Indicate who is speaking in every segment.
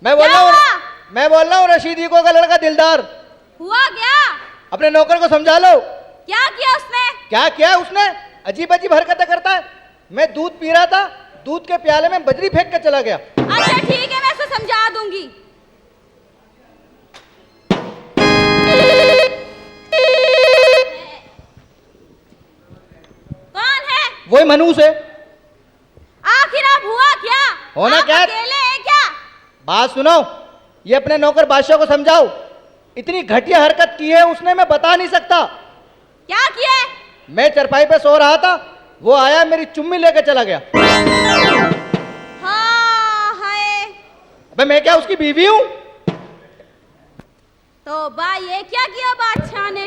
Speaker 1: मैं बोल रहा हूँ रशीदीको का लड़का दिलदार।
Speaker 2: हुआ क्या?
Speaker 1: अपने नौकर को समझा लो।
Speaker 2: क्या किया उसने?
Speaker 1: क्या किया उसने? अजीब अजीब हरकतें करता है। मैं दूध पी रहा था, दूध के प्याले में बजरी फेंक के चला गया।
Speaker 2: अच्छा ठीक है, मैं उसे समझा दूंगी। कौन है?
Speaker 1: वही मनूस है।
Speaker 2: आखिर अब हुआ क्या?
Speaker 1: होना
Speaker 2: आप
Speaker 1: क्या?
Speaker 2: अकेले हैं क्या?
Speaker 1: बात सुनो, ये अपने नौकर बादशाह को समझाओ। इतनी घटिया हरकत की है उसने, मैं बता नहीं सकता।
Speaker 2: क्या किया है?
Speaker 1: मैं चरपाई पे सो रहा था, वो आया मेरी चुम्मी लेके चला गया।
Speaker 2: हाँ है।
Speaker 1: अबे मैं क्या उसकी बीवी हूँ?
Speaker 2: तो बा ये क्या किया बादशाह ने?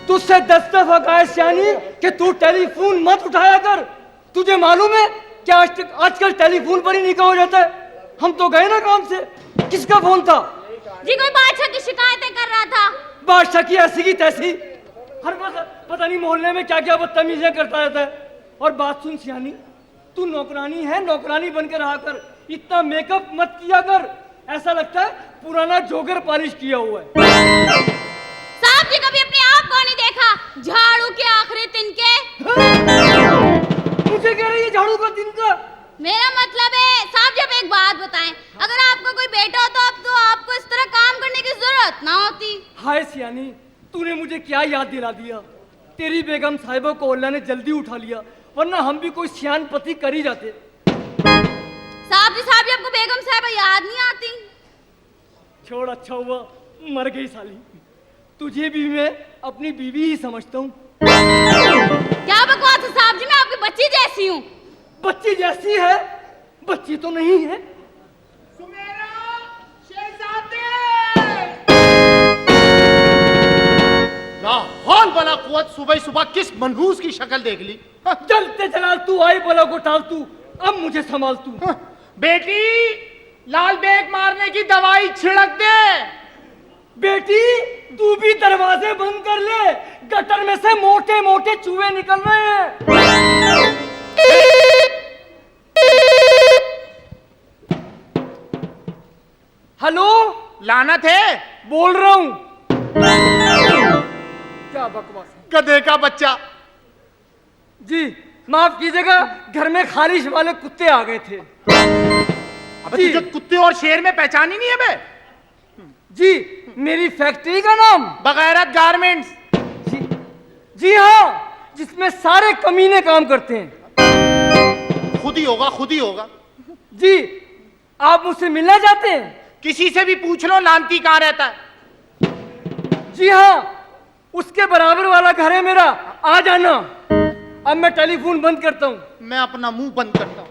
Speaker 3: तुझसे 10 दफा कहा है सियानी कि तू टेलीफोन मत उठाया कर। तुझे मालूम है कि आजकल टेलीफोन पर ही निकाह हो जाता है। हम तो गए ना काम से। किसका फोन था?
Speaker 2: जी कोई बादशाह की शिकायतें कर रहा था।
Speaker 3: बादशाह की ऐसी की तैसी, हर वक्त पता नहीं मोहल्ले में क्या क्या बदतमीजियां करता रहता है। और बात सुन सियानी, तू नौकरानी है, नौकरानी बनकर रहा कर। इतना मेकअप मत किया कर, ऐसा लगता है पुराना जोगर पॉलिश किया हुआ है।
Speaker 2: साहब जी कभी अपने आप को नहीं देखा? झाड़ू के आखिरी तिनके।
Speaker 3: मुझे कह रही है झाड़ू का तिनका?
Speaker 2: मेरा मतलब है साहब जी, अब एक बात बताएं, अगर आपका कोई बेटा हो तो अब तो आपको इस तरह काम करने की जरूरत ना होती।
Speaker 3: हाय सियानी, तूने मुझे क्या याद दिला दिया। तेरी बेगम साहिबा को अल्लाह ने जल्दी उठा लिया, वरना हम भी कोई सियान पति कर ही जाते।
Speaker 2: साहब जी आपको बेगम साहिबा याद नहीं आती?
Speaker 3: छोड़, अच्छा हुआ मर गई साली। तुझे भी मैं अपनी बीवी ही समझता हूँ।
Speaker 2: क्या बकवास है साहब जी, मैं आपकी बच्ची जैसी हूँ।
Speaker 3: बच्ची जैसी है? बच्ची तो नहीं है।
Speaker 4: सुमेरा, शहजादे। लाहौल बला कुव्वत, सुबह सुबह किस मनहूस की शक्ल देख ली।
Speaker 3: चलते चला तू, आई बोला को टाल तू, अब मुझे संभाल तू।
Speaker 4: बेटी, लाल बेग मारने की दवाई छिड़क दे।
Speaker 3: बेटी तू भी दरवाजे बंद कर ले, गटर में से मोटे मोटे चूहे निकल रहे हैं। हेलो,
Speaker 4: लानत है,
Speaker 3: बोल रहा हूं। क्या बकवास है?
Speaker 4: गधे का बच्चा।
Speaker 3: जी माफ कीजिएगा, घर में खारिश वाले कुत्ते आ गए थे।
Speaker 4: अबे तुझे कुत्ते और शेर में पहचान ही नहीं है बे?
Speaker 3: जी मेरी फैक्ट्री का नाम
Speaker 4: बगैरत गारमेंट्स।
Speaker 3: जी हाँ, जिसमें सारे कमीने काम करते हैं।
Speaker 4: खुद ही होगा, खुद ही होगा।
Speaker 3: जी आप मुझसे मिलना चाहते हैं?
Speaker 4: किसी से भी पूछ लो लानती कहाँ रहता है।
Speaker 3: जी हाँ, उसके बराबर वाला घर है मेरा, आ जाना। अब मैं टेलीफोन बंद करता हूँ।
Speaker 4: मैं अपना मुंह बंद करता हूँ।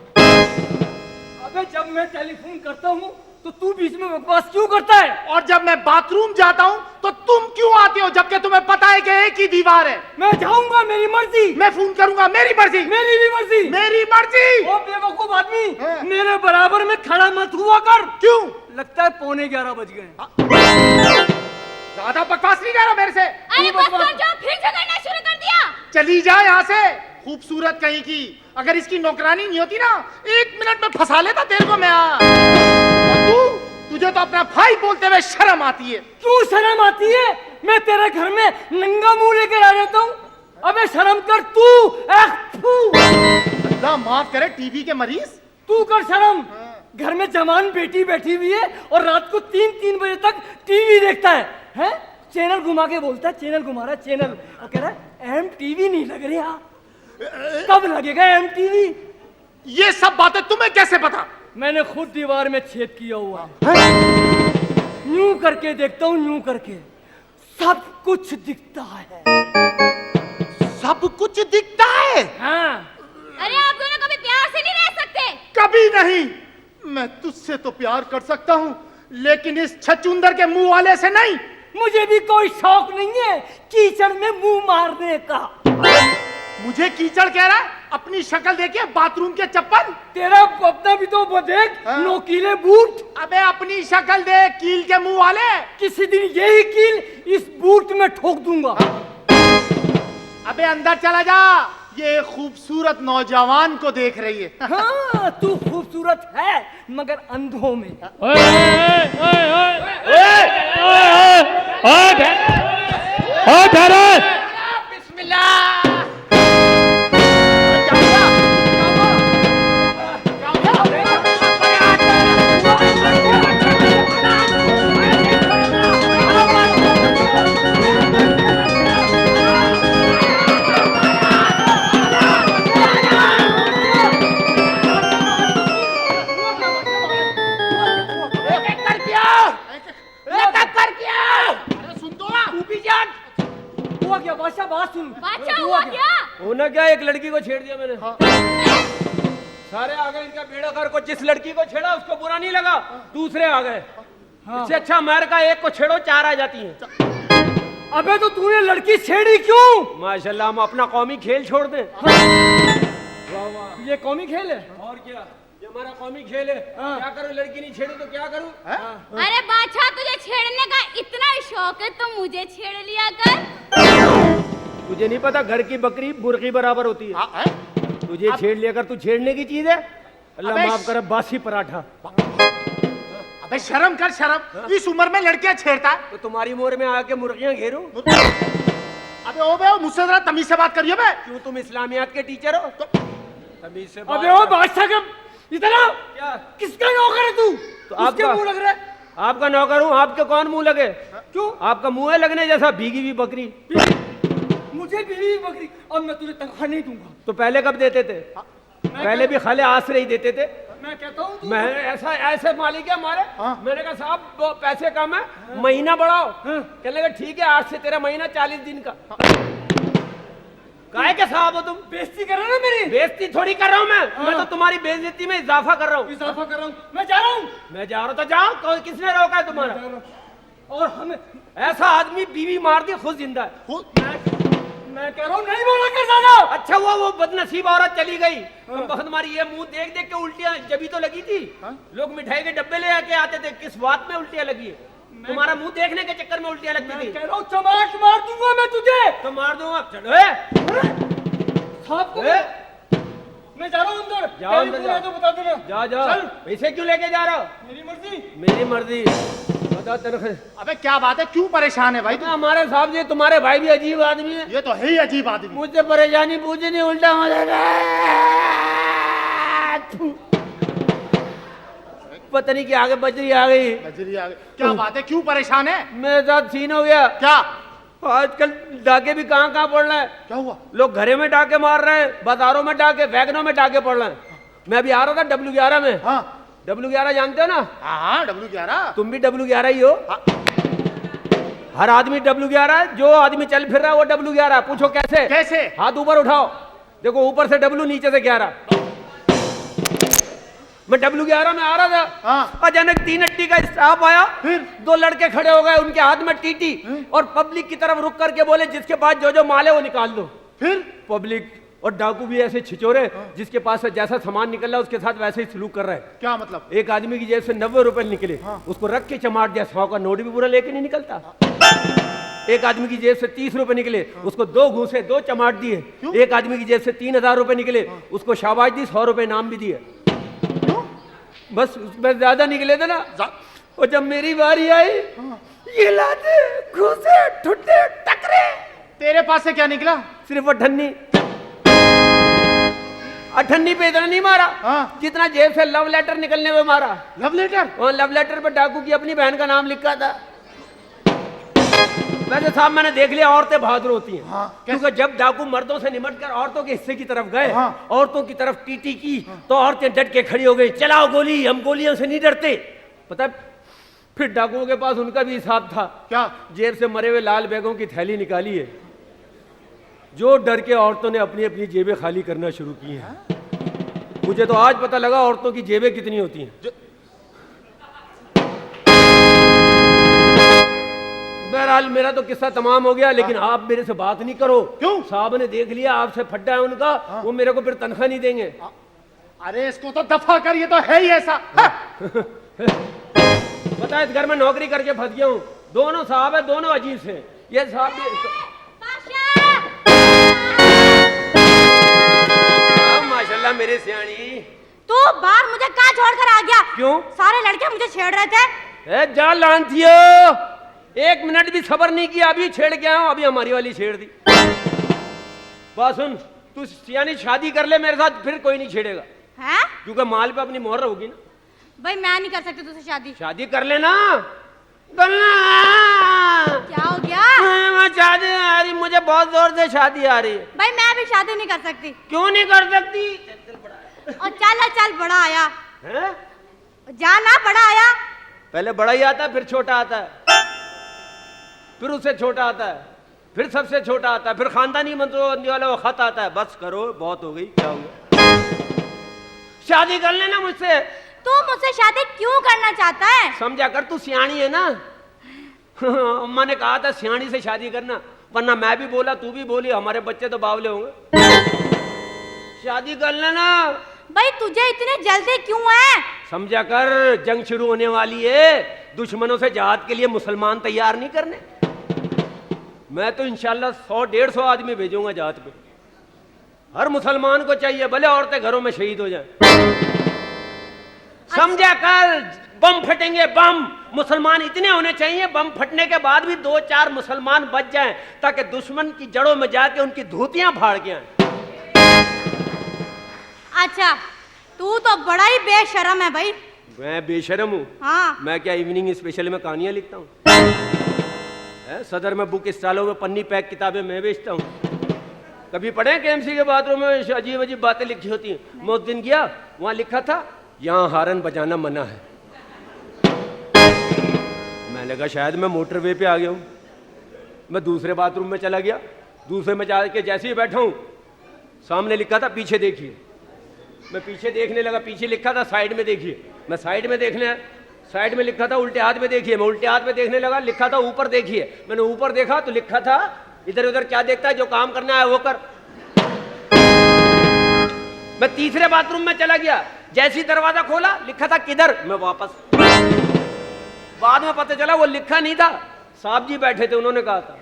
Speaker 3: अबे जब मैं टेलीफोन करता हूँ तो तू बीच में बकवास क्यों करता है?
Speaker 4: और जब मैं बाथरूम जाता हूँ तो तुम क्यों आते हो, जबकि तुम्हें पता है कि एक ही दीवार है।
Speaker 3: मैं जाऊंगा, मेरी मर्जी।
Speaker 4: मैं फोन करूंगा, मेरी मर्जी।
Speaker 3: मेरी भी मर्जी।
Speaker 4: मेरी मर्जी।
Speaker 3: ओ बेवकूफ आदमी, मेरे बराबर में खड़ा मत हुआ कर।
Speaker 4: क्यों?
Speaker 3: लगता है 11:15 बज गए।
Speaker 4: ज्यादा बकवास नहीं कर रहा मेरे से।
Speaker 2: अरे बस कर जाओ, फिर झगड़ना शुरू कर दिया।
Speaker 4: चली जा यहाँ से, खूबसूरत कहीं की। अगर इसकी नौकरानी नहीं होती ना, 1 मिनट में फंसा लेता तेरे को मैं। और तुझे तो अपना भाई बोलते हुए शर्म आती है।
Speaker 3: क्यों शर्म आती है? मैं तेरे घर में नंगा मुंह लेकर आ जाता हूँ। अबे शर्म कर तू।
Speaker 4: अल्लाह माफ करे, टीवी के मरीज।
Speaker 3: तू कर शर्म। घर में जवान बेटी बैठी हुई है और रात को 3-3 बजे तक टीवी देखता है? चैनल घुमा के बोलता है, चैनल घुमा रहा है, चैनल। और कह रहा है MTV नहीं लग रहा। कब लगेगा MTV?
Speaker 4: ये सब बातें तुम्हें कैसे पता?
Speaker 3: मैंने खुद दीवार में छेद किया हुआ। यूं करके देखता हूँ, यूं करके सब कुछ दिखता है।
Speaker 4: सब कुछ दिखता है?
Speaker 3: हाँ।
Speaker 2: अरे आप दोनों कभी प्यार से नहीं रह सकते?
Speaker 4: कभी नहीं। मैं तुझसे तो प्यार कर सकता हूँ, लेकिन इस छचुंदर के मुंह वाले से नहीं।
Speaker 3: मुझे भी कोई शौक नहीं है कीचड़ में मुंह मारने का।
Speaker 4: मुझे कीचड़ कह रहा है? अपनी शक्ल देखिए, बाथरूम के चप्पल।
Speaker 3: तेरा अपना भी तो देख, नोकीले बूट।
Speaker 4: अबे अपनी शक्ल देख, कील के मुंह वाले।
Speaker 3: किसी दिन यही कील इस बूट में ठोक दूंगा।
Speaker 4: अबे अंदर चला जा, ये खूबसूरत नौजवान को देख रही है।
Speaker 3: हाँ, तू खूबसूरत है मगर अंधों में।
Speaker 4: बिस्मिल्लाह।
Speaker 3: हुआ क्या बादशाह? बात सुन।
Speaker 2: बादशाह हुआ क्या?
Speaker 3: होना क्या, एक लड़की को छेड़ दिया मैंने। सारे आ गए, इनका बेड़ा कर को जिस लड़की को छेड़ा उसको बुरा नहीं लगा, दूसरे आ गए। इससे अच्छा अमेरिका एक को छेड़ो 4 आ जाती हैं। अबे तो तूने लड़की छेड़ी क्यों? माशाल्लाह, हम अपना कौमी खेल छोड़ दें। वाह वाह, ये कौमी खेल है। और क्या, ये हमारा कौमी खेल है। क्या करूं, लड़की नहीं छेड़ी तो क्या करूं?
Speaker 2: अरे बादशाह, तुझे छेड़ने का इतना शौक है तो मुझे छेड़ लिया कर।
Speaker 3: तुझे नहीं पता घर की बकरी बुरकी बराबर होती है। तुझे छेड़ लिया कर, तू छेड़ने की चीज है। अल्लाह माफ करे, बासी पराठा।
Speaker 4: अबे शर्म कर, शर्म। इस उम्र में लड़कियां छेड़ता है
Speaker 3: तो तुम्हारी मोर में आके मुर्गियां घेरूं?
Speaker 4: अबे ओ बे, मुझसे जरा तमीज से बात करियो बे।
Speaker 3: क्यों, तुम इस्लामियात के टीचर हो? तमीज से बात।
Speaker 5: अबे ओ बादशाह का इतना
Speaker 3: क्या?
Speaker 5: किसका नौकर है तू?
Speaker 3: तो
Speaker 5: उसके
Speaker 3: आपका
Speaker 5: मुंह लग रहा है।
Speaker 3: आपका नौकर हूँ, आपके कौन मुंह लगे?
Speaker 5: क्यों?
Speaker 3: आपका मुंह है लगने जैसा, भीगी हुई बकरी।
Speaker 5: मुझे बीवी बकरी, अब मैं तुझे तनख्वाह नहीं दूंगा।
Speaker 3: तो पहले कब देते थे? पहले भी खाले आसरे ही देते थे।
Speaker 5: मैं कहता हूँ तू-
Speaker 3: मैं ऐसा ऐसे मालिक है हमारे।
Speaker 4: हाँ।
Speaker 3: मैंने कहा साहब वो पैसे कम है, महीना बढ़ाओ। कहने लगे ठीक है, आज से तेरा महीना 40 दिन का। काहे के साहब हो तुम?
Speaker 5: बेइज्जती कर रहा है ना मेरी?
Speaker 3: बेइज्जती थोड़ी कर रहा हूँ मैं तो तुम्हारी बेइज्जती में इजाफा कर रहा हूँ।
Speaker 5: इजाफा कर रहा हूँ, मैं जा रहा हूँ।
Speaker 3: मैं जा रहा हूँ तो जाओ, किसने रोका है तुम्हारा?
Speaker 5: और हमें,
Speaker 3: ऐसा आदमी बीवी मार दी, खुद जिंदा है।
Speaker 5: मैं कह रहा हूँ नहीं बोला कर ज्यादा।
Speaker 3: अच्छा हुआ वो बदनसीब औरत चली गई। तुम्हारी ये मुंह देख देख के उल्टियां जभी तो लगी थी। लोग मिठाई के डब्बे ले आके आते थे, किस बात में उल्टियां लगी है? तुम्हारा मुंह देखने के चक्कर में उल्टियां लगती
Speaker 5: मैं
Speaker 3: थी।
Speaker 5: कह रहा हूँ चमाट मार दूंगा मैं तुझे।
Speaker 3: तो मार दूंगा। चलो
Speaker 5: साहब को मैं जा रहा हूँ अंदर।
Speaker 3: जाओ अंदर,
Speaker 5: टेलीफोन है
Speaker 3: जाओ।
Speaker 5: तो बता देना।
Speaker 3: जा जा,
Speaker 5: चल।
Speaker 3: इसे क्यों लेके जा रहा हो?
Speaker 5: मेरी मर्जी।
Speaker 3: मेरी मर्जी। बता तेरे।
Speaker 4: अबे क्या बात है, क्यों परेशान है भाई तू?
Speaker 3: हमारे साहब जी, तुम्हारे भाई भी अजीब आदमी है।
Speaker 4: ये तो है ही अजीब आदमी।
Speaker 3: मुझसे परेशानी पूछे नहीं, उल्टा हो जाता है। पता नहीं क्या आगे बजरी आ गई।
Speaker 4: बजरी आ गई। क्या बात है, क्यों परेशान है?
Speaker 3: मेरे साथ सीन हो गया।
Speaker 4: क्या
Speaker 3: आजकल डाके भी कहाँ कहाँ पड़ रहे हैं।
Speaker 4: क्या हुआ?
Speaker 3: लोग घरे में डाके मार रहे हैं, बाजारों में डाके, वैगनों में डाके पड़ रहे हैं। मैं अभी आ रहा था W11 में।
Speaker 4: हाँ
Speaker 3: W11 जानते हो ना?
Speaker 4: हाँ, W11।
Speaker 3: तुम भी W11 ही हो। हर आदमी W11 है, जो आदमी चल फिर रहा है वो W11। पूछो कैसे?
Speaker 4: कैसे?
Speaker 3: हाथ ऊपर उठाओ, देखो ऊपर से W, नीचे से 11। मैं W11 में आ रहा था।
Speaker 4: हाँ।
Speaker 3: अचानक 3 अट्टी का स्टाफ आया,
Speaker 4: फिर
Speaker 3: 2 लड़के खड़े हो गए, उनके हाथ में टीटी, और पब्लिक की तरफ रुक करके बोले जिसके पास जो जो माल है वो निकाल दो।
Speaker 4: फिर
Speaker 3: पब्लिक और डाकू भी ऐसे छिचोरे, जिसके पास से जैसा सामान निकल रहा है उसके साथ वैसे ही सलूक कर रहे हैं।
Speaker 4: क्या मतलब?
Speaker 3: एक आदमी की जेब से 90 रुपए निकले, उसको रख के चमाट दिया। 100 का नोट भी पूरा लेके नहीं निकलता। एक आदमी की जेब से 30 रुपए निकले, उसको 2 घूसे 2 चमाट दिए। एक आदमी की जेब से 3000 रुपए निकले, उसको शाबाश दी, 100 रुपए इनाम भी दिए। बस उसमें ज्यादा निकले थे ना। और जब मेरी बारी आई, ये लाते घूसे ठुट्टे टकरे।
Speaker 4: तेरे पास से क्या निकला?
Speaker 3: सिर्फ अठन्नी। अठन्नी पे इतना नहीं मारा
Speaker 4: हाँ।
Speaker 3: जितना जेब से लव लेटर निकलने में मारा।
Speaker 4: Love letter?
Speaker 3: और लव लेटर पर डाकू की अपनी बहन का नाम लिखा था। वैसे साहब मैंने देख लिया, औरतें बहादुर होती हैं।
Speaker 4: हाँ,
Speaker 3: क्योंकि जब डाकू मर्दों से निमट कर औरतों के हिस्से की तरफ गए,
Speaker 4: हाँ।
Speaker 3: औरतों की तरफ टीटी की, तो औरतें डट के खड़ी हो गई। चलाओ गोली, हम गोलियों से नहीं डरते। पता है, फिर डाकुओं के पास उनका भी हिसाब था।
Speaker 4: क्या?
Speaker 3: जेब से मरे हुए लाल बैगों की थैली निकाली है। जो डर के औरतों ने अपनी अपनी जेबें खाली करना शुरू की हैं। मुझे तो आज पता लगा औरतों की जेबें कितनी होती हैं। बहरहाल मेरा तो किस्सा तमाम हो गया, लेकिन आप मेरे से बात नहीं करो।
Speaker 4: क्यों?
Speaker 3: साहब ने देख लिया आपसे फड्डा है उनका। वो मेरे को फिर तनख्वाह नहीं देंगे।
Speaker 4: अरे इसको तो दफा कर, ये तो है ही ऐसा। हाँ।
Speaker 3: पता है, इस घर में नौकरी करके फंस गया हूँ। दोनों साहब है, दोनों अजीब से। ये साहब भी
Speaker 2: बादशाह!
Speaker 6: ला मेरे सियाणी।
Speaker 2: तू बाहर मुझे कहाँ छोड़कर आ गया?
Speaker 6: क्यों?
Speaker 2: सारे लड़के मुझे छेड़ रहे थे।
Speaker 6: ए जा लांथियो, 1 मिनट भी सब्र नहीं किया, अभी छेड़ के आया हूं, अभी हमारी वाली छेड़ दी। बात सुन, तू सियानी शादी कर ले मेरे साथ, फिर कोई नहीं छेड़ेगा,
Speaker 2: हैं?
Speaker 6: क्योंकि माल पे अपनी मोहर होगी ना।
Speaker 2: भाई मैं नहीं कर सकती तुझसे शादी।
Speaker 6: शादी कर लेना, करना।
Speaker 2: क्या हो गया?
Speaker 6: मैं शादी आ रही, मुझे बहुत जोर से शादी आ रही है।
Speaker 2: भाई मैं भी शादी नहीं कर सकती।
Speaker 6: क्यों नहीं कर सकती?
Speaker 2: और चल बड़ा आया
Speaker 6: है?
Speaker 2: जाना, बड़ा आया।
Speaker 6: पहले बड़ा ही आता है, फिर छोटा आता है, फिर उससे छोटा आता है, फिर सबसे छोटा आता है, फिर खानदानी मंत्री वाला वो खत आता है। बस करो, बहुत हो गई, क्या हुआ? शादी कर लेना मुझसे।
Speaker 2: तू मुझसे शादी क्यों करना चाहता है?
Speaker 6: समझा कर, तू सियाणी है ना। अम्मा ने कहा था सियाणी से शादी करना, वरना मैं भी बोला, तू भी बोली, हमारे बच्चे तो बावले होंगे। शादी कर लेना।
Speaker 2: भाई तुझे इतने जल्दी क्यों है?
Speaker 6: समझा कर, जंग शुरू होने वाली है, दुश्मनों से जहाद के लिए मुसलमान तैयार नहीं करने। मैं तो इंशाल्लाह 100-150 आदमी भेजूंगा जहाद पे। हर मुसलमान को चाहिए, भले औरतें घरों में शहीद हो जाएं। समझा कर, बम फटेंगे, बम। मुसलमान इतने होने चाहिए, बम फटने के बाद भी 2-4 मुसलमान बच जाएं, ताकि दुश्मन की जड़ों में जाके उनकी धोतियां फाड़ के आए।
Speaker 2: अच्छा, तू तो बड़ा ही बेशरम है भाई।
Speaker 6: मैं बेशरम हूँ?
Speaker 2: हाँ।
Speaker 6: मैं क्या इवनिंग स्पेशल में कहानियां लिखता हूँ? सदर में बुक स्टॉलों में पन्नी पैक किताबें मैं बेचता हूँ। कभी पढ़े केएमसी के बाथरूम में अजीब अजीब बातें लिखी होती हैं? मैं उस दिन गया, वहाँ लिखा था यहाँ हारन बजाना मना है। मैंने कहा शायद मैं मोटरवे पे आ गया हूँ। मैं दूसरे बाथरूम में चला गया, दूसरे में जाके जैसे ही बैठा हूँ, सामने लिखा था पीछे देखिए। मैं पीछे देखने लगा, पीछे लिखा था साइड में देखिए। मैं साइड में देखने, साइड में लिखा था उल्टे हाथ में देखिए। मैं उल्टे हाथ में देखने लगा, लिखा था ऊपर देखिए। मैंने ऊपर देखा तो लिखा था इधर उधर क्या देखता है, जो काम करना है वो कर। मैं तीसरे बाथरूम में चला गया, जैसे ही दरवाजा खोला लिखा था किधर। मैं वापस, बाद में पता चला वो लिखा नहीं था, साहब जी बैठे थे, उन्होंने कहा था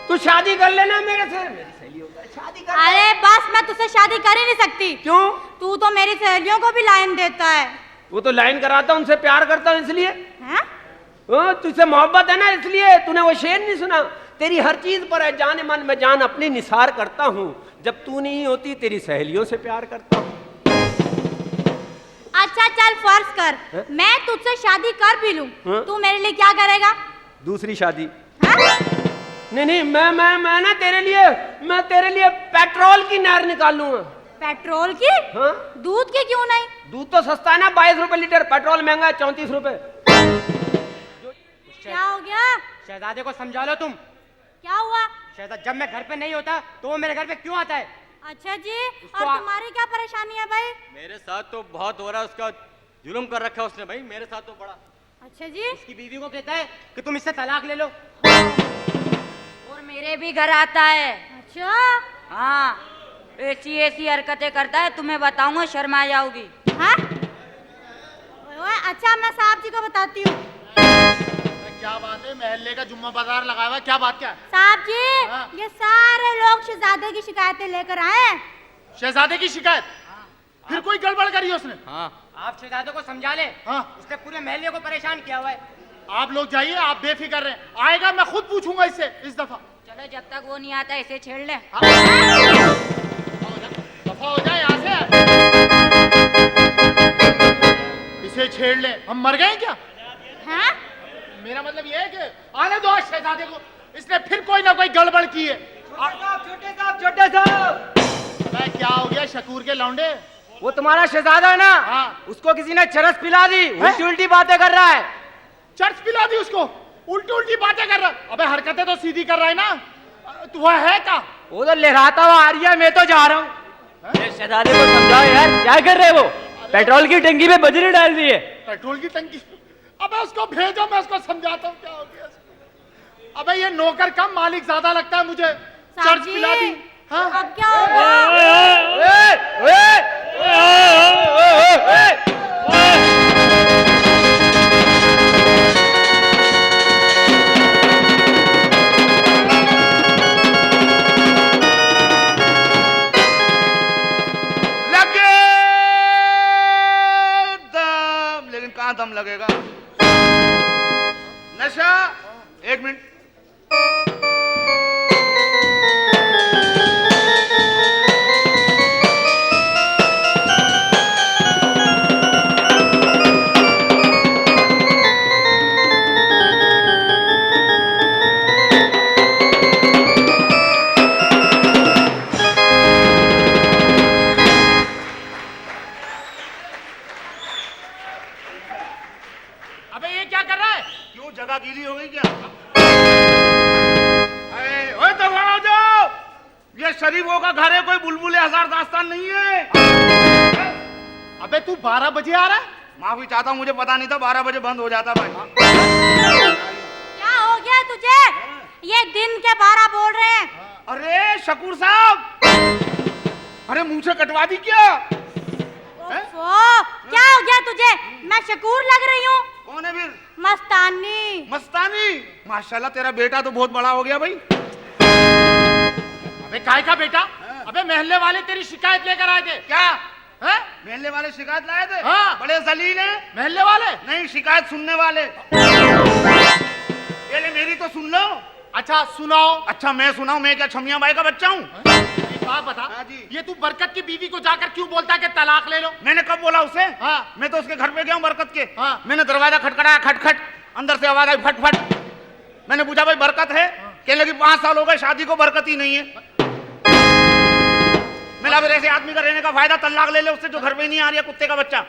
Speaker 6: तू शादी कर लेना मेरे से। मेरी सहेली होगा, शादी कर।
Speaker 2: अरे बस, मैं तुझसे शादी कर ही नहीं सकती।
Speaker 6: क्यों?
Speaker 2: तू तो मेरी सहेलियों को भी लाइन देता है।
Speaker 6: वो तो लाइन कराता, उनसे प्यार करता हूं इसलिए।
Speaker 2: हैं?
Speaker 6: तुझसे मोहब्बत है ना इसलिए। तूने वो शेर नहीं सुना? तेरी हर चीज पर है जान मन में जान अपनी निसार करता हूँ, जब तू नहीं होती तेरी सहेलियों से प्यार करता हूँ।
Speaker 2: अच्छा चल फर्ज कर,
Speaker 6: है?
Speaker 2: मैं तुझसे शादी कर भी लूं,
Speaker 6: हाँ?
Speaker 2: तू मेरे लिए क्या करेगा?
Speaker 6: दूसरी शादी।
Speaker 2: हाँ?
Speaker 6: नहीं, मैं ना मैं तेरे लिए पेट्रोल की नहर निकाल लूंगा।
Speaker 2: पेट्रोल की?
Speaker 6: हाँ?
Speaker 2: दूध की क्यों नहीं?
Speaker 6: दूध तो सस्ता है ना, 22 रुपए लीटर। पेट्रोल महंगा है, 34 रुपए।
Speaker 2: क्या हो गया?
Speaker 7: शहजादे को समझा लो तुम।
Speaker 2: क्या हुआ?
Speaker 7: शहजादा जब मैं घर पे नहीं होता तो वो मेरे घर पे क्यों आता है?
Speaker 2: अच्छा जी, और तुम्हारी क्या परेशानी है भाई?
Speaker 8: मेरे साथ तो बहुत हो रहा है, उसका जुल्म कर रखा है उसने भाई, मेरे साथ तो बड़ा।
Speaker 2: अच्छा जी।
Speaker 7: उसकी बीवी को कहता है कि तुम इससे तलाक ले लो।
Speaker 9: और मेरे भी घर आता है।
Speaker 2: अच्छा।
Speaker 9: हाँ, ऐसी हरकतें करता है, तुम्हें बताऊंगा, शर्मा जाओगी।
Speaker 2: हाँ? ओए, अच्छा मैं साहब जी को बताती हूँ।
Speaker 4: क्या बात है, महल्ले का जुम्मा बाजार लगाया हुआ है, क्या बात क्या है?
Speaker 2: साहब जी,
Speaker 4: हाँ?
Speaker 2: ये सारे लोग शहजादे की शिकायतें लेकर आए हैं।
Speaker 4: शहजादे की शिकायत? फिर कोई गड़बड़ करी है उसने?
Speaker 8: हाँ,
Speaker 7: आप शहजादे को समझा ले।
Speaker 4: हाँ।
Speaker 7: उसने पूरे महल्ले को परेशान किया हुआ है।
Speaker 4: आप लोग जाइए, आप बेफिक्र रहें, आएगा मैं खुद पूछूंगा इससे इस दफा।
Speaker 9: चलो, जब तक वो नहीं आता इसे छेड़ ले।
Speaker 4: दफा हो जाए यहाँ से। इसे छेड़ ले, हम मर गए क्या?
Speaker 2: हाँ?
Speaker 4: मेरा मतलब ये है कि आने दो आज शहजादे को, इसने फिर कोई ना कोई गड़बड़ की है।
Speaker 3: छोटे साहब।
Speaker 4: मैं क्या हो गया शकूर के लौंडे?
Speaker 7: वो तुम्हारा शहजादा है ना?
Speaker 4: हाँ।
Speaker 7: उसको किसी ने चरस पिला दी, उल्टी उल्टी बातें कर रहा है।
Speaker 4: चर्च पिला दी उसको, उल्टी उल्टी बातें कर रहा। अबे हरकतें तो सीधी कर रहा है ना। तू वह है क्या?
Speaker 7: वो तो लहराता हुआ आ रही है, मैं तो जा रहा हूँ।
Speaker 3: शहजादे को समझाओ यार, क्या कर रहे हो? पेट्रोल की टंकी में बजरी डाल दी है।
Speaker 4: पेट्रोल की टंकी? अबे उसको भेजो, मैं उसको समझाता हूँ क्या हो गया इसको। अबे ये नौकर कम, मालिक ज्यादा लगता है मुझे। चर्च
Speaker 2: जी,
Speaker 4: पिला दी। हाँ?
Speaker 2: अब क्या होगा?
Speaker 4: गरीबों का घर है, कोई बुलबुल हजार दास्तान नहीं है। अबे तू 12 बजे आ रहा है? माफी चाहता हूँ, मुझे पता नहीं था 12 बजे बंद हो जाता भाई।
Speaker 9: क्या हो गया तुझे? ये दिन के 12 बोल रहे हैं।
Speaker 4: अरे शकूर साहब, अरे मुंह से कटवा दी क्या?
Speaker 9: क्या हो गया तुझे? मैं शकूर लग रही हूँ?
Speaker 4: कौन है फिर?
Speaker 9: मस्तानी।
Speaker 4: मस्तानी? माशाल्लाह तेरा बेटा तो बहुत बड़ा हो गया भाई। अबे काय का बेटा? अबे महल्ले वाले तेरी शिकायत लेकर आए थे। क्या है? महल्ले वाले शिकायत लाए थे? हाँ। बड़े जलील हैं महल्ले वाले। नहीं, शिकायत सुनने वाले। ये ले मेरी तो सुन लो। अच्छा सुनाओ। अच्छा मैं सुनाऊं? मैं क्या छमिया बाई का बच्चा हूँ? बात बता। हाँ जी। ये तू बरकत की बीवी को जाकर क्यों बोलता है कि तलाक ले लो? मैंने कब बोला उसे? हाँ। मैं तो उसके घर पे गया हूँ बरकत के। हाँ। मैंने दरवाजा खटखटाया, खटखट, अंदर से आवाज आई फट फट। मैंने पूछा भाई बरकत है? कहने लगी 5 साल हो गए शादी को, बरकत ही नहीं है। मैंने अब ऐसे आदमी का रहने का फायदा, तलाक ले ले उससे जो घर पे नहीं आ रही है, कुत्ते का बच्चा।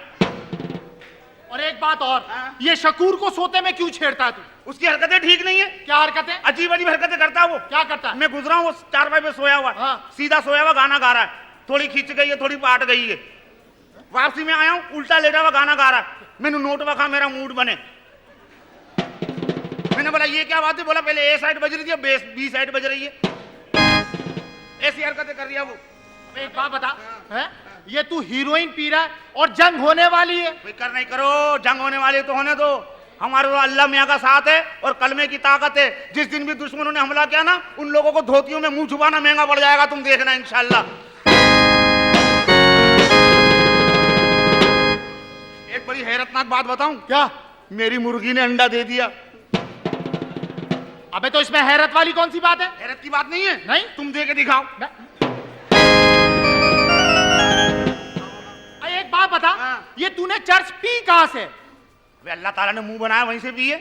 Speaker 4: और एक बात और, ये शकूर को सोते में क्यों छेड़ता है तू? उसकी हरकतें ठीक नहीं है। क्या हरकतें? अजीब अजीब हरकतें करता है वो। क्या करता है? मैं गुजरा हूँ, वो चारपाई पे सोया हुआ। हाँ। सीधा सोया हुआ गाना गा रहा है, थोड़ी खींच गई है, थोड़ी पाट गई है। वापसी में आया हूँ, उल्टा लेटा हुआ गाना गा रहा है। मैंने नोट बखा, मेरा मूड बने। मैंने बोला ये क्या बात है? बोला पहले ए साइड बज रही थी, बी साइड बज रही है। ऐसी हरकतें कर रही है वो। एक बात बता, है? ये तू हीरोइन पी रहा है और जंग होने वाली है। फिक्र नहीं करो, जंग होने वाली तो होने दो। हमारे तो अल्लाह मियाँ का साथ है और कलमे की ताकत है। जिस दिन भी दुश्मनों ने हमला किया ना, उन लोगों को धोतियों में मुंह छुपाना महंगा पड़ जाएगा, तुम देखना इंशाल्लाह। एक बड़ी हैरतनाक बात बताऊं? क्या? मेरी मुर्गी ने अंडा दे दिया। अबे तो इसमें हैरत वाली कौन सी बात है? हैरत की बात नहीं है। नहीं? तुम दे के दिखाओ। एक बात बता। ये तूने चर्च पी कहां से? वे अल्लाह ताला ने मुंह बनाया वहीं से पी है।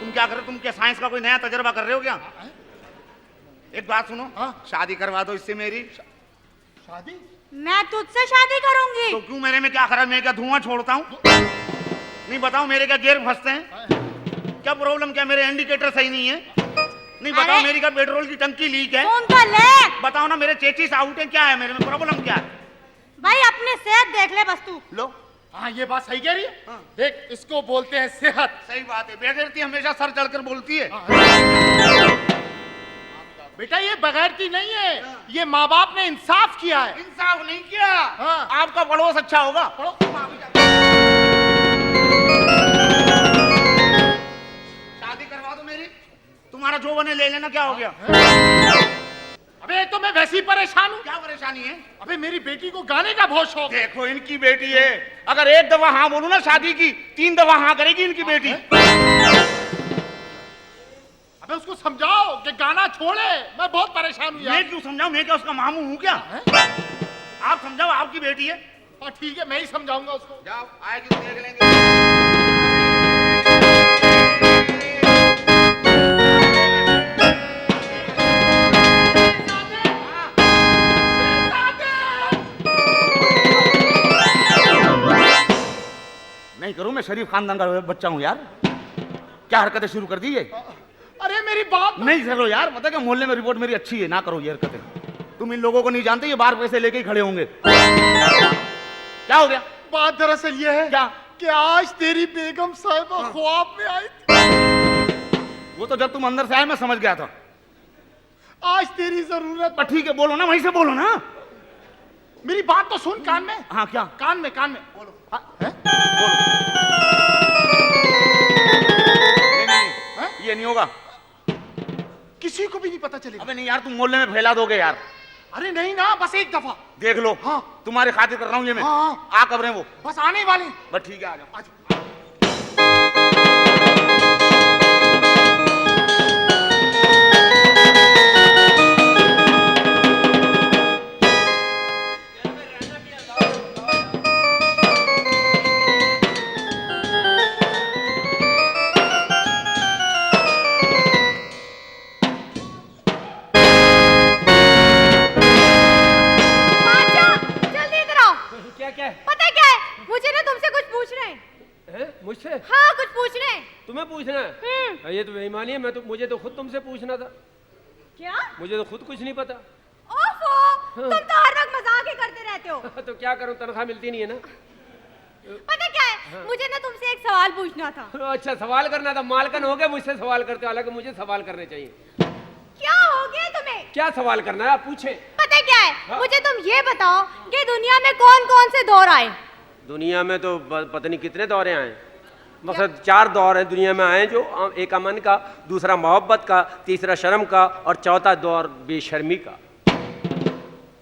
Speaker 4: तुम क्या कर रहे हो? तुम क्या साइंस का कोई नया तजर्बा कर रहे हो क्या? एक बात सुनो। शादी करवा दो इससे मेरी। शादी?
Speaker 9: मैं तुझसे शादी करूंगी।
Speaker 4: तो क्यों? मेरे में क्या खराब? मैं क्या धुआं छोड़ता हूँ? नहीं बताओ मेरे क्या गियर फंसते हैं? क्या प्रॉब्लम? क्या मेरे इंडिकेटर सही नहीं है? नहीं बताओ मेरी क्या पेट्रोल की टंकी लीक है? बताओ ना, मेरे चेचिस आउट है, क्या है मेरे में? प्रॉब्लम क्या है?
Speaker 9: भाई अपने सेहत देख ले बस तू।
Speaker 4: लो। हाँ ये बात सही कह रही है। हाँ। देख इसको बोलते हैं सेहत। सही बात है। बेगैरती हमेशा सर चढ़कर बोलती है। बेटा ये बगैरती नहीं है। हाँ। ये माँ बाप ने इंसाफ किया है। इंसाफ नहीं किया। हाँ। आपका पड़ोस अच्छा होगा। शादी करवा दो मेरी, तुम्हारा जो बने ले लेना। क्या हो गया? अबे तो मैं वैसे ही परेशान हूँ। क्या परेशानी है? अबे मेरी बेटी को गाने का बहुत शौक। देखो इनकी बेटी है, अगर एक दफा हाँ बोलूं ना शादी की, 3 दफा हाँ करेगी इनकी बेटी। अबे उसको समझाओ कि गाना छोड़े। मैं बहुत परेशान हूँ यार। मैं क्यों समझाऊं? मैं क्या उसका मामू हूँ क्या? आप समझाओ, आपकी बेटी है। हाँ ठीक है, मैं ही समझाऊंगा उसको। जाओ आएगी तो देख लेंगे। नहीं करूं, मैं शरीफ खानदान का बच्चा हूं यार। क्या हरकतें शुरू कर दी है? अरे मेरी बात नहीं करो यार। पता क्या, मोहल्ले में रिपोर्ट मेरी अच्छी है, ना करो ये हरकतें। तुम इन लोगों को नहीं जानते, ये बाहर पैसे लेके ही खड़े होंगे। क्या हो गया? बात दरअसल ये है क्या कि आज तेरी बेगम साहिबा ख्वाब में आई थी। वो तो जब तुम अंदर से आए मैं समझ गया था। आज तेरी जरूरत। ठीक है बोलो ना, वहीं से बोलो ना। मेरी बात तो सुन कान में। हाँ क्या? कान में बोलो। हाँ, है? बोलो। नहीं, ये नहीं होगा। किसी को भी नहीं पता चलेगा। अबे नहीं यार, तुम मोहल्ले में फैला दोगे यार। अरे नहीं ना, बस एक दफा देख लो। हाँ तुम्हारे खातिर कर रहा हूँ ये मैं। हाँ आ कब रहे वो? बस आने वाले। बस ठीक है, आ जाओ।
Speaker 6: मुझसे?
Speaker 2: हाँ कुछ पूछ रहे हैं।
Speaker 6: तुम्हें पूछना है? ये तो बेईमानी है। मैं तो मुझे तो खुद तुमसे पूछना था।
Speaker 9: क्या?
Speaker 6: मुझे तो खुद कुछ नहीं पता।
Speaker 9: ओफो, तुम तो हर वक्त मजाक ही करते रहते हो।
Speaker 6: तो क्या करूं, तनख्वाह मिलती नहीं है ना।
Speaker 9: पता क्या है, मुझे ना तुमसे एक सवाल पूछना था।
Speaker 6: अच्छा, सवाल करना था। मालकन हो गए मुझसे सवाल करते, हालांकि मुझे सवाल करने चाहिए।
Speaker 9: क्या हो गया तुम्हें?
Speaker 6: क्या सवाल करना है, आप पूछे।
Speaker 9: पता क्या है, मुझे तुम ये बताओ कि दुनिया में कौन कौन से दौर आए?
Speaker 6: दुनिया में तो पता नहीं कितने दौरे आए, मतलब 4 दौर हैं दुनिया में आए, जो एक अमन का, दूसरा मोहब्बत का, तीसरा शर्म का और चौथा दौर बेशर्मी का।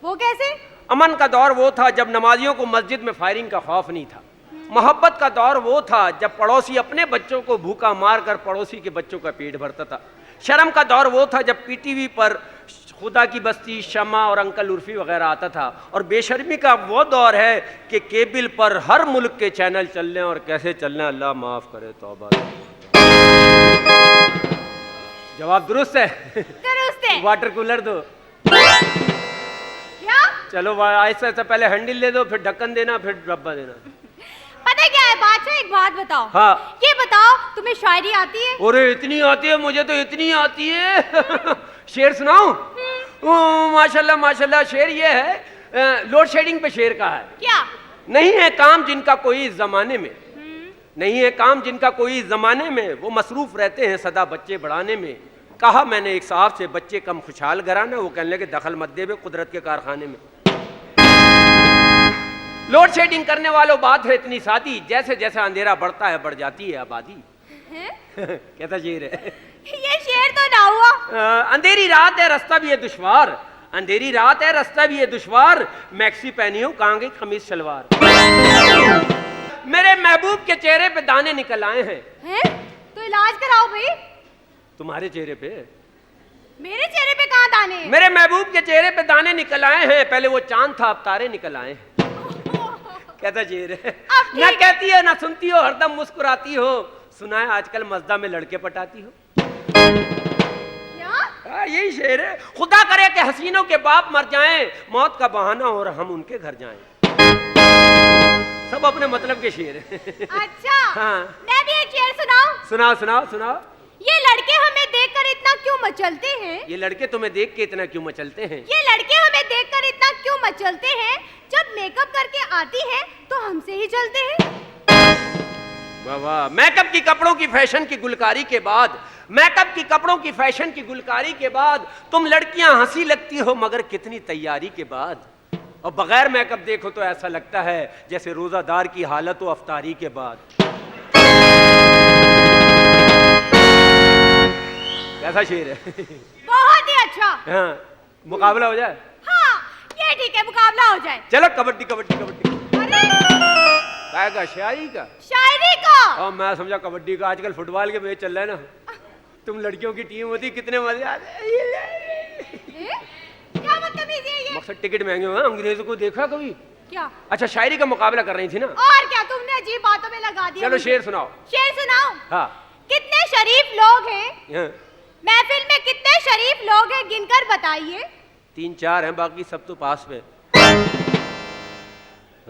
Speaker 9: वो कैसे?
Speaker 6: अमन का दौर वो था जब नमाजियों को मस्जिद में फायरिंग का खौफ नहीं था। मोहब्बत का दौर वो था जब पड़ोसी अपने बच्चों को भूखा मारकर पड़ोसी के बच्चों का पेट भरता था। शर्म का दौर वो था जब पीटीवी पर खुदा की बस्ती, शमा और अंकल उर्फी वगैरह आता था। और बेशर्मी का वो दौर है कि केबल पर हर मुल्क के चैनल चल रहे हैं, और कैसे चल रहे हैं अल्लाह माफ करे, तौबा। जवाब दुरुस्त है।
Speaker 9: दुरुस्त है।
Speaker 6: वाटर कूलर दो।
Speaker 9: क्या?
Speaker 6: चलो ऐसा ऐसा, पहले हैंडल दे दो, फिर ढक्कन देना, फिर डब्बा देना।
Speaker 9: पता क्या है बादशाह, एक बात बताओ।
Speaker 6: हाँ।
Speaker 9: ये बताओ, तुम्हें शायरी आती है?
Speaker 6: अरे इतनी आती है, मुझे तो इतनी आती है। शेर सुनाऊं? माशाल्लाह माशाल्लाह। शेर ये है, लोड शेडिंग पे शेर का है।
Speaker 9: क्या?
Speaker 6: नहीं है काम जिनका कोई जमाने में, नहीं है काम जिनका कोई जमाने में, वो मसरूफ रहते हैं सदा बच्चे बढ़ाने में। कहा मैंने एक साहब से, बच्चे कम खुशहाल घराना, वो कहने लगे दखल मत दे बे कुदरत के कारखाने में। लोड शेडिंग करने वालों बात है इतनी सादी, जैसे जैसे अंधेरा बढ़ता है बढ़ जाती है आबादी। कहता शेर है।
Speaker 9: ये शेर तो ना हुआ।
Speaker 6: अंधेरी रात है रास्ता भी है दुश्वार, अंधेरी रात है रास्ता भी है दुश्वार, मैक्सी पहनी हो कहाँ गई खमीज शलवार। मेरे महबूब के चेहरे पे दाने निकल आए हैं।
Speaker 9: तो इलाज कराओ भाई।
Speaker 6: तुम्हारे चेहरे पे?
Speaker 9: मेरे चेहरे पे कहाँ दाने हैं?
Speaker 6: मेरे महबूब के चेहरे पे दाने निकल आए हैं, पहले वो चांद था अब तारे निकल आए हैं। कहता शेर है। ना कहती हो ना सुनती हो, हरदम मुस्कुराती हो, सुना है आजकल मस्दा में लड़के पटाती हो।
Speaker 9: क्या?
Speaker 6: यही शेर है। खुदा करे कि हसीनों के बाप मर जाएं, मौत का बहाना हो और हम उनके घर जाएं। सब अपने मतलब के शेर है।
Speaker 9: अच्छा।
Speaker 6: हाँ।
Speaker 9: मैं भी एक शेर सुनाऊं?
Speaker 6: सुनाओ सुनाओ सुनाओ।
Speaker 9: ये लड़के हमें देखकर इतना क्यों मचलते हैं?
Speaker 6: ये लड़के तुम्हें देख के इतना क्यों मचलते हैं?
Speaker 9: ये लड़के हमें देखकर इतना क्यों मचलते हैं? जब मेकअप करके आती है तो हमसे ही चलते हैं।
Speaker 6: वाह वाह। मेकअप की कपड़ों की फैशन की गुलकारी के बाद, मेकअप की कपड़ों की फैशन की गुलकारी के बाद तुम लड़कियां हंसी लगती हो, मगर कितनी तैयारी के बाद। और बगैर मेकअप देखो तो ऐसा लगता है जैसे रोजादार की हालत हो अफ्तारी के बाद। कैसा शेर है?
Speaker 9: बहुत ही अच्छा।
Speaker 6: हाँ, मुकाबला हो जाए।
Speaker 9: हाँ, ये ठीक है, मुकाबला हो जाए।
Speaker 6: चलो कबड्डी कबड्डी कबड्डी।
Speaker 9: अरे
Speaker 6: का शायरी का?
Speaker 9: शायरी का?
Speaker 6: और मैं समझा कबड्डी का। आजकल फुटबॉल के मैच चल रहा है ना, तुम लड़कियों की टीम होती, कितने मजे आते।
Speaker 9: क्या बदतमीजी है ये?
Speaker 6: मकसद टिकट महंगे हुए, अंग्रेजों को देखा कभी?
Speaker 9: क्या?
Speaker 6: अच्छा, शायरी का मुकाबला कर रही थी ना?
Speaker 9: और क्या, तुमने अजीब बातों में लगा दिया।
Speaker 6: चलो शेर सुनाओ।
Speaker 9: शेर सुनाओ?
Speaker 6: हाँ।
Speaker 9: कितने शरीफ लोग हैं
Speaker 6: हाँ।
Speaker 9: महफिल में, कितने शरीफ लोग हैं गिनकर बताइए।
Speaker 6: 3-4 हैं, बाकी सब तो पास में। हाँ?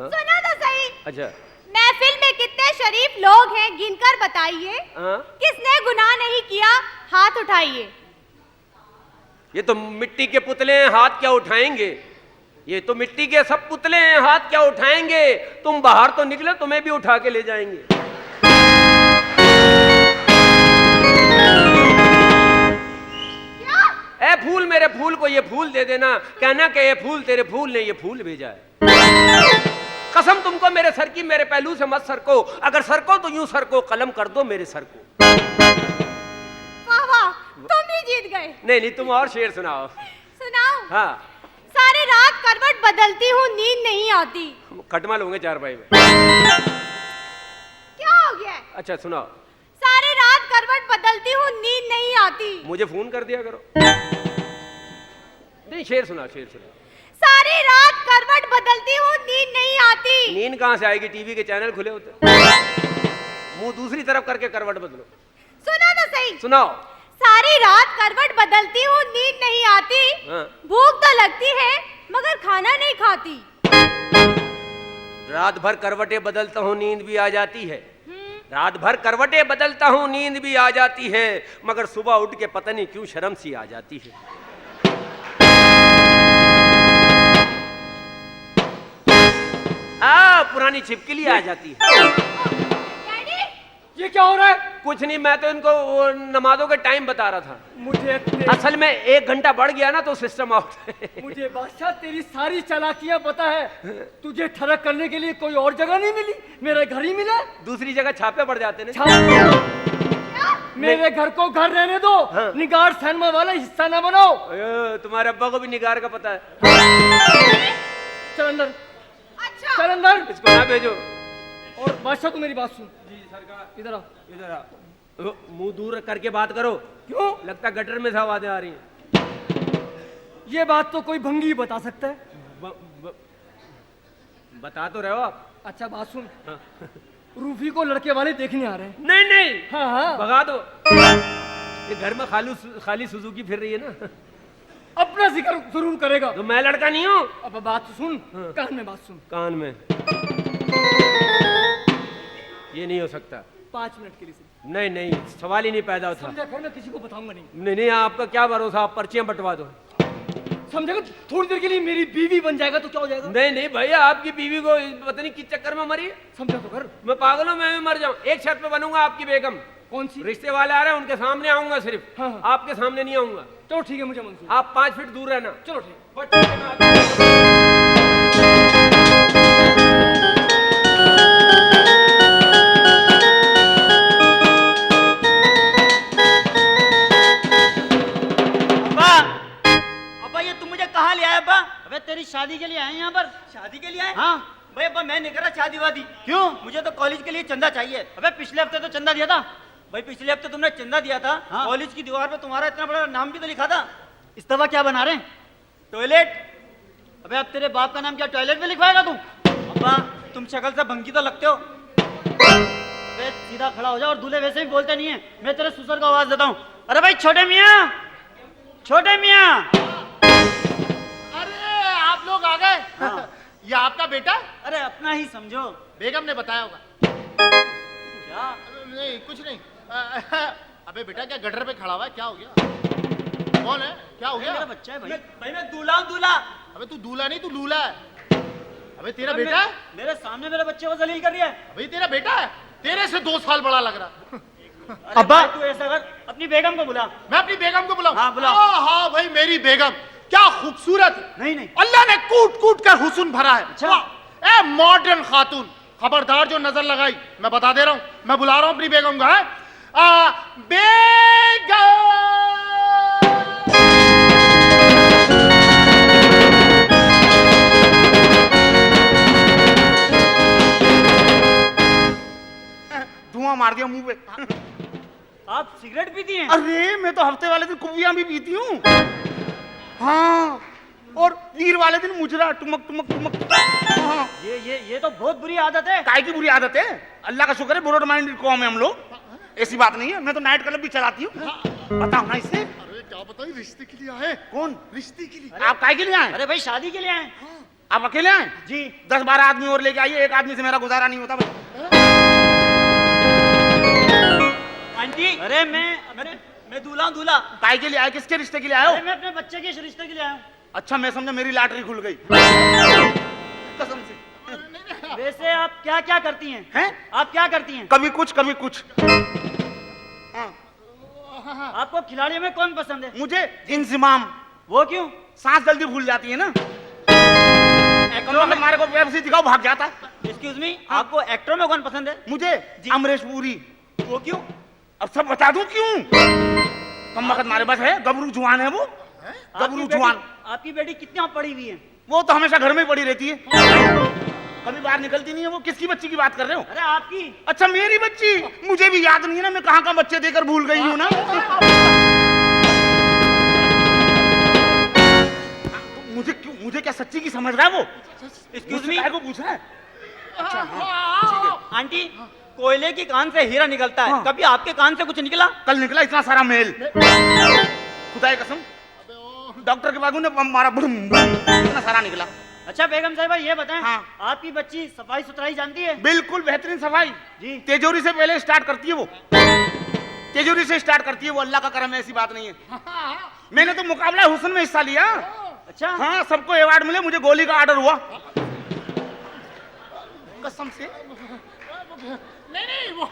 Speaker 9: सुना तो सही।
Speaker 6: अच्छा।
Speaker 9: महफिल में कितने शरीफ लोग हैं गिनकर बताइए।
Speaker 6: हाँ?
Speaker 9: किसने गुनाह नहीं किया हाथ उठाइए।
Speaker 6: ये तो मिट्टी के पुतले हैं, हाथ क्या उठाएंगे। ये तो मिट्टी के सब पुतले हैं, हाथ क्या उठाएंगे। तुम बाहर तो निकले, तुम्हें भी उठा के ले जाएंगे।
Speaker 9: क्या?
Speaker 6: ए फूल, मेरे फूल को ये फूल दे देना, कहना कि ये फूल तेरे फूल ने ये फूल भेजा है। कसम तुमको मेरे सर की, मेरे पहलू से मत सरको, अगर सरको तो यूं सरको, कलम कर दो मेरे सर को।
Speaker 9: वाह वाह, तुम ही जीत गए।
Speaker 6: नहीं, तुम और शेर सुनाओ।
Speaker 9: सुनाओ?
Speaker 6: हाँ।
Speaker 9: सारी रात करवट बदलती हूँ, नींद नहीं आती।
Speaker 6: खटमा लूंगे 4 भाई में।
Speaker 9: क्या हो गया?
Speaker 6: अच्छा सुनाओ।
Speaker 9: सारी रात करवट बदलती हूँ, नींद नहीं आती।
Speaker 6: मुझे फोन कर दिया करो। नहीं, शेर सुनाओ, शेर सुनाओ।
Speaker 9: सारी रात करवट बदलती हूँ, नींद नहीं आती।
Speaker 6: नींद कहां से आएगी, टीवी के चैनल खुले होते। मुंह दूसरी तरफ करके करवट बदलो।
Speaker 9: सुना तो सही।
Speaker 6: सुनाओ।
Speaker 9: सारी रात करवट बदलती हूँ, नींद नहीं आती।
Speaker 6: हाँ।
Speaker 9: भूख तो लगती है मगर खाना नहीं खाती।
Speaker 6: रात भर करवटें बदलता हूँ, नींद भी आ जाती है। रात भर करवटें बदलता हूँ, नींद भी आ जाती है, मगर सुबह उठ के पता नहीं क्यों शर्म सी आ जाती है। पुरानी छिपकली आ जाती है।
Speaker 9: डैडी
Speaker 3: ये क्या हो रहा है?
Speaker 6: कुछ नहीं, मैं तो इनको वो नमाजों के टाइम बता रहा था।
Speaker 3: मुझे
Speaker 6: असल में 1 घंटा बढ़ गया ना तो सिस्टम आउट।
Speaker 3: मुझे बादशाह तेरी सारी चालाकियां पता है। तुझे ठरक करने के लिए कोई और जगह नहीं मिली, मेरा घर ही मिला।
Speaker 6: दूसरी जगह छापे पड़ जाते ना।
Speaker 3: मेरे घर को घर रहने दो।
Speaker 6: हाँ।
Speaker 3: निगार सिनेमा वाला हिस्सा ना बनाओ।
Speaker 6: तुम्हारे अब्बा को भी निगार का पता है।
Speaker 3: चल अंदर,
Speaker 9: अच्छा
Speaker 3: चल अंदर।
Speaker 6: इसको ना भेजो।
Speaker 3: और बादशाह तू मेरी बात सुन।
Speaker 6: जी सरकार।
Speaker 3: इधर आ।
Speaker 6: इधर आ। मुंह दूर करके बात करो।
Speaker 3: क्यों?
Speaker 6: लगता गटर में से आवाजें आ रही हैं।
Speaker 3: ये बात तो कोई भंगी बता सकता है।
Speaker 6: बता तो रहे हो आप।
Speaker 3: अच्छा बात सुन। रूफी को लड़के वाले देखने आ रहे हैं।
Speaker 6: नहीं नहीं,
Speaker 3: हाँ हाँ
Speaker 6: भगा दो। ये घर में खाली सुजुकी फिर रही है ना।
Speaker 3: अपना जिक्र जरूर करेगा।
Speaker 6: तो मैं लड़का नहीं हूँ।
Speaker 3: अब बात सुन।
Speaker 6: हाँ।
Speaker 3: कान में बात सुन।
Speaker 6: कान में। ये नहीं हो सकता।
Speaker 3: 5 मिनट के लिए सिर्फ।
Speaker 6: नहीं नहीं, सवाल ही नहीं पैदा होता।
Speaker 3: समझा कर, मैं किसी को बताऊंगा नहीं।
Speaker 6: नहीं नहीं, आपका क्या भरोसा, आप पर्चियां बंटवा दो।
Speaker 3: समझेगा? थोड़ी देर के लिए मेरी बीवी बन जाएगा तो क्या हो जाएगा?
Speaker 6: नहीं नहीं भैया, आपकी बीवी को पता नहीं किस चक्कर में मरी है।
Speaker 3: समझा तो कर।
Speaker 6: मैं पागल हूँ, मैं भी मर जाऊं। एक छत पे बनूंगा आपकी बेगम।
Speaker 3: कौन सी?
Speaker 6: रिश्ते वाले आ रहे हैं, उनके सामने आऊंगा सिर्फ।
Speaker 3: हाँ, हाँ।
Speaker 6: आपके सामने नहीं आऊंगा।
Speaker 3: चलो ठीक है, मुझे मंजूर।
Speaker 6: आप 5 फीट दूर रहना।
Speaker 3: चलो ठीक।
Speaker 6: बस ठीक है, मैं आता हूं।
Speaker 7: अब्बा ये तुम मुझे कहाँ ले आए अब्बा? अबे तेरी शादी के लिए आए यहाँ पर। शादी के लिए आए? हाँ भाई अब्बा, मैं नहीं कर रहा शादी वादी। क्यों? मुझे तो कॉलेज के लिए चंदा चाहिए। अबे पिछले हफ्ते तो चंदा दिया था। भाई पिछले हफ्ते तुमने चंदा दिया था। हाँ? कॉलेज की दीवार पे तुम्हारा इतना बड़ा नाम भी तो लिखा था। इस दफा क्या बना रहे हैं? टॉयलेट। अबे अब तेरे बाप का नाम क्या टॉयलेट में लिखवाएगा तू? अब्बा तुम शक्ल से भंगी तो लगते हो। अबे सीधा खड़ा हो जाओ, और दूल्हे वैसे भी बोलते नहीं है। मैं तेरे ससुर को आवाज देता हूँ। अरे भाई छोटे मियाँ, छोटे मियाँ।
Speaker 4: अरे आप लोग आ गए।
Speaker 7: हाँ।
Speaker 4: ये आपका बेटा?
Speaker 7: अरे अपना ही समझो।
Speaker 4: बेगम ने बताया होगा।
Speaker 7: क्या?
Speaker 4: नहीं कुछ नहीं। अबे बेटा क्या गटर पे खड़ा हुआ है, क्या हो गया? कौन है? क्या हो गया?
Speaker 7: मेरा बच्चा है भाई। भाई मैं दूल्हा हूँ, दूल्हा।
Speaker 4: अबे तू दूल्हा नहीं, तू लूला है। अबे तेरा बेटा है?
Speaker 7: मेरे सामने मेरे बच्चे को जलील कर दिया है।
Speaker 4: अबे तेरा बेटा है? तेरे से 2 साल बड़ा लग रहा।
Speaker 7: अब्बा तू ऐसा कर, अपनी बेगम को बुला।
Speaker 4: मैं अपनी बेगम को बुलाऊं?
Speaker 7: हाँ, बुलाओ।
Speaker 4: हाँ भाई मेरी बेगम क्या खूबसूरत है।
Speaker 7: नहीं नहीं,
Speaker 4: अल्लाह ने कूट कूट कर हुस्न भरा है।
Speaker 7: अच्छा।
Speaker 4: वाह, ए मॉडर्न खातून। खबरदार जो नजर लगाई, मैं बता दे रहा हूं, मैं बुला रहा हूं अपनी बेगम को। है बेगम। धुआं मार दिया मुंह पे।
Speaker 7: आप सिगरेट पीती हैं?
Speaker 4: अरे मैं तो हफ्ते वाले दिन कुबियां भी पीती हूँ। हाँ, और वीर वाले दिन मुजरा टुमक टुमक टुमक। हाँ।
Speaker 7: ये तो बहुत बुरी आदत है।
Speaker 4: काय की बुरी आदत है? अल्लाह का शुक्र है ब्रॉड माइंडेड कौम है हम लोग। ऐसी बात नहीं है, मैं तो नाइट क्लब भी चलाती हूँ। बताओ ना इससे। अरे क्या बताइए, रिश्ते के लिए आए। कौन? रिश्ते के लिए। आप काय के लिए आए?
Speaker 7: अरे भाई शादी के लिए आए।
Speaker 4: आप अकेले आए?
Speaker 7: जी।
Speaker 4: 10-12 आदमी और लेके आइए, एक आदमी से मेरा गुजारा नहीं होता भाई।
Speaker 7: आंटी, अरे मैं दूल्हा हूँ, दूल्हा।
Speaker 4: काय के लिए आए? किसके रिश्ते के लिए आए हो?
Speaker 7: अरे मैं अपने बच्चे के रिश्ते के लिए आया हूँ।
Speaker 4: अच्छा मैं समझा मेरी लॉटरी खुल गई। कसम से।
Speaker 7: वैसे आप क्या क्या करती हैं?
Speaker 4: हैं?
Speaker 7: आप क्या करती हैं?
Speaker 4: कभी कुछ कभी कुछ। हाँ।
Speaker 7: आपको खिलाड़ियों में कौन पसंद है?
Speaker 4: मुझे इंजिमाम।
Speaker 7: वो क्यों?
Speaker 4: सांस जल्दी भूल जाती है ना। हमारे को वेब सीरीज दिखाओ, भाग जाता।
Speaker 7: एक्सक्यूज मी, आपको एक्टरों में कौन पसंद है?
Speaker 4: मुझे अमरीश पुरी।
Speaker 7: वो क्यों?
Speaker 4: अब सब बता दूं क्यों? कम वक्त हमारे पास है, गबरू जुआन है वो। गबरू जुआन।
Speaker 7: आपकी बेटी कितनी पढ़ी हुई है?
Speaker 4: वो तो हमेशा घर में ही पड़ी रहती है, कभी बाहर निकलती नहीं है। वो किसकी बच्ची की बात कर रहे हो?
Speaker 7: अरे आपकी।
Speaker 4: अच्छा मेरी बच्ची? मुझे भी याद नहीं है ना, मैं कहाँ बच्चे देकर भूल गई हूँ ना। मुझे क्या सच्ची की समझ रहा है वो?
Speaker 7: एक्सक्यूज मी,
Speaker 4: को पूछ रहा है? अच्छा
Speaker 7: ठीक है। आंटी, कोयले की कान से हीरा निकलता है।
Speaker 4: हाँ।
Speaker 7: कभी आपके कान से कुछ निकला?
Speaker 4: कल निकला इतना सारा मेल। खुदा की कसम, डॉक्टर के बाद मारा, इतना सारा निकला।
Speaker 7: अच्छा बेगम साहिबा ये बताएं,
Speaker 4: हाँ।
Speaker 7: आपकी बच्ची सफाई सुथराई जानती है?
Speaker 4: बिल्कुल बेहतरीन सफाई
Speaker 7: जी।
Speaker 4: तेजोरी से पहले स्टार्ट करती है वो। तेजोरी से स्टार्ट करती है वो, अल्लाह का करम है, ऐसी बात नहीं है। मैंने तो मुकाबला हुस्न में हिस्सा लिया।
Speaker 7: अच्छा।
Speaker 4: हाँ, सबको अवार्ड मिले, मुझे गोली का ऑर्डर हुआ। कसम से।
Speaker 5: नहीं नहीं वो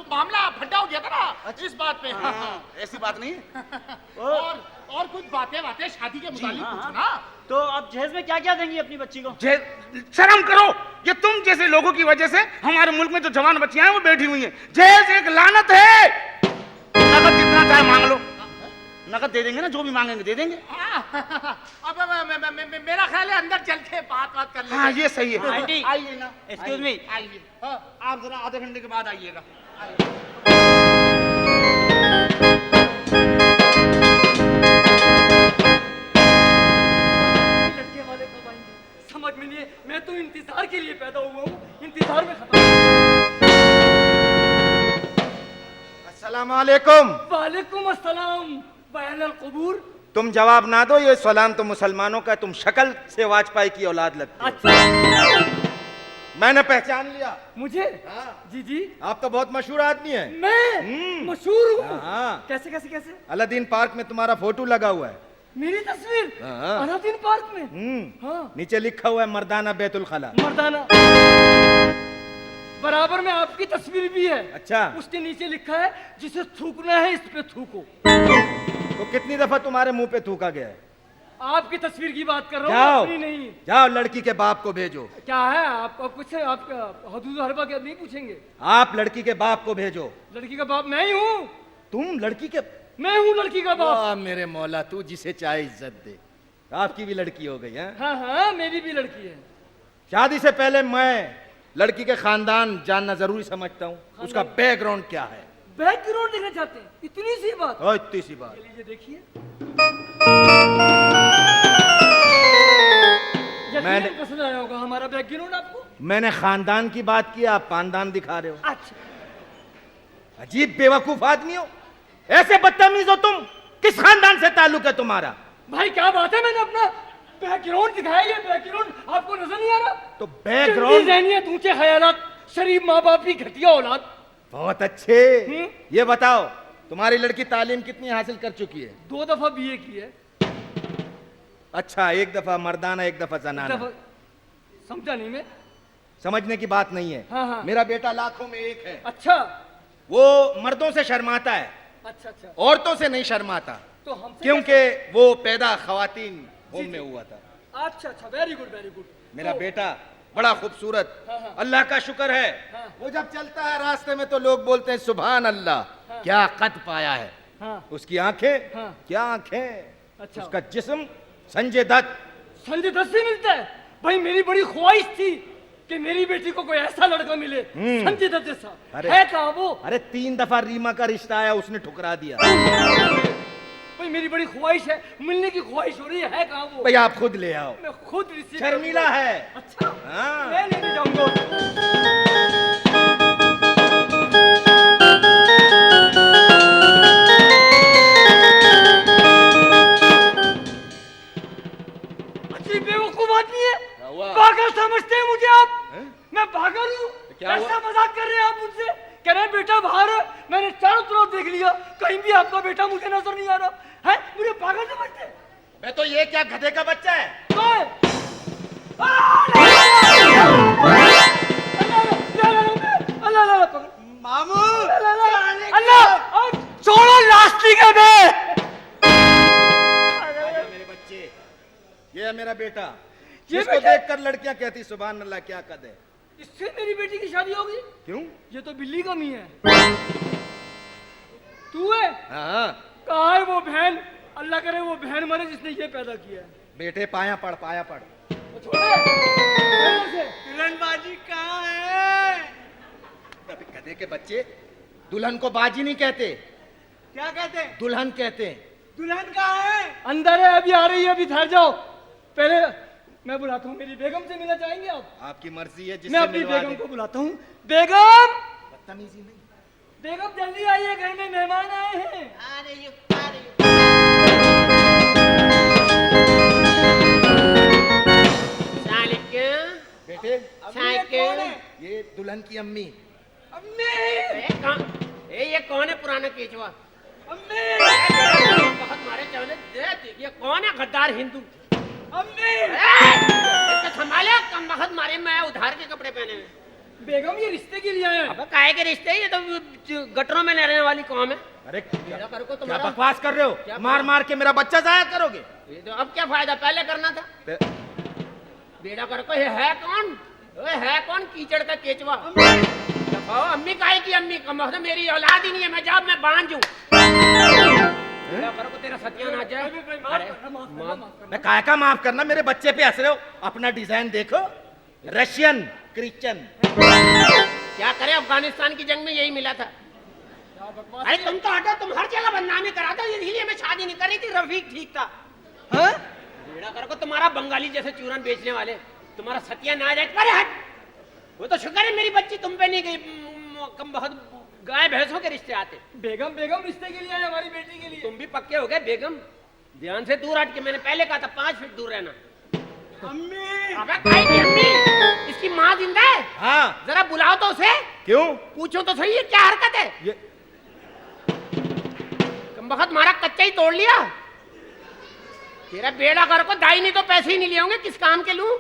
Speaker 5: मामला फटा हो गया था ना इस बात पे।
Speaker 4: ऐसी बात नहीं है।
Speaker 5: और कुछ बातें शादी के मुतालिक पूछो ना।
Speaker 7: तो अब जहेज में क्या क्या देंगी अपनी बच्ची को?
Speaker 4: शर्म करो, ये तुम जैसे लोगों की वजह से हमारे मुल्क में जो जवान बच्चियां हैं वो बैठी हुई हैं। जहेज एक लानत है। नकद जितना चाहे मांग लो, नकद दे देंगे ना, जो भी मांगेंगे दे देंगे।
Speaker 5: अब मेरा ख्याल है अंदर चल के बात कर लेंगे।
Speaker 4: हाँ ये सही है।
Speaker 7: आंटी,
Speaker 4: आइए ना,
Speaker 7: एक्सक्यूज मी।
Speaker 4: आइए। आप जरा आधे घंटे के बाद आइएगा।
Speaker 3: लड़के वाले कब आएंगे समझ में नहीं है। मैं तो इंतजार के लिए पैदा हुआ हूँ, इंतजार में खत्म।
Speaker 10: अस्सलाम वालेकुम।
Speaker 3: वालेकुम अस्सलाम। बयान अल कबूर।
Speaker 10: तुम जवाब ना दो, ये सलाम तो मुसलमानों का, तुम शक्ल से वाजपेयी की औलाद लगती हो।
Speaker 3: अच्छा
Speaker 10: मैंने पहचान लिया।
Speaker 3: मुझे?
Speaker 10: हाँ।
Speaker 3: जी जी।
Speaker 10: आप तो बहुत मशहूर आदमी हैं।
Speaker 3: मैं मशहूर हूँ?
Speaker 10: हाँ।
Speaker 3: कैसे कैसे कैसे?
Speaker 10: अलादीन पार्क में तुम्हारा फोटो लगा हुआ है।
Speaker 3: मेरी तस्वीर?
Speaker 10: हाँ।
Speaker 3: अलादीन पार्क में? हाँ।
Speaker 10: नीचे लिखा हुआ है मर्दाना बैतुल खला।
Speaker 3: मर्दाना। बराबर में आपकी तस्वीर भी है।
Speaker 10: अच्छा।
Speaker 3: उसके नीचे लिखा है जिसे थूकना है इस पे थूको।
Speaker 10: तो कितनी दफा तुम्हारे मुंह पे थूका गया है?
Speaker 3: आपकी तस्वीर की बात कर रहा
Speaker 10: जाओ,
Speaker 3: हूँ, अपनी नहीं।
Speaker 10: जाओ लड़की के बाप को भेजो।
Speaker 3: क्या है आपका कुछ? आप हदूद हरबा क्या नहीं पूछेंगे?
Speaker 10: आप लड़की के बाप को भेजो।
Speaker 3: लड़की का बाप मैं ही हूँ।
Speaker 10: तुम लड़की के?
Speaker 3: मैं हूँ लड़की का बाप।
Speaker 10: वाह मेरे मौला, तू जिसे चाहे इज्जत दे। आपकी भी लड़की हो गई है?
Speaker 3: हाँ हाँ मेरी भी लड़की है।
Speaker 10: शादी से पहले मैं लड़की के खानदान जानना जरूरी समझता हूँ, उसका बैकग्राउंड क्या है।
Speaker 3: बैकग्राउंड देखना चाहते हैं? इतनी सी बात?
Speaker 10: इतनी सी बात।
Speaker 3: लीजिए देखिए।
Speaker 10: मैंने
Speaker 3: पसंद आया होगा हमारा बैकग्राउंड आपको।
Speaker 10: मैंने खानदान की बात की, आप पानदान दिखा रहे हो।
Speaker 3: अच्छा।
Speaker 10: अजीब बेवकूफ आदमी हो, ऐसे बदतमीज हो तुम। किस खानदान से ताल्लुक है तुम्हारा?
Speaker 3: भाई क्या बात है, मैंने अपना बैकग्राउंड दिखाया। ये बैकग्राउंड आपको नजर नहीं आ रहा?
Speaker 10: तो बैकग्राउंड,
Speaker 3: जहनियत, ऊंचे ख्यालात, शरीफ माँ बाप की घटिया औलाद।
Speaker 10: बहुत अच्छे। ये बताओ तुम्हारी लड़की तालीम कितनी हासिल कर चुकी है?
Speaker 3: 2 दफा बीए की है।
Speaker 10: अच्छा, एक दफा मर्दाना एक दफा जनाना।
Speaker 3: समझा नहीं मैं।
Speaker 10: समझने की बात नहीं है।
Speaker 3: हाँ हाँ।
Speaker 10: मेरा बेटा लाखों में एक है।
Speaker 3: अच्छा।
Speaker 10: वो मर्दों से शर्माता है,
Speaker 3: अच्छा अच्छा।
Speaker 10: औरतों से नहीं शर्माता,
Speaker 3: तो हमसे
Speaker 10: क्योंकि वो पैदा खवातीन होम में हुआ था।
Speaker 3: अच्छा अच्छा, वेरी गुड वेरी गुड।
Speaker 10: मेरा बेटा बड़ा खूबसूरत,
Speaker 3: हाँ, हाँ।
Speaker 10: अल्लाह का शुक्र है।
Speaker 3: हाँ।
Speaker 10: वो जब चलता है रास्ते में तो लोग बोलते हैं सुभान अल्लाह,
Speaker 3: हाँ।
Speaker 10: क्या कद पाया है।
Speaker 3: हाँ।
Speaker 10: उसकी आंखें,
Speaker 3: हाँ।
Speaker 10: क्या आंखें।
Speaker 3: अच्छा।
Speaker 10: उसका जिस्म संजय दत्त।
Speaker 3: संजय दत्त से मिलता है? भाई मेरी बड़ी ख्वाहिश थी कि मेरी बेटी को कोई ऐसा लड़का मिले संजय दत्त जैसा।
Speaker 10: अरे
Speaker 3: है कहाँ वो?
Speaker 10: अरे 3 दफा रीमा का रिश्ता आया, उसने ठुकरा दिया।
Speaker 3: भाई मेरी बड़ी ख्वाहिश है, मिलने की ख्वाहिश हो रही है कहाँ वो?
Speaker 10: भाई आप खुद ले आओ।
Speaker 3: मैं खुद रिसीव
Speaker 10: शर्मीला है।
Speaker 3: अच्छा।
Speaker 10: हाँ।
Speaker 3: मैं नहीं जाऊंगा। अच्छी बेवकूफ आदमी है। पागल समझते हैं मुझे आप? मैं पागल हूँ? ऐसा मजाक कर रहे हैं आप मुझसे? कह रहे हैं बेटा बाहर है। मैंने चारों तरफ देख लिया, कहीं भी आपका बेटा मुझे नजर नहीं आ रहा है। मुझे पागल समझते हैं?
Speaker 10: मैं तो ये क्या गधे का बच्चा है?
Speaker 3: कौन?
Speaker 10: मामू
Speaker 3: अल्लाह छोड़ो, लास्टिक है मैं।
Speaker 10: मेरे बच्चे, ये है मेरा बेटा।
Speaker 3: ये
Speaker 10: इसको
Speaker 3: बेटा?
Speaker 10: देखकर लड़कियां कहती सुभान अल्लाह, क्या कद है।
Speaker 3: इससे मेरी बेटी की शादी होगी?
Speaker 10: क्यों?
Speaker 3: ये तो बिल्ली का मी है। तू है?
Speaker 10: हाँ।
Speaker 3: कहाँ है वो बहन? अल्लाह करे वो बहन मरे जिसने ये पैदा किया है।
Speaker 10: बेटे पाया पढ़, पाया पढ़।
Speaker 3: वो छोड़े।
Speaker 7: दुल्हनबाजी कहाँ है?
Speaker 10: अबे गधे के बच्चे, दुल्हन को बाजी नहीं कहते,
Speaker 7: क्या कहते हैं?
Speaker 10: दुल्हन कहते हैं।
Speaker 7: दुल्हन कहाँ है?
Speaker 3: अंदर है, अभी आ रही है, अभी ठहर जाओ। पहले मैं बुलाता हूँ, मेरी बेगम से मिलना चाहेंगे आप?
Speaker 10: आपकी मर्जी है,
Speaker 3: मैं
Speaker 10: जिससे
Speaker 3: अपनी
Speaker 10: मिलवा
Speaker 3: बेगम
Speaker 10: दे।
Speaker 3: को बुलाता हूँ। बेगम,
Speaker 10: बदतमीजी नहीं।
Speaker 3: बेगम जल्दी आइए, घर में मेहमान आए हैं।
Speaker 10: बेटे,
Speaker 3: कौन है?
Speaker 10: ये दुल्हन की अम्मी।
Speaker 3: अम्मी,
Speaker 6: ये कौन है पुराना केचवा?
Speaker 3: अम्मी,
Speaker 6: बहुत मारे चले दे। ये कौन है गद्दार हिंदू?
Speaker 3: अम्मी,
Speaker 6: इसको संभाले, कम वक्त मारे, मैं उधार के कपड़े पहने हुए।
Speaker 3: बेगम ये रिश्ते के लिए आए हैं।
Speaker 6: अब काहे के रिश्ते, ये तो गटरों में रहने वाली कौम है।
Speaker 10: अरे
Speaker 6: बेड़ा कर को
Speaker 10: क्या
Speaker 6: तुम्हारा
Speaker 10: बकवास कर रहे हो? मार मार के मेरा बच्चा जाया करोगे?
Speaker 6: ये तो अब क्या फायदा, पहले करना था। बेड़ा कर को ये है कौन? ओए है कौन कीचड़ का केचवा? ओ अम्मी काहे की अम्मी, कम से मेरी औलाद ही नहीं है, मैं जब मैं बांझ हूं। बेड़ा कर को तेरा सत्यानाश है। अरे
Speaker 10: मैं काय का माफ करना, मेरे बच्चे पे हंस रहे हो? अपना डिजाइन देखो, रशियन क्रिश्चियन।
Speaker 6: क्या करे, अफगानिस्तान की जंग में यही मिला था। अरे तुम तो हटो, तुम हर जगह बदनामी कराते हो, इसलिए मैं शादी नहीं कर रही थी, रफीक ठीक था। हाँ? बेड़ा कर को तुम्हारा बंगाली जैसे चूरन बेचने वाले, तुम्हारा सत्यानाश है। अरे हट, वो तो शुक्र है मेरी बच्ची तुम पे नहीं गई, कम बहुत गाय भैंसों के रिश्ते आते।
Speaker 3: बेगम बेगम रिश्ते के लिए आए हमारी बेटी के लिए।
Speaker 6: तुम भी पक्के हो गए बेगम, ध्यान से दूर हट के, मैंने पहले कहा था 5 फीट दूर रहना।
Speaker 3: अम्मी
Speaker 6: अबे काहे की अम्मी, इसकी माँ जिंदा है?
Speaker 10: हाँ।
Speaker 6: जरा बुलाओ तो उसे,
Speaker 10: क्यों?
Speaker 6: पूछो तो सही, ये क्या हरकत है?
Speaker 10: ये
Speaker 6: कम बखत मारा कच्चा ही तोड़ लिया। तेरा बेड़ा घर को दाई नहीं तो पैसे ही नहीं लिए होंगे, किस काम के लूं?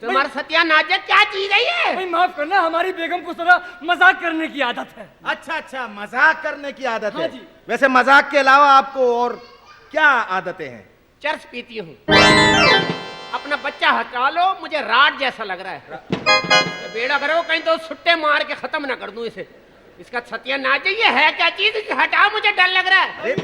Speaker 6: तुम्हारा सत्यानाश है, क्या चीज है ये?
Speaker 3: भाई माफ करना, हमारी बेगम को थोड़ा मजाक करने की आदत है।
Speaker 10: अच्छा अच्छा, मजाक करने की आदत
Speaker 3: हाँ
Speaker 10: है।
Speaker 3: जी।
Speaker 10: वैसे मजाक के अलावा आपको और क्या आदतें हैं?
Speaker 6: चर्स पीती हूँ। अपना बच्चा हटा लो, मुझे राड जैसा लग रहा है। बेड़ा करो कहीं तो सुट्टे मार के खत्म ना कर दूं इसे। इसका सत्यानाश है, ये है क्या चीज? हटाओ, मुझे डर लग रहा है।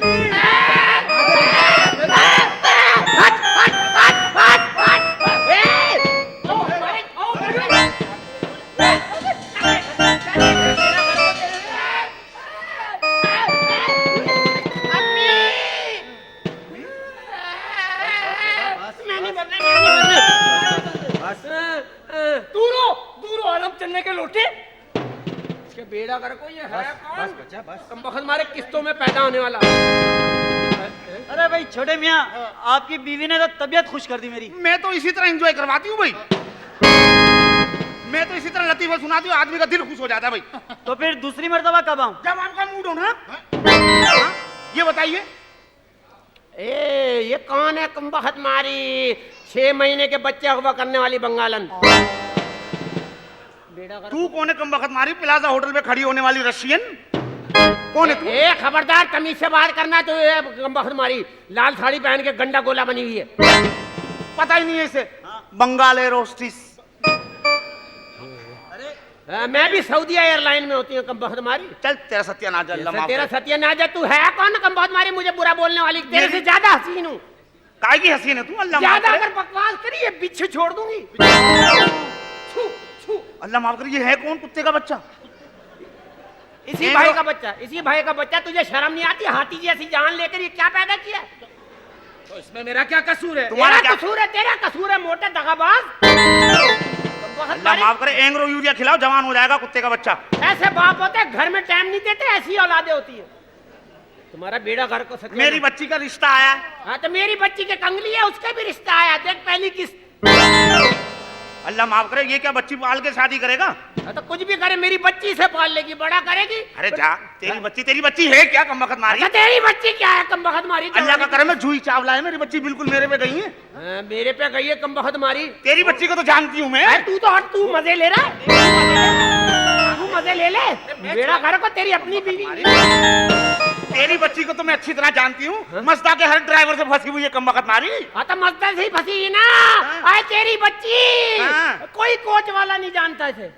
Speaker 3: दूर हो आलम चलने के लोटे।
Speaker 6: इसके बेड़ा कर को ये है कौन?
Speaker 10: बस बच्चा बस।
Speaker 6: कम बखत मारे किस्तों में पैदा होने वाला।
Speaker 7: अरे भाई छोटे मियाँ, आपकी बीवी ने तो तबीयत खुश कर दी मेरी।
Speaker 4: मैं तो इसी तरह एंजॉय करवाती हूँ भाई, मैं तो इसी तरह लतीफा सुनाती हूँ, आदमी का दिल खुश हो जाता है भाई।
Speaker 7: तो फिर दूसरी मर्तबा कब आऊं?
Speaker 4: जब आपका मूड हो ना। हाँ? ये बताइए,
Speaker 6: ये कौन है कम बखत मारी 6 महीने के बच्चे अगवा करने वाली बंगालन? बेड़ा कर
Speaker 4: तू कौन है कम वक्त मारी प्लाजा होटल पे खड़ी होने वाली रशियन? कौन है तू?
Speaker 6: ए खबरदार, तमीज से बात करना। तो ये कम बखत मारी लाल साड़ी पहन के गंडा गोला बनी हुई है।
Speaker 4: पता ही नहीं है इसे। बंगाल एरोस्टिस।
Speaker 6: मैं भी सऊदिया एयरलाइन में होती हूँ कम बखत मारी।
Speaker 4: चल तेरा सत्यानाश है, अल्लाह माफ
Speaker 6: तेरा
Speaker 4: करे।
Speaker 6: सत्यानाश है। तू है कौन कम बखत मारी मुझे बुरा बोलने वाली? तेरे से ज्यादा हसीन हूँ।
Speaker 4: काय की हसीन है तू? अल्लाह माफ
Speaker 6: ज्यादा
Speaker 4: करे।
Speaker 6: अगर बकवास करी ये बिच्छू छोड़ दूंगी। छू छू।
Speaker 4: अल्लाह माफ करे, ये है कौन? कुत्ते का बच्चा?
Speaker 6: इसी भाई का बच्चा, इसी भाई का बच्चा। तुझे शर्म नहीं आती? हाथी जैसी जान लेकर ये क्या पैदा किया?
Speaker 10: तो इसमें मेरा क्या कसूर है?
Speaker 4: तुम्हारा
Speaker 6: तेरा
Speaker 4: क्या
Speaker 6: कसूर है, तेरा कसूर है मोटे दगाबाज।
Speaker 4: अल्लाह माफ करे, एंग्रो यूरिया खिलाओ, जवान हो जाएगा कुत्ते का बच्चा।
Speaker 6: ऐसे बाप होते हैं, घर में टाइम नहीं देते, ऐसी औलादे होती है। तुम्हारा बेड़ा घर को सत्यानाश।
Speaker 4: मेरी बच्ची का रिश्ता आया।
Speaker 6: हाँ तो मेरी बच्ची के कंगली है, उसका भी रिश्ता आया। देख पहली किस्त।
Speaker 4: अल्लाह माफ करे, ये क्या बच्ची पाल के शादी करेगा?
Speaker 6: हाँ तो कुछ भी करे, मेरी बच्ची से पाल लेगी, बड़ा करेगी।
Speaker 4: अरे जा, तेरी बच्ची है क्या कम वक्त मारी?
Speaker 6: अच्छा तेरी बच्ची क्या है कम बखत मारी?
Speaker 4: अल्लाह का करम है, जूही चावला है मेरी बच्ची, बिल्कुल मेरे पे गई है।
Speaker 6: हाँ, मेरे पे गई है कम बखत मारी।
Speaker 4: तेरी बच्ची को तो जानती हूँ मैं।
Speaker 6: अरे तू तो हट, तू मजे ले रहा है, तू मजे ले ले। बेड़ा घर को तेरी अपनी बीवी।
Speaker 4: तेरी बच्ची को तो मैं अच्छी तरह जानती हूँ, मस्ता के हर ड्राइवर से फंसी हुई है कम वक्त मारी।
Speaker 6: हाँ तो मस्ता से ही फंसी है ना। अरे तेरी बच्ची
Speaker 4: हाँ।
Speaker 6: कोई कोच वाला नहीं जानता इसे।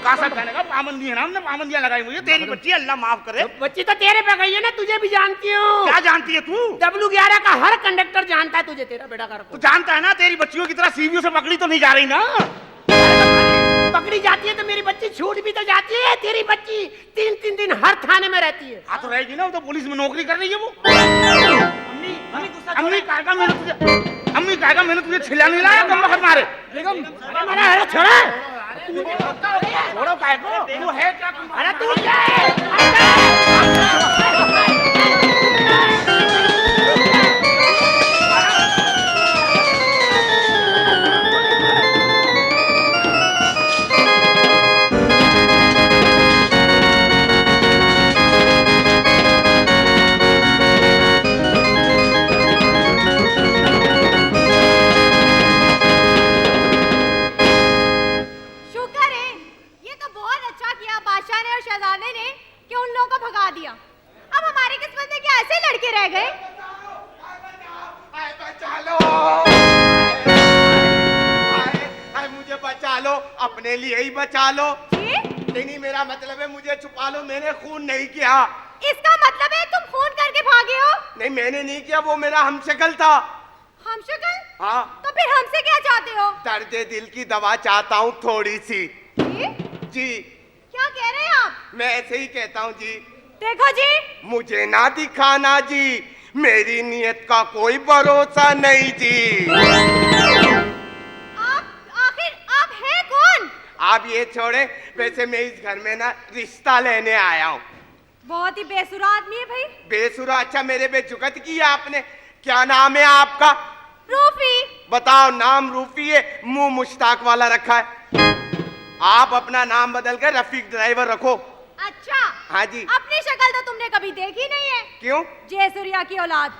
Speaker 4: कासा जानेगा, पाबंदी है ना, हमने पाबंदियां लगाई हुई है। तेरी बच्ची, अल्लाह माफ करे।
Speaker 6: बच्ची तो तेरे पे गई है ना, तुझे भी जानती हूँ।
Speaker 4: क्या जानती है तू?
Speaker 6: W11 का हर कंडक्टर जानता है तुझे, तेरा बेटा घर
Speaker 4: तू
Speaker 6: को।
Speaker 4: जानता है ना, तेरी बच्चियों की तरह सीवीओ से पकड़ी तो नहीं जा रही ना।
Speaker 6: पकड़ी जाती है तो मेरी बच्ची छूट भी तो जाती है। तेरी बच्ची 3-3 दिन हर थाने में रहती है।
Speaker 4: हाँ तो रहेगी ना, वो तो पुलिस में नौकरी कर रही है वो।
Speaker 7: अम्मी गुस्सा
Speaker 4: अम्मी काका मैंने तुझे छिला नहीं लाया कम वक्त मारे।
Speaker 3: बेगम
Speaker 6: अरे छोड़ा,
Speaker 4: छोड़ो काय को, वो है क्या?
Speaker 6: अरे तू क्या है?
Speaker 9: रह गए?
Speaker 5: बचा लो, मुझे बचा लो, अपने लिए ही बचा लो। नहीं, मेरा मतलब है मुझे छुपा लो, मैंने खून नहीं किया।
Speaker 9: इसका मतलब है तुम खून करके भागे हो?
Speaker 5: नहीं, मैंने नहीं किया, वो मेरा हमशक्ल था।
Speaker 9: हमशक्ल?
Speaker 5: हाँ।
Speaker 9: तो फिर हमसे क्या चाहते हो?
Speaker 5: दर्द दिल की दवा चाहता हूँ थोड़ी सी। जी।
Speaker 9: क्या कह रहे हैं आप?
Speaker 5: मैं ऐसे ही कहता हूँ जी।
Speaker 9: देखो जी,
Speaker 5: मुझे ना दिखाना जी, मेरी नीयत का कोई भरोसा नहीं जी।
Speaker 9: आखिर आप हैं कौन?
Speaker 5: आप ये छोड़े, वैसे मैं इस घर में ना रिश्ता लेने आया हूँ।
Speaker 9: बहुत ही बेसुरा आदमी है भाई।
Speaker 5: बेसुरा? अच्छा, मेरे पे जुगत की आपने। क्या नाम है आपका?
Speaker 9: रूफी।
Speaker 5: बताओ, नाम रूफी है, मुंह मुश्ताक वाला रखा है। आप अपना नाम बदल कर रफीक ड्राइवर रखो।
Speaker 9: अच्छा।
Speaker 5: हाँ जी।
Speaker 9: अपनी शक्ल तो तुमने कभी देखी नहीं है।
Speaker 5: क्यों?
Speaker 9: जय सूर्या की औलाद।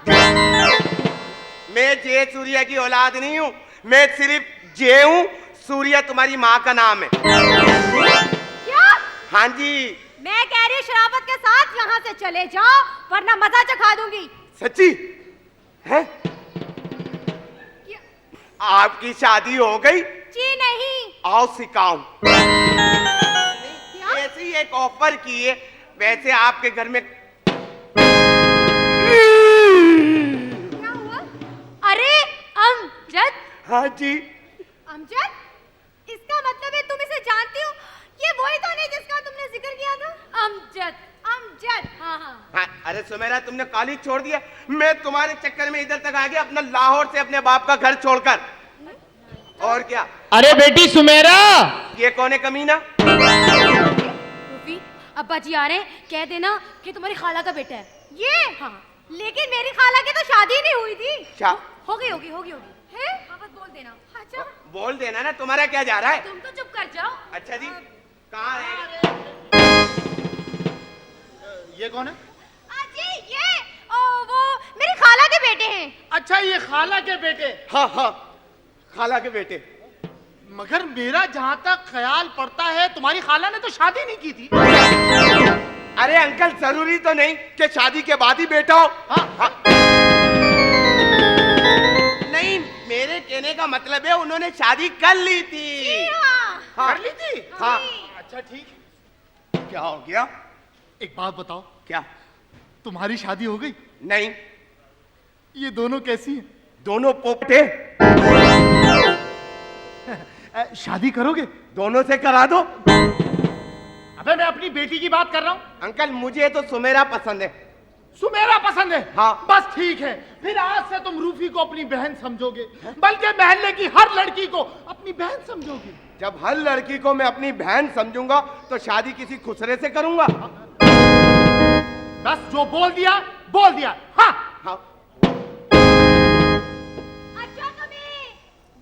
Speaker 5: मैं जय सूर्या की औलाद नहीं हूँ, मैं सिर्फ जय हूँ। सूर्या तुम्हारी माँ का नाम है।
Speaker 9: क्या?
Speaker 5: हाँ जी।
Speaker 9: मैं कह रही हूँ शराफत के साथ यहाँ से चले जाओ, वरना मजा चखा दूंगी।
Speaker 5: सच्ची है? आपकी शादी हो गई?
Speaker 9: जी नहीं।
Speaker 5: आओ सिखाऊं। ऐसी एक ऑफर की है, वैसे आपके घर में
Speaker 9: क्या हुआ? अरे अमजद।
Speaker 5: हाँ जी।
Speaker 9: अमजद? इसका मतलब है तुम इसे जानती हो? ये वही तो नहीं जिसका तुमने जिक्र किया था? अमजद। अमजद। हाँ हाँ।
Speaker 5: हाँ, अरे सुमेरा, तुमने कॉलेज छोड़ दिया, मैं तुम्हारे चक्कर में इधर तक आ गया, अपना लाहौर से अपने बाप का घर छोड़कर। और क्या?
Speaker 1: अरे बेटी सुमेरा!
Speaker 5: ये कौन है कमीना?
Speaker 2: रूफी, अब्बा जी आ रहे हैं, कह देना कि तुम्हारी खाला का बेटा है।
Speaker 9: ये? हाँ। लेकिन मेरी खाला की तो शादी नहीं हुई थी।
Speaker 2: होगी होगी होगी होगी
Speaker 9: है?
Speaker 2: हाँ, बस बोल देना।
Speaker 9: अच्छा।
Speaker 5: बोल देना ना, तुम्हारा क्या जा रहा है?
Speaker 2: तुम तो चुप कर जाओ।
Speaker 5: अच्छा जी, कहाँ है?
Speaker 10: ये कौन है?
Speaker 9: जी ये वो मेरी खाला के बेटे हैं।
Speaker 10: अच्छा, ये खाला के बेटे।
Speaker 5: हाँ हाँ, खाला के बेटे।
Speaker 10: मगर मेरा जहाँ तक ख्याल पड़ता है, तुम्हारी खाला ने तो शादी नहीं की थी।
Speaker 5: अरे अंकल, जरूरी तो नहीं कि शादी के बाद ही बेटा हो। हाँ। नहीं, मेरे कहने का मतलब है उन्होंने शादी कर ली थी।
Speaker 9: हाँ।
Speaker 5: कर ली थी? हाँ।
Speaker 10: अच्छा ठीक।
Speaker 5: क्या हो गया?
Speaker 10: एक बात बताओ,
Speaker 5: क्या?
Speaker 10: तुम्हारी शादी हो गई?
Speaker 5: नहीं।
Speaker 10: ये दोनों कैसी हैं?
Speaker 5: दोनों पोपटे।
Speaker 10: शादी करोगे?
Speaker 5: दोनों से करा दो।
Speaker 10: अबे, मैं अपनी बेटी की बात कर रहा हूँ।
Speaker 5: अंकल, मुझे तो सुमेरा पसंद है।
Speaker 10: सुमेरा पसंद है?
Speaker 5: हाँ।
Speaker 10: बस ठीक है, फिर आज से तुम रूफी को अपनी बहन समझोगे, बल्कि मोहल्ले की हर लड़की को अपनी बहन समझोगे।
Speaker 5: जब हर लड़की को मैं अपनी बहन समझूंगा तो शादी किसी खुसरे से करूंगा।
Speaker 10: बस जो बोल दिया बोल दिया। हाँ
Speaker 5: हाँ।
Speaker 9: अच्छा तुम्हें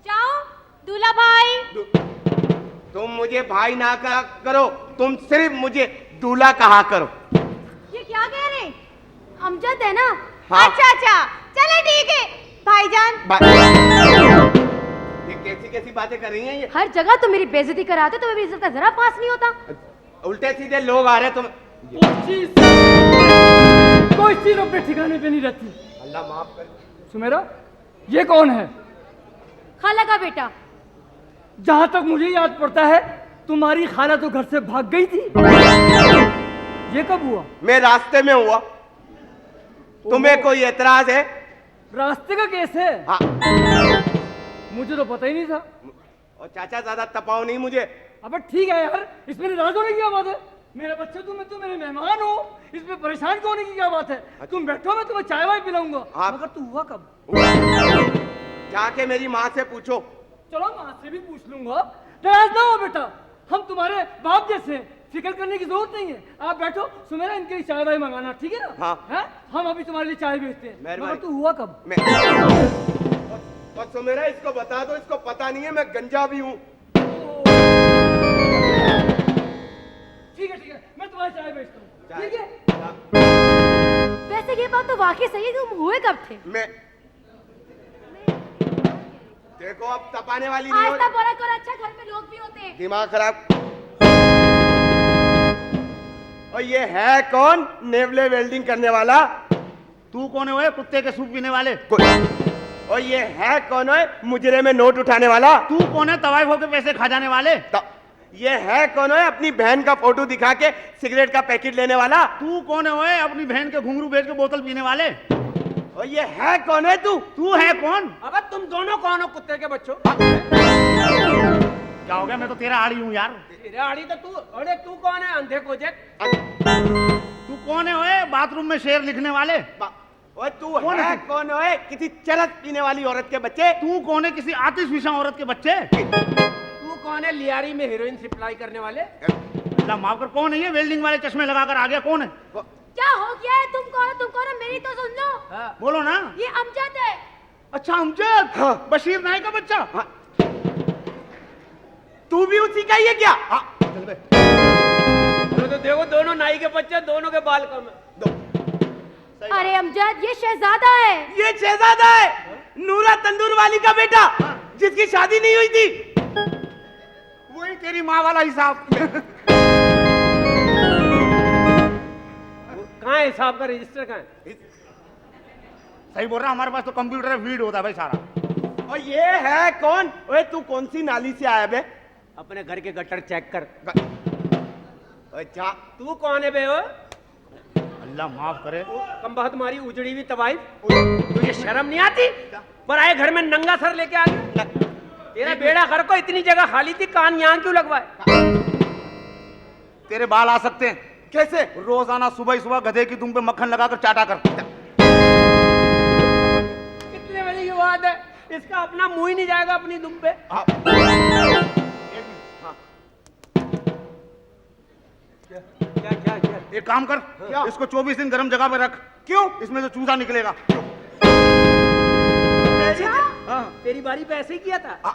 Speaker 9: जाओ दूल्हा भाई।
Speaker 5: तुम मुझे भाई ना करो, तुम सिर्फ मुझे दूल्हा कहा करो।
Speaker 9: ये क्या कह रहे? अमजद है ना?
Speaker 5: हाँ।
Speaker 9: अच्छा अच्छा, चले ठीक है भाईजान।
Speaker 5: ये कैसी कैसी बातें कर रही हैं ये?
Speaker 2: हर जगह तो मेरी बेइज्जती कराते, तो मेरी इज्जत का जरा पास नहीं होता।
Speaker 5: उल्टे सीधे लोग आ रहे तुम।
Speaker 3: कोई चीज अपने ठिकाने पे नहीं रहती।
Speaker 5: अल्लाह माफ कर।
Speaker 3: सुमेरा, ये कौन है?
Speaker 2: खाला का बेटा।
Speaker 3: जहां तक मुझे याद पड़ता है, तुम्हारी खाला तो घर से भाग गई थी। ये कब हुआ?
Speaker 5: मैं रास्ते में हुआ। तुम्हें कोई एतराज है?
Speaker 3: रास्ते का केस है?
Speaker 5: हाँ।
Speaker 3: मुझे तो पता ही नहीं था।
Speaker 5: और चाचा, ज्यादा तपाओ नहीं मुझे।
Speaker 3: अब ठीक है यार, इसमें नाराज होने की क्या बात है? मेरे बच्चे, तुम मेरे मेहमान हो, इसमें परेशान होने की क्या बात है? तुम बैठो, मैं तुम्हें चाय वाय पिलाऊंगा। मगर तू हुआ कब?
Speaker 5: जाके मेरी माँ से पूछो।
Speaker 3: चलो, माँ से भी पूछ लूंगा। नाराज ना हो बेटा, हम तुम्हारे बाप जैसे हैं, फिक्र करने की जरूरत नहीं है। आप बैठो, सुमेरा इनके लिए चाय वाय मंगाना, ठीक है ना?
Speaker 5: हाँ।
Speaker 3: है? हम अभी तुम्हारे लिए चाय भेजते हैं। मगर तू हुआ कब?
Speaker 5: और सुमेरा, इसको बता दो, इसको पता नहीं है मैं गंजा भी हूँ।
Speaker 3: ठीक है, मैं तुम्हारी चाय भेजता हूँ, ठीक है?
Speaker 2: वैसे ये बात तो वाकई सही है, तुम हुए कब थे?
Speaker 5: मैं देखो, अब तपाने वाली नहीं
Speaker 2: आज
Speaker 5: हो।
Speaker 2: तक बोला करो, अच्छा घर में लोग भी होते हैं।
Speaker 5: दिमाग खराब। और ये है कौन? नेवले वेल्डिंग करने वाला?
Speaker 4: तू कौन है ओए कुत्ते के सूप पीने वाले?
Speaker 5: और ये है कौन है मुजरे में नोट उठाने वाला?
Speaker 4: तू कौन है तवाइफ होके पैसे खा जाने वाले?
Speaker 5: ये है कौन है अपनी बहन का फोटो दिखा के सिगरेट का पैकेट लेने वाला?
Speaker 4: तू कौन है ओए अपनी बहन के घुंघरू बेच के बोतल पीने वाले?
Speaker 5: और ये है कौन है
Speaker 4: तू है कौन?
Speaker 6: अब तुम दोनों कौन हो कुत्ते के बच्चों?
Speaker 4: क्या हो गया? मैं तो तेरा आड़ी हूँ यार।
Speaker 6: तेरा आड़ी तो तू, अरे तू कौन है अंधे कोजक?
Speaker 4: तू कौन है ओए बाथरूम में शेर लिखने वाले?
Speaker 5: और तू है कौन है किसी चरस पीने वाली औरत के बच्चे?
Speaker 4: तू कौन है किसी आतिश फिशा औरत के बच्चे?
Speaker 6: तू कौन है लियारी में हीरोइन सप्लाई करने वाले?
Speaker 4: अल्लाह माफ कर, कौन है ये वेल्डिंग वाले चश्मे लगाकर आ गया? कौन है?
Speaker 9: क्या हो गया है? तुम कौन हो? मेरी तो सुन लो।
Speaker 6: हाँ।
Speaker 4: बोलो ना।
Speaker 9: ये अमजद है।
Speaker 4: अच्छा अमजद।
Speaker 5: हाँ।
Speaker 4: बशीर नायक का बच्चा।
Speaker 5: हाँ। तू भी उसी का ही है क्या?
Speaker 4: हाँ। चल बे।
Speaker 6: तो देखो दोनों नाई के बच्चे, दोनों के बाल कम है।
Speaker 9: अरे अमजद ये शहजादा है।
Speaker 5: ये शहजादा है नूरा तंदूर वाली का बेटा जिसकी शादी नहीं हुई थी।
Speaker 4: वही तेरी माँ वाला हिसाब।
Speaker 6: कहाँ है हिसाब का रजिस्टर? कहाँ है?
Speaker 4: सही बोल रहा, हमारे पास तो कंप्यूटर है, फीड होता है भाई सारा।
Speaker 5: और ये है कौन? ओए तू कौन सी नाली से आया बे?
Speaker 6: अपने घर के गटर चेक कर।
Speaker 5: अच्छा
Speaker 6: तू कौन है बे? वो
Speaker 4: अल्लाह माफ करे।
Speaker 6: कम तुम्हारी उजड़ी हुई तवाइफ, तुझे शर्म नहीं आती? पर आए घर में नंगा सर लेके आ गया। तेरा बेड़ा घर को इतनी जगह खाली थी, कान यहाँ क्यों लगवाए?
Speaker 4: तेरे बाल आ सकते हैं।
Speaker 5: कैसे?
Speaker 4: रोजाना सुबह सुबह गधे की दुम पे मक्खन लगाकर चाटा कर।
Speaker 6: कितने बजे की बात है? इसका अपना मुंह ही नहीं जाएगा अपनी दुम पे। क्या क्या क्या?
Speaker 4: एक काम कर, इसको 24 दिन गर्म जगह पे रख।
Speaker 5: क्यों?
Speaker 4: इसमें से चूजा निकलेगा।
Speaker 6: हाँ, तेरी बारी पे ऐसे ही किया था।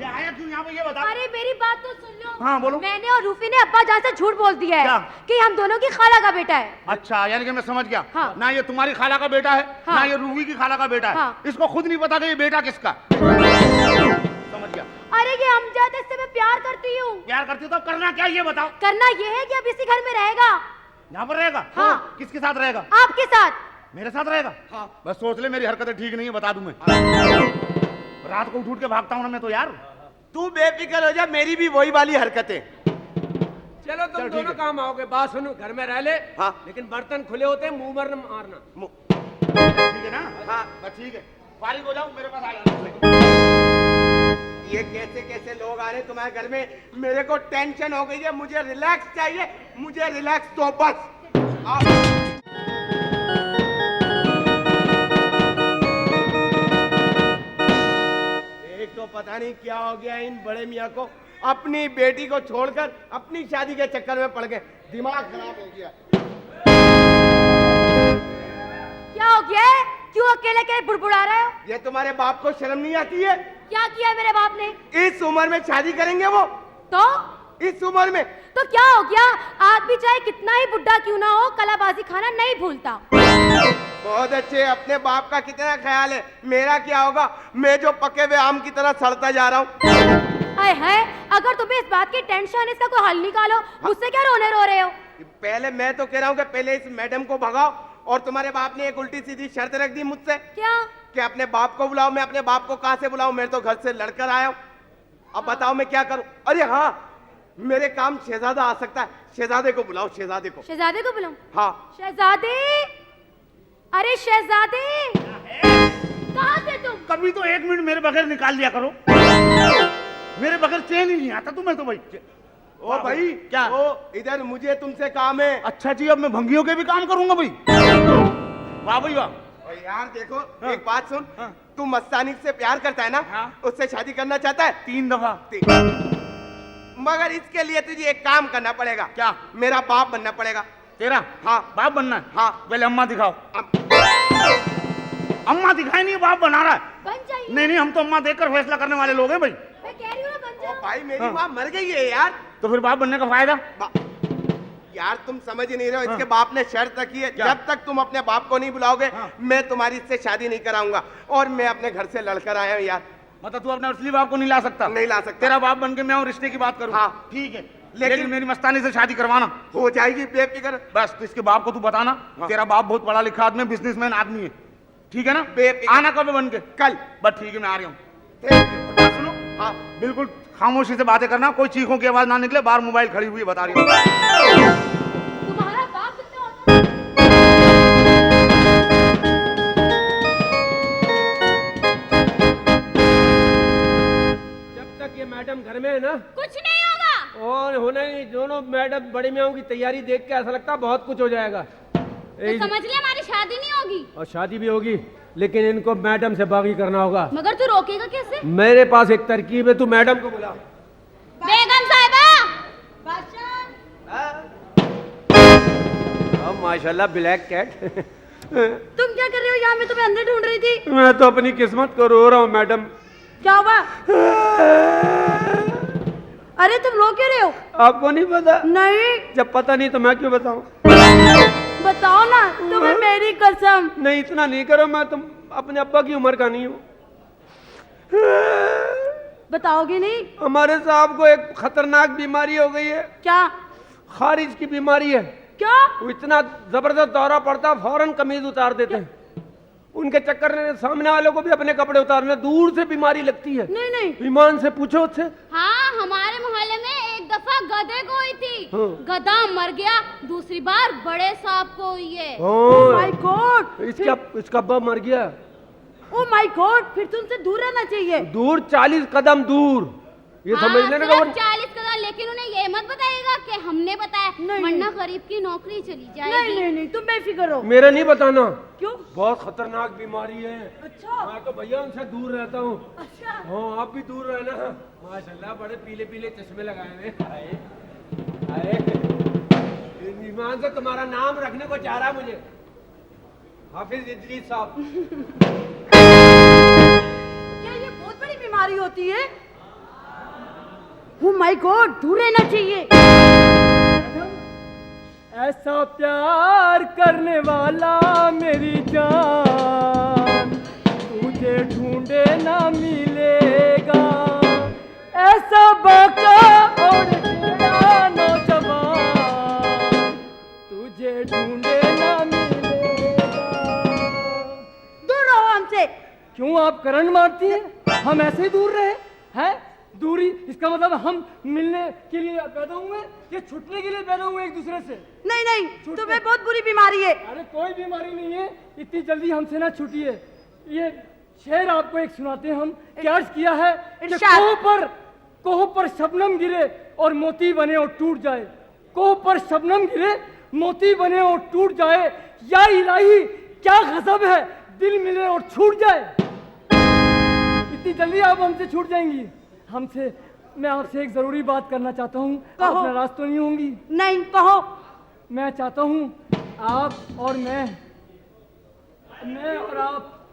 Speaker 4: ये आया क्यों यहाँ पे ये बता।
Speaker 9: अरे मेरी बात तो सुन लो।
Speaker 4: हाँ बोलो।
Speaker 9: मैंने और रूफी ने अब्बा जान से झूठ बोल दिया
Speaker 4: क्या?
Speaker 9: है कि हम दोनों की खाला का बेटा है।
Speaker 4: अच्छा, यानी कि मैं समझ गया।
Speaker 9: हाँ।
Speaker 4: ना ये तुम्हारी खाला का बेटा है,
Speaker 9: हाँ।
Speaker 4: ना ये रूही की खाला का बेटा है।
Speaker 9: हाँ।
Speaker 4: इसको खुद नहीं पता कि ये बेटा किसका। समझ गया।
Speaker 9: अरे ये अमजद, इससे मैं प्यार करती हूँ।
Speaker 4: प्यार करती हो तो करना क्या ये बताओ।
Speaker 9: करना ये है कि अब इसी घर में रहेगा।
Speaker 4: यहाँ पर रहेगा?
Speaker 9: हाँ।
Speaker 4: किसके साथ रहेगा?
Speaker 9: आपके साथ।
Speaker 4: मेरे साथ रहेगा?
Speaker 5: हाँ।
Speaker 4: बस सोच ले, मेरी हरकतें ठीक नहीं है, बता दूं मैं। रात को उठ उठ के भागता हूँ ना मैं तो यार।
Speaker 5: तू बेफिक्र हो जा, मेरी भी वही वाली हरकतें।
Speaker 6: चलो तुम दोनों काम आओगे। बात सुनो, घर में रह ले।
Speaker 5: हाँ।
Speaker 6: लेकिन बर्तन खुले होते हैं, मुंह मरना मारना।
Speaker 4: ठीक है ना?
Speaker 5: हाँ।
Speaker 4: बस ठीक है, फारिग हो जाऊं, मेरे पास आ जाना।
Speaker 5: ये कैसे कैसे लोग आ रहे तुम्हारे घर में? मेरे को टेंशन हो गई है, मुझे रिलैक्स चाहिए, मुझे रिलैक्स तो बस। एक तो पता नहीं क्या हो गया इन बड़े मियाँ को, अपनी बेटी को छोड़कर अपनी शादी के चक्कर में पड़ गए, दिमाग खराब हो गया।
Speaker 9: क्या हो गया है? क्यों अकेले अकेले बुड़बुड़ा रहे हो?
Speaker 5: ये तुम्हारे बाप को शर्म नहीं आती है?
Speaker 9: क्या किया है मेरे बाप ने?
Speaker 5: इस उम्र में शादी करेंगे वो?
Speaker 9: तो
Speaker 5: इस उम्र में?
Speaker 9: तो क्या हो गया? आदमी चाहे कितना ही बुढ़ा क्यों ना हो, कलाबाजी खाना नहीं भूलता।
Speaker 5: बहुत अच्छे, अपने बाप का कितना ख्याल है। मेरा क्या होगा? मैं जो पके हुए आम की तरह सड़ता जा रहा हूँ।
Speaker 9: हाय हाय, अगर तुम्हें इस बात की टेंशन है, इसका कोई हल निकालो। मुझसे क्या रोने रो रहे हो?
Speaker 5: पहले मैं तो कह रहा हूँ कि पहले इस मैडम को भगाओ, और तुम्हारे बाप ने एक उल्टी सीधी शर्त रख दी मुझसे।
Speaker 9: क्या?
Speaker 5: कि अपने बाप को बुलाओ। मैं अपने बाप को कहाँ से बुलाऊं? मैं तो घर से लड़कर आया हूँ। अब बताओ मैं क्या करूं? अरे हाँ, मेरे काम शहजादा आ सकता है। शहजादे को बुलाओ, शहजादे को।
Speaker 9: शहजादे को बुलाऊं?
Speaker 5: हाँ।
Speaker 9: शहजादे, अरे शहजादे, कहाँ थे तुम?
Speaker 4: कभी तो 1 मिनट मेरे बगैर निकाल लिया करो। मेरे बगैर चैन ही नहीं आता तुम्हें तो भाई।
Speaker 5: ओ भाई
Speaker 4: क्या?
Speaker 5: ओ इधर, मुझे तुमसे काम है।
Speaker 4: अच्छा जी, अब मैं भंगियों के भी काम करूंगा भाई। वाह भाई वाह।
Speaker 5: और यार देखो,
Speaker 4: हाँ।
Speaker 5: एक बात सुन।
Speaker 4: हाँ।
Speaker 5: तू मस्तानी से प्यार करता है ना?
Speaker 4: हाँ।
Speaker 5: उससे शादी करना चाहता है?
Speaker 4: 3 दफा।
Speaker 5: मगर इसके लिए तुझे एक काम करना पड़ेगा।
Speaker 4: क्या?
Speaker 5: मेरा बाप बनना पड़ेगा।
Speaker 4: तेरा?
Speaker 5: हाँ।
Speaker 4: बाप बनना है?
Speaker 5: हाँ।
Speaker 4: पहले अम्मा दिखाओ। अम्मा दिखाई नहीं, बाप बना रहा है।
Speaker 9: बन जाइए।
Speaker 4: नहीं, हम तो अम्मा देखकर फैसला करने वाले लोग हैं भाई।
Speaker 9: मैं कह रही हूँ ना, बन जाओ।
Speaker 5: भाई मेरी
Speaker 4: हाँ।
Speaker 5: माँ मर गई है यार।
Speaker 4: तो फिर बाप बनने का फायदा?
Speaker 5: यार तुम समझ ही नहीं रहे हो।
Speaker 4: हाँ।
Speaker 5: इसके बाप ने शर्त रखी है,
Speaker 4: क्या?
Speaker 5: जब तक तुम अपने बाप को नहीं बुलाओगे,
Speaker 4: हाँ।
Speaker 5: मैं तुम्हारी इससे शादी नहीं कराऊंगा। और मैं अपने घर से लड़कर आया हूँ यार।
Speaker 4: मतलब तू अपने असली बाप को नहीं ला सकता?
Speaker 5: नहीं ला सकता।
Speaker 4: तेरा बाप बन के मैं और रिश्ते की बात करूं?
Speaker 5: हाँ।
Speaker 4: ठीक है, लेकिन मेरी मस्तानी से शादी करवाना।
Speaker 5: हो जाएगी बेफिक्र।
Speaker 4: बस तो इसके बाप को तू बताना, तेरा बाप बहुत पढ़ा लिखा आदमी, बिजनेसमैन आदमी है, ठीक है ना? आना कब बन के?
Speaker 5: कल।
Speaker 4: बस ठीक है, मैं आ रहा हूँ। सुनो, हाँ बिल्कुल खामोशी से बातें करना, कोई चीखों की आवाज ना निकले, बाहर मोबाइल खड़ी हुई है, बता रही हूँ।
Speaker 2: तुम्हारा बाप कितने होता है?
Speaker 6: जब तक ये मैडम घर में है ना,
Speaker 2: कुछ नहीं होगा।
Speaker 6: और होने नहीं, दोनों मैडम बड़ी मियाँ की तैयारी देख के ऐसा लगता है बहुत कुछ हो जाएगा।
Speaker 2: तो समझ लिया हमारी शादी नहीं होगी।
Speaker 6: और शादी भी होगी, लेकिन इनको मैडम से बागी करना होगा।
Speaker 2: मगर तू रोकेगा कैसे?
Speaker 6: मेरे पास एक तरकीब है, तू मैडम को बुला।
Speaker 2: बेगम साहिबा।
Speaker 6: अब माशाल्लाह ब्लैक कैट।
Speaker 9: तुम क्या कर रहे हो यहाँ? मैं तुम्हें अंदर ढूंढ रही थी।
Speaker 6: मैं तो अपनी किस्मत को रो रहा हूँ मैडम।
Speaker 9: क्या हुआ? अरे तुम रो क्यों रहे हो?
Speaker 6: आपको नहीं पता?
Speaker 9: नहीं।
Speaker 6: जब पता नहीं तो मैं क्यों बताऊं?
Speaker 9: बताओ ना, तुम्हें मेरी कसम।
Speaker 6: नहीं इतना नहीं करो, मैं तुम अपने अब्बा की उम्र का नहीं हूँ।
Speaker 9: बताओगे नहीं?
Speaker 6: हमारे साहब को एक खतरनाक बीमारी हो गई है।
Speaker 9: क्या?
Speaker 6: खारिज की बीमारी है।
Speaker 9: क्या?
Speaker 6: वो इतना जबरदस्त दौरा पड़ता, फौरन कमीज उतार देते हैं। उनके चक्कर में सामने वालों को भी अपने कपड़े उतारने, दूर से बीमारी लगती है।
Speaker 9: नहीं नहीं,
Speaker 6: ईमान से पूछो उससे।
Speaker 2: हाँ, हमारे मोहल्ले में एक दफा गधे को हुई थी।
Speaker 6: हाँ।
Speaker 2: गधा मर गया, दूसरी बार बड़े सांप को हुई है।
Speaker 6: ओह
Speaker 9: माय गॉड,
Speaker 6: इसका अब्बा मर गया।
Speaker 9: ओ माय गॉड, फिर तुमसे दूर रहना चाहिए।
Speaker 6: दूर 40 कदम दूर, ये समझ लेना।
Speaker 2: 40 कदम, लेकिन उन्हें ये मत बताइएगा कि हमने बताया,
Speaker 9: नहीं,
Speaker 2: वरना गरीब की नौकरी चली जाएगी।
Speaker 9: नहीं नहीं नहीं, तुम बेफिक्र हो।
Speaker 6: मेरा नहीं बताना।
Speaker 9: क्यों?
Speaker 6: बहुत खतरनाक बीमारी है।
Speaker 9: अच्छा।
Speaker 6: मैं तो भैया उनसे दूर रहता हूँ।
Speaker 9: अच्छा।
Speaker 6: हाँ आप भी दूर रहना। माशाल्लाह बड़े पीले पीले चश्मे लगाए हुए। आए आए, ईमान से तुम्हारा नाम रखने को चाह रहा मुझे, हाफिज इदरीस साहब।
Speaker 9: क्या ये बहुत बड़ी बीमारी होती है? ओह माय गॉड, दूर रहना चाहिए।
Speaker 3: ऐसा प्यार करने वाला मेरी जान तुझे ढूंढे ना मिलेगा, ऐसा बाका और तेरा नौजवान तुझे ढूंढे ना मिलेगा।
Speaker 9: दूर रहो हमसे।
Speaker 3: क्यों आप करंट मारती हैं? हम ऐसे ही दूर रहे हैं? दूरी इसका मतलब हम मिलने के लिए पैदा हुए या छुटने के लिए पैदा हुए एक दूसरे से?
Speaker 9: नहीं नहीं, तुम्हें बहुत बुरी बीमारी है।
Speaker 3: अरे कोई बीमारी नहीं है, इतनी जल्दी हमसे ना छूटिए। ये शेर आपको एक सुनाते हैं हम। क्या अर्ज किया है कि कोह पर शबनम गिरे और मोती बने और टूट जाए। कोह पर शबनम गिरे, मोती बने और टूट जाए। या इलाही क्या गजब है, दिल मिले और छूट जाए। इतनी जल्दी आप हमसे छूट जाएंगी? हमसे, मैं आपसे एक जरूरी बात करना चाहता हूँ। आप नाराज तो नहीं होंगी?
Speaker 9: नहीं, कहो।
Speaker 3: मैं चाहता हूँ आप और मैं और आप,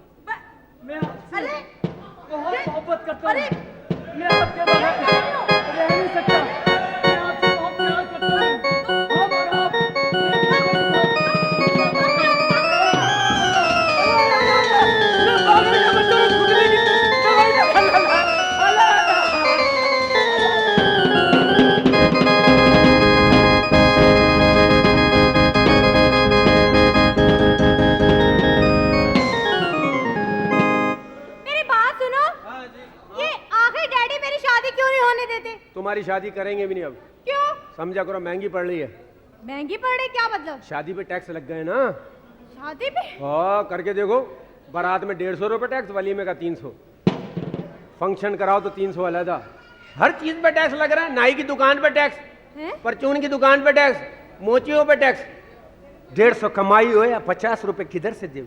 Speaker 3: मैं आपसे बहुत मोहब्बत करता हूँ। मैं आपके बगैर रह नहीं सकता। मैं आपसे बहुत प्यार करता हूँ। हम और आप
Speaker 6: तुम्हारी शादी करेंगे भी नहीं अब।
Speaker 9: क्यों?
Speaker 6: समझा करो महंगी पड़ रही है।
Speaker 9: महंगी पड़ रही? क्या मतलब?
Speaker 6: शादी पे टैक्स लग गए ना।
Speaker 9: शादी पे?
Speaker 6: हाँ करके देखो, बारात में 150 रुपये टैक्स, वलीमे का 300, फंक्शन कराओ तो 300 अलग। हर चीज पे टैक्स लग रहा है। नाई की दुकान पे टैक्स, परचून की दुकान पे टैक्स, मोचियों पे टैक्स। 150 कमाई हो या 50 रुपए किधर से दे,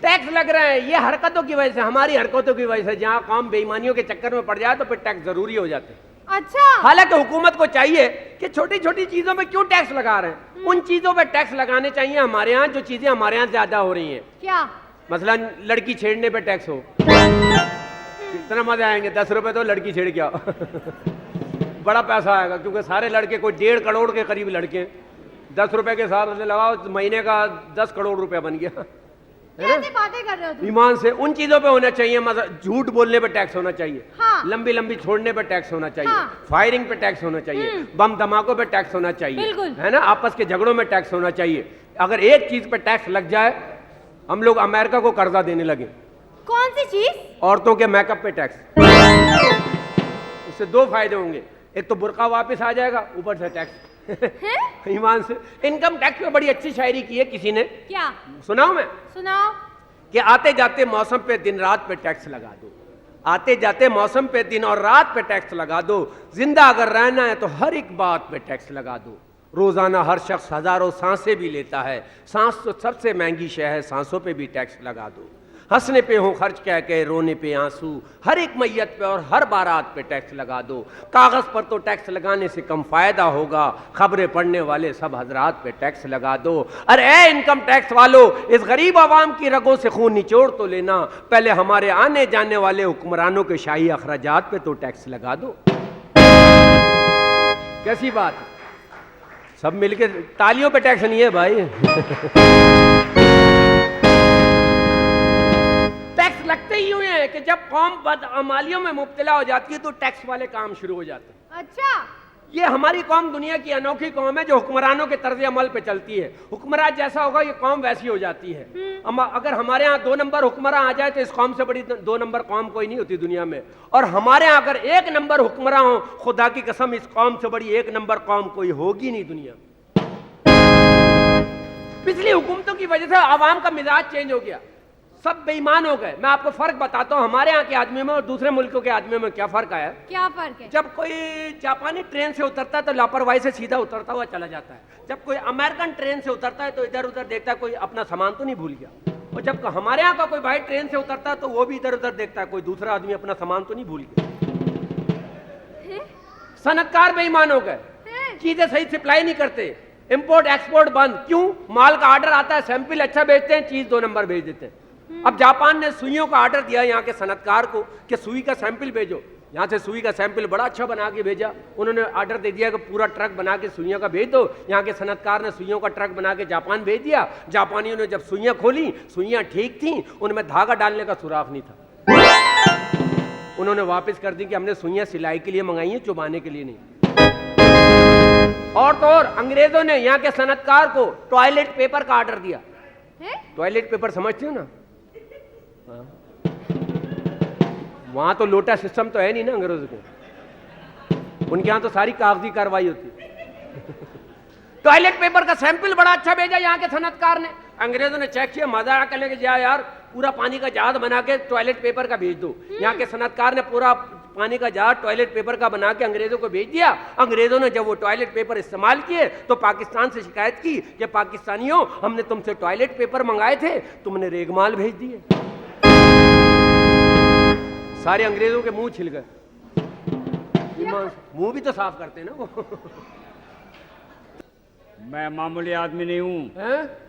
Speaker 6: टैक्स लग रहा है। ये हरकतों की वजह से, हमारी हरकतों की वजह से, जहाँ काम बेईमानियों के चक्कर में पड़ जाए तो फिर टैक्स जरूरी हो जाते हैं।
Speaker 9: अच्छा।
Speaker 6: हालांकि हुकूमत को चाहिए कि छोटी छोटी चीजों पे क्यों टैक्स लगा रहे हैं, उन चीजों पे टैक्स लगाने चाहिए हमारे यहाँ जो चीजें हमारे यहाँ ज्यादा हो रही हैं।
Speaker 9: क्या?
Speaker 6: मसलन लड़की छेड़ने पे टैक्स हो, कितना मजा आएंगे। 10 रुपए तो लड़की छेड़ के आओ बड़ा पैसा आएगा, क्योंकि सारे लड़के कोई 1.5 करोड़ के करीब लड़के, 10 रुपए के हिसाब से लगाओ, महीने का 10 करोड़ रुपया बन गया।
Speaker 9: कैसी बातें कर रहे हो तुम?
Speaker 6: ईमान से उन चीजों पे होना चाहिए, मतलब झूठ बोलने पे टैक्स होना चाहिए,
Speaker 9: हाँ।
Speaker 6: लंबी लंबी छोड़ने पे टैक्स होना चाहिए,
Speaker 9: हाँ।
Speaker 6: फायरिंग पे टैक्स होना चाहिए, बम धमाकों पे टैक्स होना चाहिए,
Speaker 9: बिल्कुल।
Speaker 6: है ना, आपस के झगड़ों में टैक्स होना चाहिए। अगर एक चीज पे टैक्स लग जाए, हम लोग अमेरिका को कर्जा देने लगे।
Speaker 9: कौन सी चीज?
Speaker 6: औरतों के मेकअप पे टैक्स। उससे दो फायदे होंगे, एक तो बुर्का वापस आ जाएगा, ऊपर से टैक्स। ईमान से इनकम टैक्स पे बड़ी अच्छी शायरी की है किसी ने,
Speaker 9: क्या?
Speaker 6: सुनाओ मैं,
Speaker 9: सुनाओ।
Speaker 6: कि आते जाते मौसम पे दिन रात पे टैक्स लगा दो, आते जाते मौसम पे दिन और रात पे टैक्स लगा दो, जिंदा अगर रहना है तो हर एक बात पे टैक्स लगा दो। रोजाना हर शख्स हजारों सांसें भी लेता है, सांस तो सबसे महंगी शय है, सांसों पे भी टैक्स लगा दो। हंसने पे हो खर्च कह के, रोने पे आंसू, हर एक मैयत पे और हर बारात पे टैक्स लगा दो। कागज पर तो टैक्स लगाने से कम फायदा होगा, खबरें पढ़ने वाले सब हजरात पे टैक्स लगा दो। अरे ए इनकम टैक्स वालों, इस गरीब आवाम की रगों से खून निचोड़ तो लेना, पहले हमारे आने जाने वाले हुक्मरानों के शाही अखराजात पे तो टैक्स लगा दो। कैसी बात है, सब मिलके तालियों पे टैक्स नहीं है भाई। टैक्स लगते ही यूं है कि जब कौम बदअमालियों में मुब्तला हो जाती है तो टैक्स वाले काम शुरू हो जाते हैं।
Speaker 9: अच्छा,
Speaker 6: ये हमारी कौम दुनिया की अनोखी कौम है जो हुक्मरानों के तर्ज अमल पे चलती है। हुक्मरान जैसा होगा ये कौम वैसी हो जाती है। अगर हमारे यहाँ 2 नंबर हुक्मरान आ जाए तो इस कौम से बड़ी 2 नंबर कौम कोई नहीं होती दुनिया में, और हमारे यहाँ अगर 1 नंबर हुक्मरान हो, खुदा की कसम इस कौम से बड़ी 1 नंबर कौम कोई होगी नहीं दुनिया। पिछली हुकूमतों की वजह से आवाम का मिजाज चेंज हो गया, सब बेईमान हो गए। मैं आपको फर्क बताता हूँ हमारे यहाँ के आदमियों में और दूसरे मुल्कों के आदमियों में क्या फर्क आया।
Speaker 9: क्या फर्क है?
Speaker 6: जब कोई जापानी ट्रेन से उतरता है तो लापरवाही से सीधा उतरता हुआ चला जाता है। जब कोई अमेरिकन ट्रेन से उतरता है तो इधर उधर देखता है कोई अपना सामान तो नहीं भूल गया, और जब हमारे यहाँ का कोई भाई ट्रेन से उतरता है तो वो भी इधर उधर देखता है कोई दूसरा आदमी अपना सामान तो नहीं भूल गया। सनतकार बेईमान हो गए, चीजें सही सप्लाई नहीं करते, इंपोर्ट एक्सपोर्ट बंद। क्यों? माल का ऑर्डर आता है, सैंपल अच्छा भेजते हैं, चीज 2 नंबर भेज देते हैं। अब जापान ने सुइयों का ऑर्डर दिया यहाँ के सनतकार को कि सुई का सैंपल भेजो, यहाँ से सुई का सैंपल बड़ा अच्छा बना के भेजा। उन्होंने ऑर्डर दे दिया कि पूरा ट्रक बना के सुइयों का भेज दो। यहाँ के सनतकार ने सुइयों का ट्रक बना के जापान भेज दिया। जापानियों ने जब सुइयां खोली, सुइयां ठीक थी, उनमें धागा डालने का सुराख नहीं था। उन्होंने वापस कर दी कि हमने सुइयां सिलाई के लिए मंगाई हैं, चुबाने के लिए नहीं। और तो और अंग्रेजों ने यहाँ के सनतकार को टॉयलेट पेपर का ऑर्डर दिया। टॉयलेट पेपर समझते हो ना? वहां तो लोटा सिस्टम तो है नहीं ना अंग्रेजों के, उनके यहां तो सारी कागजी कार्रवाई होती है। टॉयलेट पेपर का सैंपल बड़ा अच्छा भेजा यहाँ के सनतकार ने। अंग्रेजों ने चेक किया, मजा करने के जा यार, पूरा पानी का जहाज बना के टॉयलेट पेपर का भेज दो। यहाँ के सनतकार ने पूरा पानी का जहाज टॉयलेट पेपर का बना के अंग्रेजों को भेज दिया। अंग्रेजों ने जब वो टॉयलेट पेपर इस्तेमाल किए तो पाकिस्तान से शिकायत की कि पाकिस्तानियों, हमने तुमसे टॉयलेट पेपर मंगाए थे, तुमने रेगमाल भेज दिए। सारे अंग्रेजों के मुंह छिल गए। मुंह भी तो साफ करते हैं ना वो।
Speaker 11: मैं मामूली आदमी नहीं हूँ,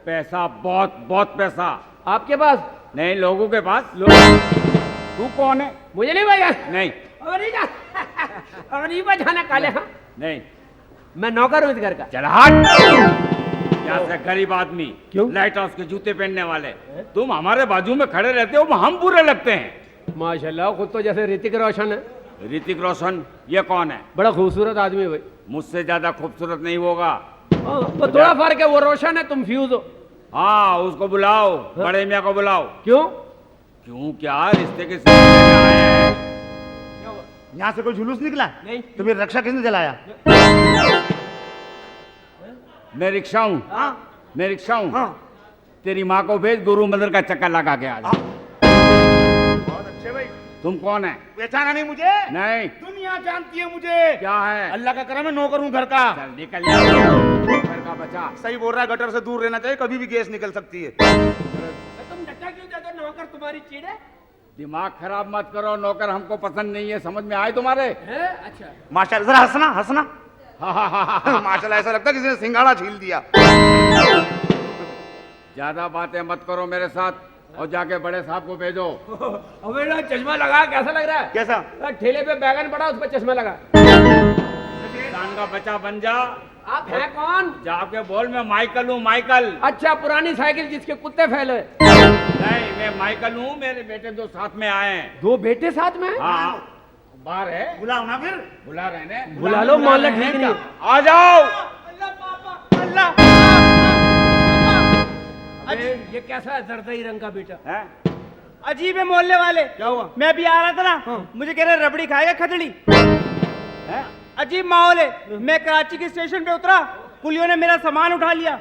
Speaker 11: पैसा बहुत बहुत पैसा।
Speaker 6: आपके पास?
Speaker 11: नहीं, लोगों के पास। तू कौन है?
Speaker 6: मुझे नहीं भैया।
Speaker 11: नहीं,
Speaker 6: अब नहीं बजाना काले। हाँ
Speaker 11: नहीं,
Speaker 6: मैं नौकर हूँ इस घर का।
Speaker 11: चल हट। यहाँ से गरीब आदमी,
Speaker 6: क्यों?
Speaker 11: लाइट हाउस के जूते पहनने वाले, तुम हमारे बाजू में खड़े रहते हो, हम बुरे लगते हैं।
Speaker 6: माशाल्लाह, खुद तो जैसे ऋतिक रोशन है।
Speaker 11: ऋतिक रोशन? ये कौन है?
Speaker 6: बड़ा खूबसूरत आदमी है भाई।
Speaker 11: मुझसे ज्यादा खूबसूरत नहीं होगा।
Speaker 6: तो थोड़ा फर्क है, वो रोशन है, तुम फ्यूज हो।
Speaker 11: हाँ, उसको बुलाओ, बड़े मियाँ को बुलाओ।
Speaker 6: क्यों?
Speaker 11: क्यों क्या? रिश्ते के सिलसिले में आए हैं।
Speaker 4: यहाँ से कोई जुलूस निकला?
Speaker 6: नहीं।
Speaker 4: तो फिर रक्षा किसने जलाया?
Speaker 11: मैं रिक्शा हूँ। मैं रिक्शा हूँ। तेरी माँ को भेज, गुरु मंदिर का चक्कर लगा के आ जा।
Speaker 4: बहुत अच्छे भाई।
Speaker 11: तुम कौन है?
Speaker 4: पहचाना नहीं मुझे?
Speaker 11: नहीं।
Speaker 4: दुनिया जानती है मुझे।
Speaker 11: क्या है?
Speaker 4: अल्लाह का करम है, नौकर हूँ घर का।
Speaker 11: चल निकल जा घर का बचा।
Speaker 4: सही बोल रहा है, गटर से दूर रहना चाहिए, कभी भी गैस निकल सकती है।
Speaker 6: तुम डटा क्यों जाते हो? नौकर तुम्हारी चीड़ है।
Speaker 11: दिमाग खराब मत करो, नौकर हमको पसंद नहीं है। समझ में आए तुम्हारे?
Speaker 6: अच्छा
Speaker 4: माशाल्लाह, जरा हंसना हंसना। माशाल्लाह, ऐसा लगता है किसी ने सिंगाड़ा छील दिया।
Speaker 11: ज्यादा बातें मत करो मेरे साथ, और जाके बड़े साहब को भेजो।
Speaker 6: अबे ना, चश्मा लगा, कैसा लग रहा है?
Speaker 4: कैसा?
Speaker 6: ठेले पे बैगन पड़ा, उस पर चश्मा लगा।
Speaker 11: इंसान का बच्चा बन जा।
Speaker 6: आप हैं कौन?
Speaker 11: जाके बोल, मैं माइकल हूँ, माइकल।
Speaker 6: अच्छा, पुरानी साइकिल जिसके कुत्ते फैले।
Speaker 11: नहीं, मैं माइकल हूँ, मेरे बेटे दो साथ में आए हैं।
Speaker 6: दो बेटे साथ में?
Speaker 11: हाँ, बाहर है,
Speaker 4: बुलाओ ना फिर।
Speaker 11: बुला रहे हैं।
Speaker 6: बुला लो, मोहल्ला ठीक नहीं।
Speaker 11: आ जाओ।
Speaker 6: अरे ये कैसा है जरदाई रंग का बेटा
Speaker 11: हैं?
Speaker 7: अजीब है मोहल्ले वाले।
Speaker 6: क्या हुआ?
Speaker 7: मैं अभी आ रहा था ना, मुझे कह रहे रबड़ी खाएगा खजड़ी। अजीब माहौल है। मैं कराची के स्टेशन पे उतरा, कुलियों ने मेरा सामान उठा लिया।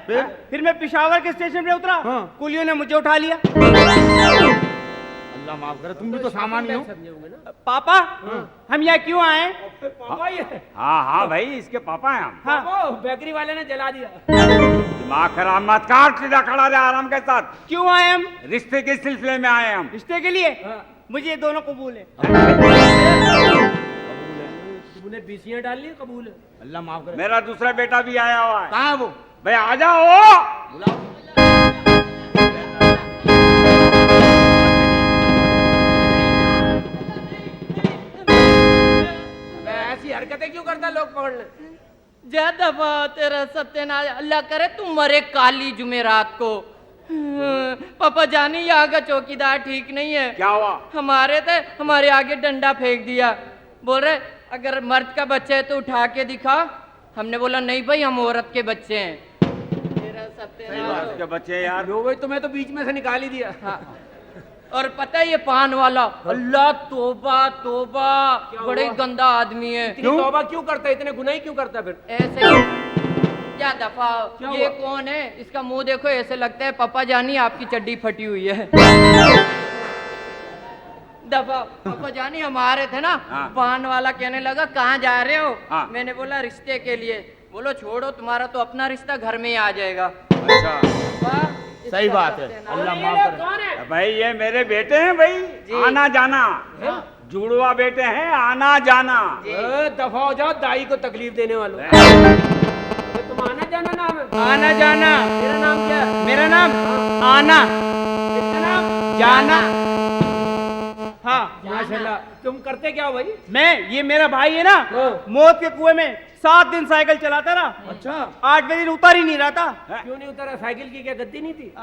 Speaker 7: फिर मैं पिशावर के स्टेशन पे उतरा, कुलियों ने मुझे उठा लिया।
Speaker 4: अल्लाह माफ करे, तुम भी तो सामान ही हो।
Speaker 7: पापा, हम यहाँ क्यों आए?
Speaker 6: पापा ये
Speaker 11: हाँ हाँ भाई, इसके पापा हैं हम।
Speaker 6: हाँ, बेकरी वाले ने जला दिया।
Speaker 11: दिमाग खराब मत कर, सीधा खड़ा रहे आराम के साथ।
Speaker 7: क्यों आए हम?
Speaker 11: रिश्ते के सिलसिले में आए हम।
Speaker 7: रिश्ते के लिए? मुझे ये दोनों कबूल है।
Speaker 6: तूने बीसियां डाल ली, कबूल है।
Speaker 4: अल्लाह माफ करे।
Speaker 11: मेरा दूसरा बेटा भी आया हुआ है।
Speaker 4: कहाँ है वो?
Speaker 11: भाई आ जाओ।
Speaker 6: ऐसी हरकतें क्यों करता लोग पकड़ ले?
Speaker 12: ज्यादा तेरा सत्यनारायण, अल्लाह करे तुम मरे काली जुमेरात को। पापा जानी यहाँ का चौकीदार ठीक नहीं है।
Speaker 11: क्या हुआ?
Speaker 12: हमारे थे, हमारे आगे डंडा फेंक दिया। बोल रहे अगर मर्द का बच्चा है तो उठा के दिखा। हमने बोला नहीं भाई, हम औरत के बच्चे हैं। तेरा सत्यनारायण
Speaker 11: के बच्चे यार।
Speaker 6: लो भाई, तुम्हें तो बीच में से निकाल ही दिया।
Speaker 12: हाँ। और पता है ये पान वाला, अल्लाह तोबा तोबा, बड़े गंदा आदमी है।
Speaker 6: इतनी तौबा क्यों करता है, इतने गुनाह क्यों करता है फिर?
Speaker 12: ऐसे ही क्या दफा, ये कौन है? इसका मुंह देखो, ऐसे लगता है पापा जानी आपकी चड्डी फटी हुई है। दफा पापा जानी हम आ रहे थे ना, पान वाला कहने लगा कहाँ जा रहे हो? मैंने बोला रिश्ते के लिए। बोलो छोड़ो, तुम्हारा तो अपना रिश्ता घर में ही आ जाएगा।
Speaker 11: अच्छा,
Speaker 4: सही बात है। अल्लाह माफ करे।
Speaker 11: भाई ये मेरे बेटे हैं भाई, आना जाना। जुड़वा बेटे हैं, आना जाना।
Speaker 6: दफा हो जाओ, दाई को तकलीफ देने वालों। तुम आना जाना नाम है?
Speaker 7: आना जाना।
Speaker 6: मेरा नाम क्या है?
Speaker 7: मेरा नाम आना।
Speaker 6: इसका नाम
Speaker 7: जाना। हाँ
Speaker 6: माशाल्लाह। तुम करते क्या हो भाई?
Speaker 7: मैं, ये मेरा भाई है ना, मौत के कुएं में 7 दिन साइकिल चलाता रहा।
Speaker 6: अच्छा।
Speaker 7: 8वें दिन उतर ही नहीं रहा था।
Speaker 6: क्यों नहीं उतरा? साइकिल की क्या गद्दी नहीं थी?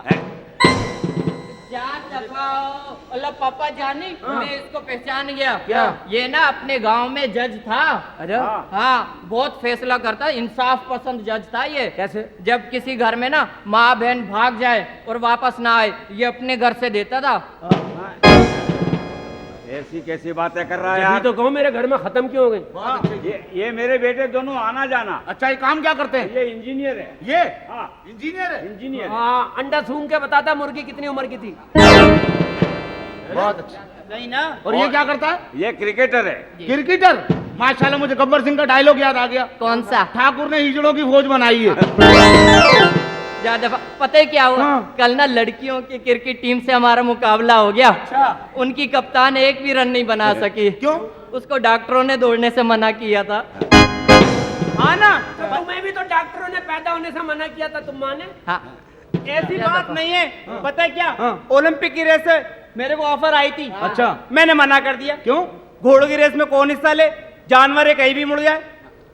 Speaker 12: अल्लाह पापा जानी, मैं इसको पहचान गया।
Speaker 6: क्या?
Speaker 12: ये ना अपने गांव में जज था।
Speaker 6: अरे
Speaker 12: हाँ, बहुत फैसला करता, इंसाफ पसंद जज था ये।
Speaker 6: कैसे?
Speaker 12: जब किसी घर में ना माँ बहन भाग जाए और वापस ना आए, ये अपने घर से देता था।
Speaker 11: ऐसी कैसी बातें कर रहा है
Speaker 6: अभी
Speaker 11: यार?
Speaker 6: तो कहो मेरे घर में खत्म क्यों हो गई?
Speaker 11: ये मेरे बेटे दोनों आना जाना।
Speaker 4: अच्छा, ये काम क्या करते हैं?
Speaker 11: ये इंजीनियर है।
Speaker 4: ये
Speaker 11: हाँ,
Speaker 4: इंजीनियर है।
Speaker 11: इंजीनियर।
Speaker 6: हाँ, अंडा सूंघ के बताता मुर्गी कितनी उम्र की थी।
Speaker 4: बहुत अच्छा।
Speaker 7: नहीं ना।
Speaker 4: और ये क्या करता है?
Speaker 11: ये क्रिकेटर है।
Speaker 4: क्रिकेटर। माशाल्लाह, मुझे गब्बर सिंह का डायलॉग याद आ गया।
Speaker 12: कौन सा?
Speaker 4: ठाकुर ने हिजड़ों की फौज बनाई है।
Speaker 12: ज्यादा पता है क्या हुआ? कल ना लड़कियों की क्रिकेट टीम से हमारा मुकाबला हो गया।
Speaker 4: अच्छा।
Speaker 12: उनकी कप्तान एक भी रन नहीं बना सकी।
Speaker 4: क्यों?
Speaker 12: उसको डॉक्टरों ने दौड़ने से मना किया था।
Speaker 7: हाँ ना।
Speaker 6: तो तुम्हें भी तो डॉक्टरों ने पैदा होने से मना किया था, तुम माने?
Speaker 12: हाँ।
Speaker 7: ऐसी बात नहीं है। पता है क्या, ओलंपिक की रेस मेरे को ऑफर आई थी।
Speaker 4: अच्छा।
Speaker 7: मैंने मना कर दिया।
Speaker 4: क्यों?
Speaker 7: घोड़ों की रेस में कौन हिस्सा ले? जानवर है, कहीं भी मुड़ जाए।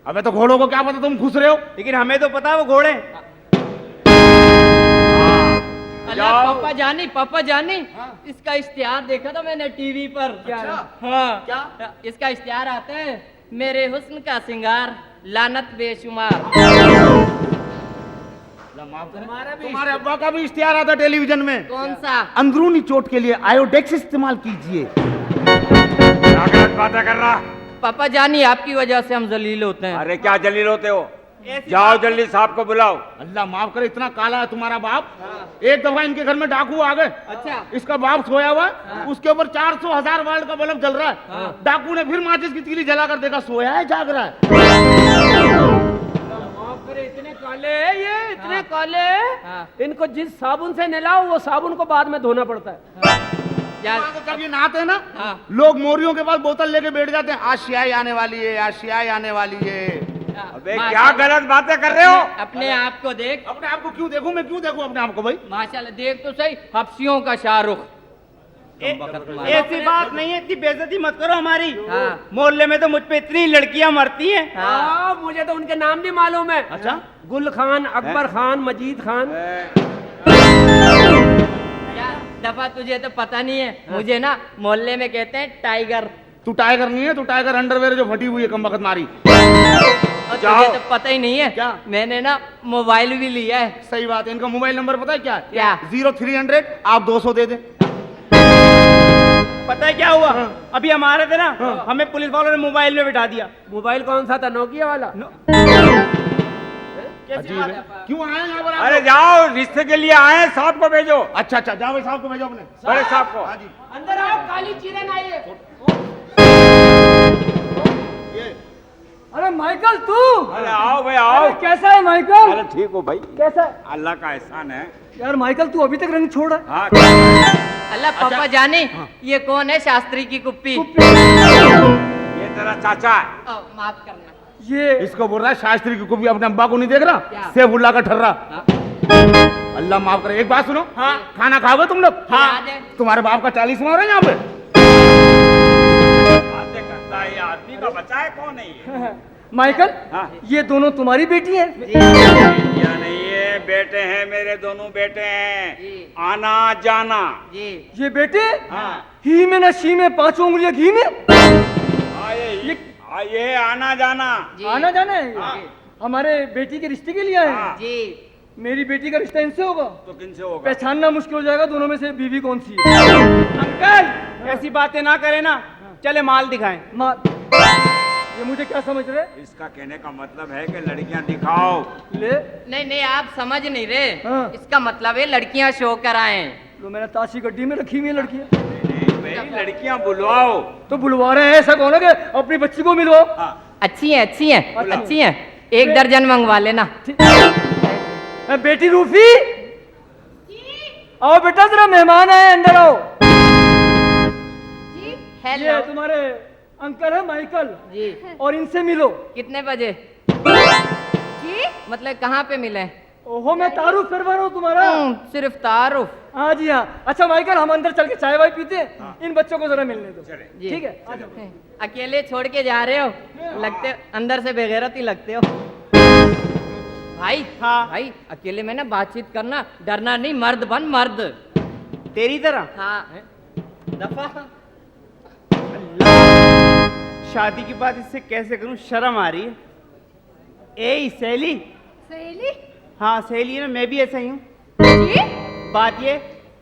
Speaker 4: अबे तो घोड़ों को क्या पता तुम खुश रहे हो?
Speaker 7: लेकिन हमें तो पता है वो घोड़े हैं।
Speaker 12: अल्लाह पापा जानी, इसका इश्तिहार देखा था मैंने टीवी पर।
Speaker 6: क्या?
Speaker 12: हाँ।
Speaker 4: क्या?
Speaker 12: इसका इश्तिहार आता है, मेरे हुस्न का सिंगार लानत बेशुमार।
Speaker 4: तुम्हारे अब्बा का भी इश्तिहार आता टेलीविजन में।
Speaker 12: कौन सा?
Speaker 4: अंदरूनी चोट के लिए आयोडेक्स इस्तेमाल कीजिए।
Speaker 11: क्या गलत बातें कर रहा?
Speaker 12: पापा जानी, आपकी वजह से हम जलील होते हैं।
Speaker 11: अरे क्या जलील होते हो? जाओ जल्दी साहब को बुलाओ।
Speaker 4: अल्लाह माफ करे, इतना काला है तुम्हारा बाप। एक दफा इनके घर में डाकू आ गए।
Speaker 12: अच्छा।
Speaker 4: इसका बाप सोया हुआ है, उसके ऊपर 400,000 वाट का बल्ब जल रहा है। डाकू ने फिर माचिस की तीली जलाकर देखा, सोया है जाग रहा है।
Speaker 6: इतने काले है ये, इतने काले है। इनको जिस साबुन से नहलाओ वो साबुन को बाद में धोना पड़ता है।
Speaker 4: जब ये नहाते हैं ना, लोग मोरियों के पास बोतल लेके बैठ जाते हैं, आशियाई आने वाली है, आशियाई आने वाली है।
Speaker 11: अबे क्या गलत बातें कर रहे हो?
Speaker 12: अपने आप को देख।
Speaker 4: अपने आप को क्यों देखूं? मैं क्यों देखूं अपने आप को भाई?
Speaker 12: माशाल्लाह, देख तो सही, हफ्सियों का शाहरुख।
Speaker 7: ऐसी बात नहीं है, इतनी बेइज्जती मत करो हमारी। मोहल्ले में तो मुझ पे इतनी लड़कियां मरती हैं।
Speaker 6: मुझे तो उनके नाम भी मालूम है।
Speaker 4: अच्छा।
Speaker 6: गुल खान, अकबर खान, मजीद खान।
Speaker 12: दफा तुझे तो पता नहीं है, मुझे ना मोहल्ले में कहते हैं टाइगर।
Speaker 4: तू टाइगर नहीं है, तू टाइगर अंडरवेयर जो फटी हुई है कम वक्त मारी।
Speaker 12: और तुझे तो पता ही नहीं है
Speaker 4: क्या?
Speaker 12: मैंने ना मोबाइल भी लिया है।
Speaker 4: सही बात है। इनका मोबाइल नंबर पता है क्या?
Speaker 12: क्या?
Speaker 4: 0300 आप 200 दे दे।
Speaker 7: पता है क्या हुआ? अभी हमारे थे ना, हमें पुलिस वालों ने मोबाइल में बिठा दिया।
Speaker 6: मोबाइल कौन सा था, नोकिया वाला?
Speaker 4: अजीब है। क्यों आए यहाँ पर आप
Speaker 11: अरे
Speaker 4: लोग?
Speaker 11: जाओ, रिश्ते के लिए आए, साहब को भेजो।
Speaker 4: अच्छा अच्छा, जाओ भाई साहब को भेजो अपने।
Speaker 11: बड़े साहब को।
Speaker 4: हाँ जी।
Speaker 3: अंदर आओ, काली चीरन आई है। अरे माइकल तू?
Speaker 11: अरे आओ भाई आओ।
Speaker 3: अरे कैसा है माइकल?
Speaker 11: अरे ठीक हो भाई,
Speaker 3: कैसा है?
Speaker 11: अल्लाह का एहसान है।
Speaker 3: यार माइकल तू अभी तक रंग छोड़ रहा है।
Speaker 11: हाँ,
Speaker 12: अल्लाह पापा जाने ये कौन है? शास्त्री की कुप्पी।
Speaker 11: ये तेरा चाचा है।
Speaker 12: माफ करना।
Speaker 3: ये
Speaker 4: इसको बोल रहा है शास्त्री की कुप्पी, अपने अब्बा को नहीं देख रहा?
Speaker 12: क्या?
Speaker 4: सैफुल्लाह का ठर्रा। अल्लाह माफ करे। एक बात सुनो,
Speaker 7: हाँ।
Speaker 4: खाना खाओगे तुम लोग?
Speaker 12: याद है?
Speaker 4: तुम्हारे बाप का 40वां हो रहा है यहाँ पे।
Speaker 11: बातें करता है ये आदमी, का बचा है कौन है ये?
Speaker 3: माइकल
Speaker 11: हाँ।
Speaker 3: ये दोनों तुम्हारी बेटी है?
Speaker 11: बेटियां नहीं है, बेटे हैं, मेरे दोनों बेटे हैं। आना जाना।
Speaker 12: जी
Speaker 3: ये बेटे?
Speaker 11: हाँ।
Speaker 3: ही में ना शी में, 5 उंगलियां घी में।
Speaker 11: ये आना जाना।
Speaker 3: आना जाना है ये? हमारे बेटी के रिश्ते के लिए आए हैं?
Speaker 11: हाँ।
Speaker 12: जी
Speaker 3: मेरी बेटी का रिश्ता इनसे होगा?
Speaker 11: तो किनसे होगा?
Speaker 3: पहचानना मुश्किल हो जाएगा दोनों में से बीवी कौन सी है।
Speaker 7: अंकल ऐसी बातें ना करें ना, चले माल दिखाएं।
Speaker 3: ये मुझे क्या समझ रहे?
Speaker 11: इसका कहने का मतलब है कि लड़कियां दिखाओ।
Speaker 3: ले
Speaker 12: नहीं नहीं, आप समझ नहीं रहे।
Speaker 3: हाँ।
Speaker 12: इसका मतलब है लड़कियां शो कराएं।
Speaker 3: तो मैंने ताशी गड्डी में रखी हुई है लड़कियां।
Speaker 11: नहीं, लड़कियां बुलवाओ।
Speaker 3: तो बुलवा रहे हैं, ऐसा कौन है कि अपनी बच्ची को मिलवाओ?
Speaker 12: अच्छी हैं अच्छी हैं अच्छी हैं, 1 दर्जन मंगवा लेना।
Speaker 3: बेटी रूफी, आओ बेटा, जरा मेहमान आए, अंदर आओ।
Speaker 12: हेलो
Speaker 3: ये तुम्हारे अंकल है माइकल
Speaker 12: जी।
Speaker 3: और इनसे मिलो।
Speaker 12: कितने बजे?
Speaker 9: जी
Speaker 12: मतलब कहाँ पे मिले?
Speaker 3: ओहो, मैं तारुफ करवा रहा हूँ तुम्हारा।
Speaker 12: सिर्फ तारुफ?
Speaker 3: हाँ जी हाँ। अच्छा माइकल, हम अंदर चल के चाय वाय पीते हैं। इन बच्चों को जरा मिलने दो।
Speaker 12: जी।
Speaker 3: ठीक है, आ जाओ।
Speaker 12: अकेले छोड़ के जा रहे हो? लगते अंदर से बेगैरत ही लगते हो भाई।
Speaker 7: हाँ।
Speaker 12: भाई अकेले में ना बातचीत करना, डरना नहीं, मर्द बन मर्द।
Speaker 7: तेरी तरह?
Speaker 12: हाँ।
Speaker 7: दफा। शादी के बाद इससे कैसे करूं, शर्म आ रही है। ए सहेली।
Speaker 9: सहेली?
Speaker 7: हाँ सहेली है ना, मैं भी ऐसा ही हूँ।
Speaker 9: जी?
Speaker 7: बात ये,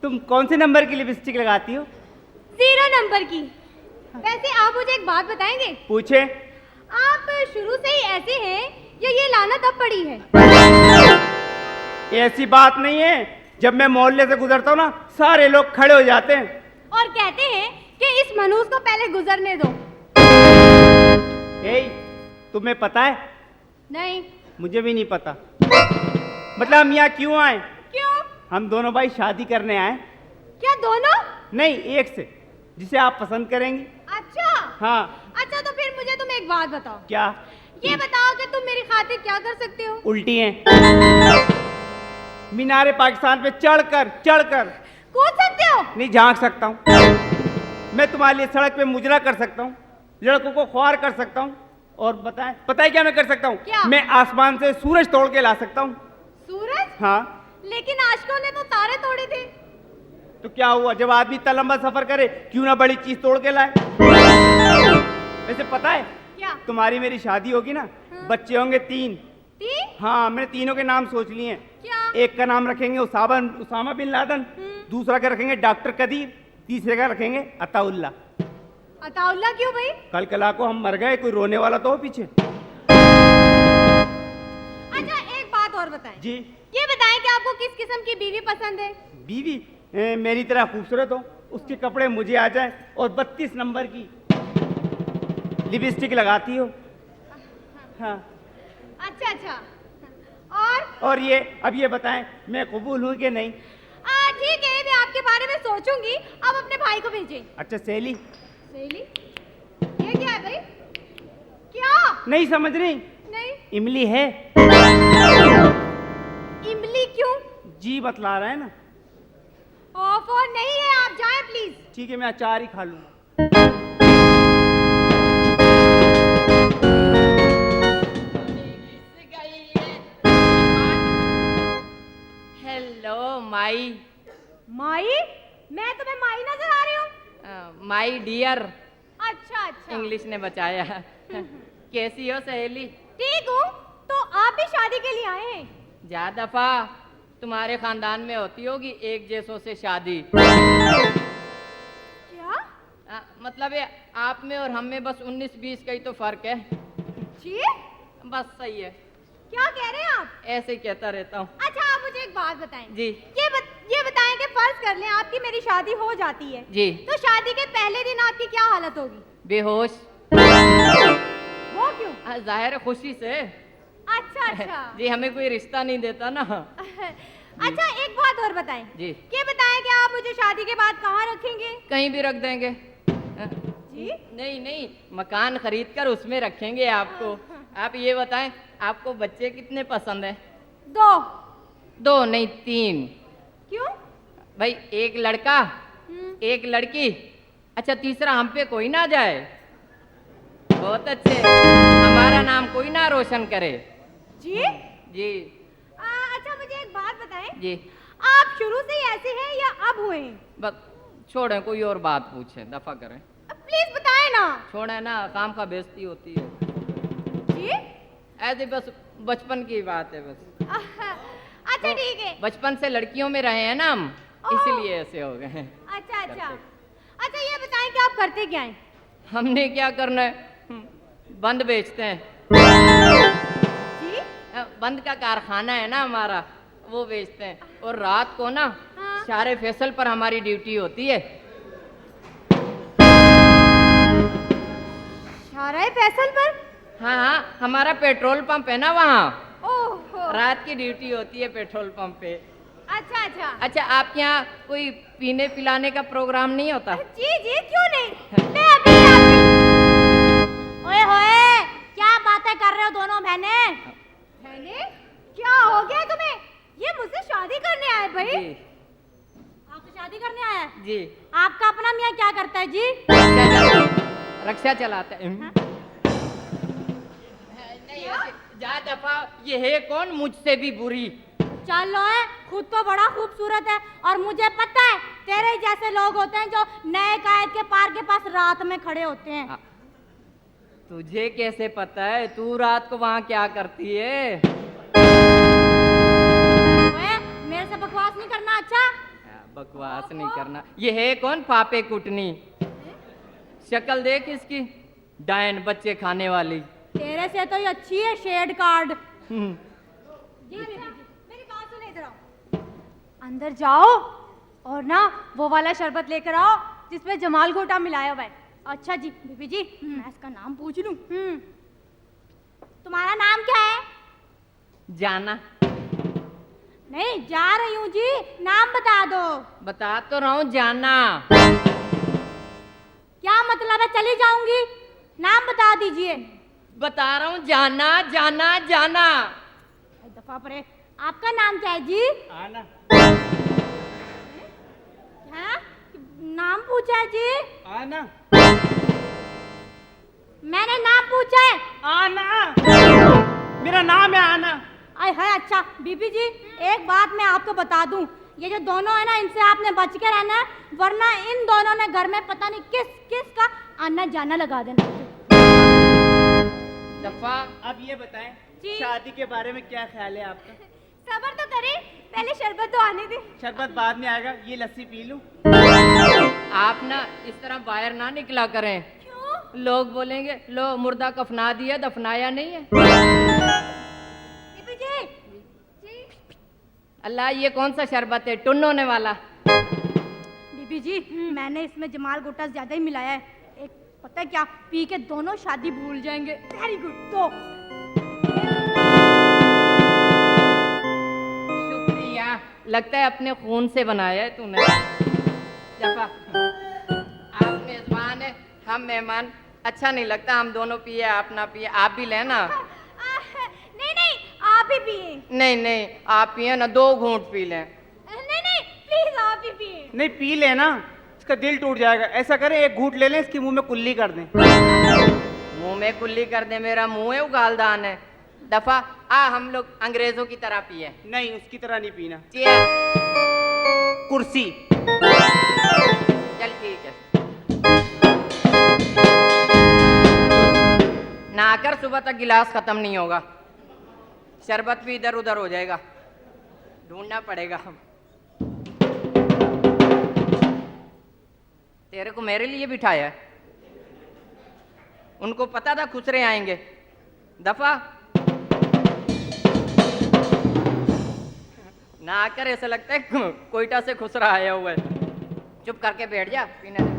Speaker 7: तुम कौन से नंबर की लिपस्टिक लगाती हो?
Speaker 9: 0 नंबर की। वैसे आप मुझे एक बात बताएंगे?
Speaker 7: पूछे।
Speaker 9: आप शुरू से ही ऐसे हैं या ये लानत अब पड़ी है?
Speaker 7: ऐसी बात नहीं है, जब मैं मोहल्ले से गुजरता हूँ ना, सारे लोग खड़े हो जाते हैं
Speaker 9: और कहते हैं कि इस मनूस को पहले गुजरने दो।
Speaker 7: ए, तुम्हें पता है?
Speaker 9: नहीं।
Speaker 7: मुझे भी नहीं पता। मतलब हम यहाँ क्यों आए?
Speaker 9: क्यों?
Speaker 7: हम दोनों भाई शादी करने आए।
Speaker 9: क्या दोनों?
Speaker 7: नहीं, एक से, जिसे आप पसंद करेंगी।
Speaker 9: अच्छा।
Speaker 7: हाँ।
Speaker 9: अच्छा तो फिर मुझे तुम एक बात बताओ।
Speaker 7: क्या?
Speaker 9: ये बताओ कि तुम मेरी खातिर क्या कर सकते हो?
Speaker 7: उल्टी हैं। मीनारे पाकिस्तान पे चढ़कर
Speaker 9: कूद सकते हो?
Speaker 7: नहीं, झांक सकता हूँ। मैं तुम्हारे लिए सड़क पे मुजरा कर सकता हूँ, लड़कों को ख्वार कर सकता हूँ, और पता है क्या मैं कर सकता हूँ?
Speaker 9: क्या?
Speaker 7: मैं आसमान से सूरज तोड़ के ला सकता हूँ।
Speaker 9: सूरज?
Speaker 7: हाँ।
Speaker 9: लेकिन आशिकों ने तो तारे तोड़े थे।
Speaker 7: तो क्या हुआ, जब आदमी इतना लंबा सफर करे, क्यों ना बड़ी चीज तोड़ के लाए? वैसे पता है,
Speaker 9: क्या?
Speaker 7: तुम्हारी मेरी शादी होगी ना, बच्चे होंगे 3।
Speaker 9: 3?
Speaker 7: हाँ, मैंने तीनों के नाम सोच लिए हैं।
Speaker 9: क्या?
Speaker 7: एक का नाम रखेंगे उसामा बिन लादन, दूसरा का रखेंगे डॉक्टर कदीर, तीसरे का रखेंगे अताउल्ला।
Speaker 9: अताउल्ला क्यों भाई?
Speaker 7: कल कला को हम मर गए, कोई रोने वाला तो हो पीछे।
Speaker 9: अच्छा एक बात और बताएं।
Speaker 7: जी।
Speaker 9: ये बताएं कि आपको किस किस्म की बीवी पसंद है?
Speaker 7: बीवी मेरी तरह खूबसूरत हो, उसके कपड़े मुझे आ जाए, और 32 नंबर की लिपस्टिक लगाती हो। हाँ।
Speaker 9: अच्छा।
Speaker 7: और ये, अब ये बताएं, मैं कबूल हूँ कि नहीं?
Speaker 9: ठीक है, मैं आपके बारे में सोचूंगी। अब अपने भाई को भेजें।
Speaker 7: अच्छा सहेली।
Speaker 9: सहेली? ये क्या है भाई? क्या?
Speaker 7: नहीं समझ रही?
Speaker 9: नहीं।
Speaker 7: इमली है।
Speaker 9: इमली क्यों?
Speaker 7: जी बतला रहा है ना।
Speaker 9: ऑफर नहीं है, आप जाएं प्लीज।
Speaker 7: ठीक है, मैं अचार ही खा लूंगा।
Speaker 12: हेलो माई।
Speaker 9: माई? मैं तुम्हें माई नजर आ रही हूँ?
Speaker 12: माई डियर
Speaker 9: अच्छा अच्छा।
Speaker 12: इंग्लिश ने बचाया। कैसी हो सहेली?
Speaker 9: ठीक हूँ। तो आप भी शादी के लिए आए हैं?
Speaker 12: जा दफा, तुम्हारे खानदान में होती होगी एक जैसों से शादी।
Speaker 9: क्या?
Speaker 12: मतलब ये आप में और हम में बस 19-20 का ही तो फर्क है।
Speaker 9: जी?
Speaker 12: बस सही है।
Speaker 9: क्या कह रहे हैं आप?
Speaker 12: ऐसे ही कहता रहता हूँ।
Speaker 9: अच्छा आप मुझे एक बात बताएं।
Speaker 12: जी।
Speaker 9: ये बताएं कि फर्ज कर लें आपकी मेरी शादी हो जाती है
Speaker 12: जी,
Speaker 9: तो शादी के पहले दिन आपकी क्या हालत होगी?
Speaker 12: बेहोश।
Speaker 9: वो क्यों?
Speaker 12: जाहिर है खुशी से।
Speaker 9: अच्छा अच्छा।
Speaker 12: जी, हमें कोई रिश्ता नहीं देता ना।
Speaker 9: अच्छा एक बात और बताएं।
Speaker 12: जी।
Speaker 9: ये बताएं कि आप मुझे शादी के बाद कहाँ रखेंगे?
Speaker 12: कहीं भी रख देंगे।
Speaker 9: जी?
Speaker 12: नहीं नहीं, मकान खरीद कर उसमें रखेंगे आपको। आप ये बताएं, आपको बच्चे कितने पसंद हैं?
Speaker 9: 2
Speaker 12: नहीं 3।
Speaker 9: क्यों?
Speaker 12: भाई एक लड़का एक लड़की, अच्छा तीसरा हम पे कोई ना जाए। बहुत अच्छे, हमारा नाम कोई ना रोशन करे।
Speaker 9: जी?
Speaker 12: जी।
Speaker 9: अच्छा मुझे एक बात बताएं।
Speaker 12: जी।
Speaker 9: आप शुरू से ही ऐसे हैं या अब हुए हैं?
Speaker 12: बस छोड़ें, कोई और बात पूछें, दफा करें।
Speaker 9: प्लीज बताएं ना।
Speaker 12: छोड़ें ना, काम का बेइज्जती होती है।
Speaker 9: जी?
Speaker 12: ऐसे बस बचपन की बात है बस।
Speaker 9: अच्छा ठीक है।
Speaker 12: बचपन से लड़कियों में रहे हैं ना हम, इसीलिए ऐसे हो गए हैं।
Speaker 9: अच्छा अच्छा। अच्छा ये बताएं कि आप करते क्या हैं?
Speaker 12: हमने क्या करना है, बंद बेचते हैं।
Speaker 9: जी?
Speaker 12: बंद का कारखाना है ना हमारा, वो बेचते हैं। और रात को ना सारे फैसल पर हमारी ड्यूटी होती है।
Speaker 9: शाराए फैसल पर?
Speaker 12: हाँ हाँ, हमारा पेट्रोल पंप है ना वहाँ,
Speaker 9: ओहो।
Speaker 12: रात की ड्यूटी होती है पेट्रोल पंप पे।
Speaker 9: अच्छा अच्छा।
Speaker 12: अच्छा आपके यहाँ कोई पीने पिलाने का प्रोग्राम नहीं होता?
Speaker 9: जी जी क्यों नहीं, मैं अभी ओए होए क्या बातें कर रहे हो दोनों बहनें? बहनें क्या हो गया तुम्हें? ये मुझसे शादी करने आए भाई?
Speaker 12: जी।
Speaker 9: आपसे शादी करने आया?
Speaker 12: जी।
Speaker 9: आपका अपना मियाँ क्या करता है जी?
Speaker 12: रक्षा चलाता है। नहीं जा दफा, ये है कौन मुझसे भी बुरी?
Speaker 9: चलो है, खुद तो बड़ा खूबसूरत है और मुझे पता है तेरे जैसे लोग होते हैं जो नए कायद के पार के पास रात में खड़े होते हैं।
Speaker 12: तुझे कैसे पता है? तू रात को वहाँ क्या करती है?
Speaker 9: मेरे से बकवास नहीं करना। अच्छा
Speaker 12: बकवास नहीं करना। ये है कौन पापे कुटनी? शक्ल देख इसकी, डायन बच्चे खाने वाली।
Speaker 9: तेरे से तो ये अच्छी है शेड कार्ड। जी मेरी बात सुनो, इधर आओ। अंदर जाओ और ना वो वाला शरबत लेकर आओ जिसमें जमाल घोटा मिलाया हुआ है। अच्छा जी बीबी जी, मैं इसका नाम पूछ लूं? तुम्हारा नाम क्या है?
Speaker 12: जाना।
Speaker 9: नहीं जा रही हूँ जी, नाम बता दो।
Speaker 12: बता तो रहा हूँ, जाना।
Speaker 9: क्या मतलब है चली जाऊंगी? नाम बता दीजिए।
Speaker 12: बता रहा हूँ, जाना जाना जाना।
Speaker 9: दफा परे, आपका नाम क्या है जी?
Speaker 7: आना।
Speaker 9: हाँ? नाम पूछा है जी?
Speaker 7: आना।
Speaker 9: मैंने नाम पूछा है।
Speaker 7: आना। मेरा नाम है आना।
Speaker 9: आय है। अच्छा बीबी जी एक बात मैं आपको बता दूं, ये जो दोनों है ना इनसे आपने बच के रहना है, वरना इन दोनों ने घर में पता नहीं किस किस का आना जाना लगा देना।
Speaker 12: दफा
Speaker 7: अब ये बताएं
Speaker 9: जी?
Speaker 7: शादी के बारे में क्या ख्याल है आपका?
Speaker 9: सबर तो करें, पहले शरबत तो आने दे।
Speaker 7: शरबत बाद में आएगा, ये लस्सी पी लूं?
Speaker 12: आप ना इस तरह बाहर ना निकला करें।
Speaker 9: क्यों?
Speaker 12: लोग बोलेंगे लो मुर्दा कफना दिया, दफनाया नहीं है।
Speaker 9: बीबी जी
Speaker 12: अल्लाह ये कौन सा शरबत है, टुन होने वाला?
Speaker 9: बीबी जी मैंने इसमें जमाल गोटा ज्यादा ही मिलाया है। एक पता है क्या, पी के दोनों शादी भूल जाएंगे। Very good. तो
Speaker 12: शुक्रिया, लगता है अपने खून से बनाया है तूने। दफा आप मेजबान है, हम मेहमान। अच्छा नहीं लगता हम दोनों पिए आप ना पिए। आप भी लेना।
Speaker 9: नहीं नहीं आप ही पिए।
Speaker 12: नहीं नहीं आप पिए ना, 2 घूंट पी लें।
Speaker 9: नहीं नहीं प्लीज आप ही पिए।
Speaker 7: नहीं पी लेना, इसका दिल टूट जाएगा। ऐसा करें एक घूंट ले लें, इसके मुंह में कुल्ली कर दें।
Speaker 12: मुंह में कुल्ली कर दे? मेरा मुंह है उगालदान है। दफा हम लोग अंग्रेजों की तरह पिए।
Speaker 7: नहीं उसकी तरह नहीं पीना।
Speaker 12: चेयर।
Speaker 7: कुर्सी।
Speaker 12: सुबह तक गिलास खत्म नहीं होगा, शरबत भी इधर उधर हो जाएगा, ढूंढना पड़ेगा। तेरे को मेरे लिए बिठाया है? उनको पता था खुसरे आएंगे। दफा ना आकर ऐसा लगता है कोयटा से खुसरा आया हुआ है। चुप करके बैठ जा, पीने दे।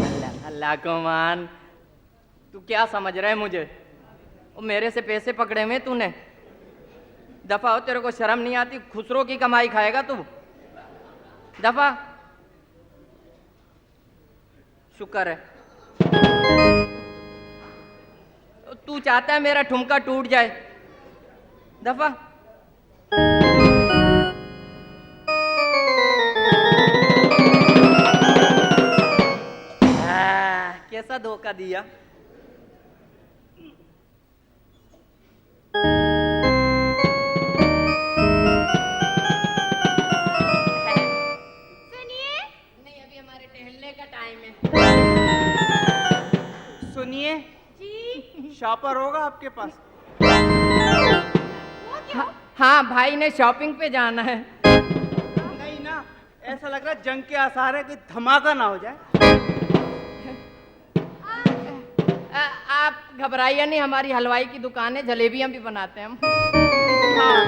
Speaker 12: अल्लाह अल्लाह को मान, तू क्या समझ रहा है मुझे? वो मेरे से पैसे पकड़े हुए तूने। दफा हो, तेरे को शर्म नहीं आती? खुसरो की कमाई खाएगा तू। दफा। शुक्र है तू चाहता है मेरा ठुमका टूट जाए। दफा। कैसा धोखा दिया।
Speaker 7: सुनिए शॉपर होगा आपके पास?
Speaker 12: हाँ भाई ने शॉपिंग पे जाना है।
Speaker 7: नहीं ना, ऐसा लग रहा है जंग के आसार है कि धमाका ना हो जाए।
Speaker 12: आप घबराइए नहीं, हमारी हलवाई की दुकान है, जलेबियां भी बनाते हैं हम।
Speaker 7: हाँ,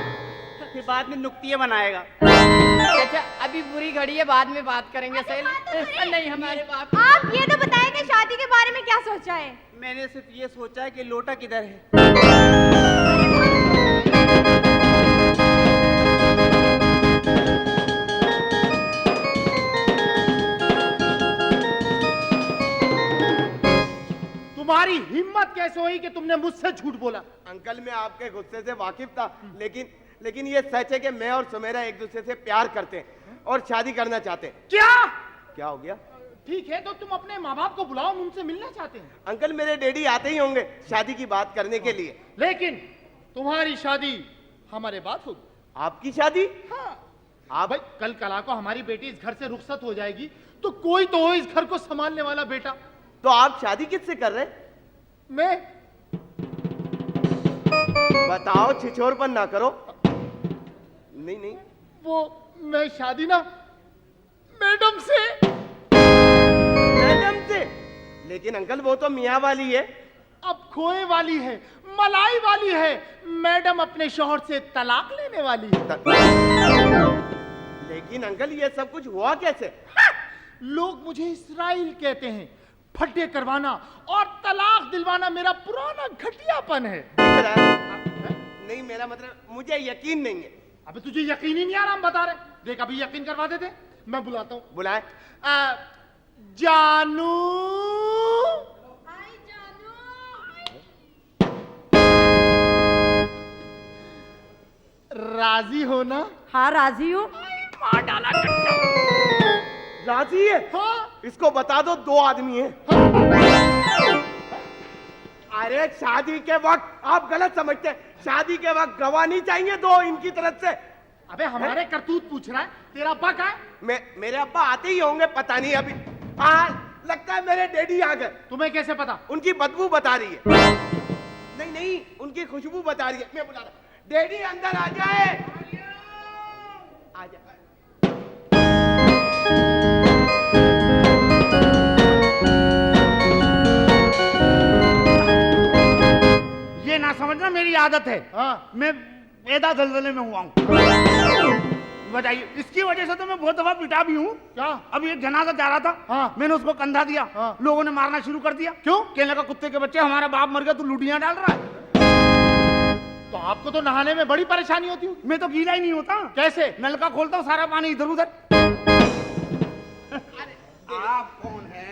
Speaker 7: फिर बाद में नुक्तियाँ बनाएगा।
Speaker 12: अच्छा अभी बुरी घड़ी है, बाद में बात करेंगे। सही नहीं हमारे बाप।
Speaker 9: आप ये तो बताएं कि शादी के बारे में क्या सोचा है?
Speaker 7: मैंने सिर्फ ये सोचा है कि लोटा किधर है।
Speaker 10: तुम्हारी हिम्मत कैसे हुई कि तुमने मुझसे झूठ बोला?
Speaker 5: अंकल मैं आपके गुस्से से वाकिफ था, लेकिन ये सच है कि मैं और सुमेरा एक दूसरे से प्यार करते हैं और शादी करना चाहते हैं। क्या हो गया?
Speaker 10: ठीक है तो तुम अपने माँ बाप को बुलाओ, उनसे मिलना चाहते हैं।
Speaker 5: अंकल मेरे डैडी आते ही होंगे शादी की बात करने के लिए।
Speaker 10: लेकिन तुम्हारी शादी हमारे बाद होगी।
Speaker 5: आपकी शादी?
Speaker 10: हाँ। आप भाई कल कला को हमारी बेटी इस घर से रुखसत हो जाएगी तो कोई तो हो इस घर को संभालने वाला बेटा।
Speaker 5: तो आप शादी किससे कर रहे?
Speaker 10: मैं।
Speaker 5: बताओ, छिछोरपन ना करो। नहीं
Speaker 10: वो मैं शादी ना मैडम से।
Speaker 5: मैडम से? लेकिन अंकल वो तो मियाँ वाली है।
Speaker 10: अब खोए वाली है, मलाई वाली है। मैडम अपने शौहर से तलाक लेने वाली है।
Speaker 5: लेकिन अंकल ये सब कुछ हुआ कैसे?
Speaker 10: लोग मुझे इस्राइल कहते हैं। फड्डे करवाना और तलाक दिलवाना मेरा पुराना घटियापन है।
Speaker 5: नहीं मेरा मतलब मुझे यकीन नहीं है।
Speaker 10: अबे तुझे यकीन ही नहीं आ रहा, हम बता रहे। देख अभी यकीन करवा देते। मैं बुलाता हूँ।
Speaker 5: बुलाए।
Speaker 10: जानू। राजी हो ना?
Speaker 9: हाँ राजी हूँ।
Speaker 5: राजी है?
Speaker 10: हाँ।
Speaker 5: इसको बता दो, दो आदमी हैं। अरे शादी के वक्त आप गलत समझते हैं। शादी के वक्त गवाह नहीं चाहिए दो इनकी तरफ से।
Speaker 10: अबे हमारे करतूत पूछ रहा है, तेरा अब्बा कहाँ है?
Speaker 5: मेरे अब्बा आते ही होंगे, पता नहीं अभी। लगता है मेरे डैडी आ गए।
Speaker 10: तुम्हें कैसे पता?
Speaker 5: उनकी बदबू बता रही है। नहीं उनकी खुशबू बता रही है। मैं बुला रहा। डैडी अंदर आ जाए। आ जाए।
Speaker 4: ये ना समझना मेरी आदत है।
Speaker 10: हाँ।
Speaker 4: मैं पैदा दलदले में हुआ हूँ। बताइए, इसकी वजह से तो मैं बहुत दफा पिटा भी हूँ।
Speaker 10: क्या?
Speaker 4: अभी एक जनाजा जा रहा था।
Speaker 10: हाँ।
Speaker 4: मैंने उसको कंधा दिया।
Speaker 10: हाँ।
Speaker 4: लोगों ने मारना शुरू कर दिया।
Speaker 10: क्यों?
Speaker 4: कहने लगा कुत्ते के बच्चे, हमारा बाप मर गया, तू लुटियां डाल रहा है।
Speaker 10: तो आपको तो नहाने में बड़ी परेशानी होती होगी।
Speaker 4: मैं तो गीला ही नहीं होता।
Speaker 10: कैसे?
Speaker 4: नलका खोलता हूँ, सारा पानी इधर उधर। आप कौन है?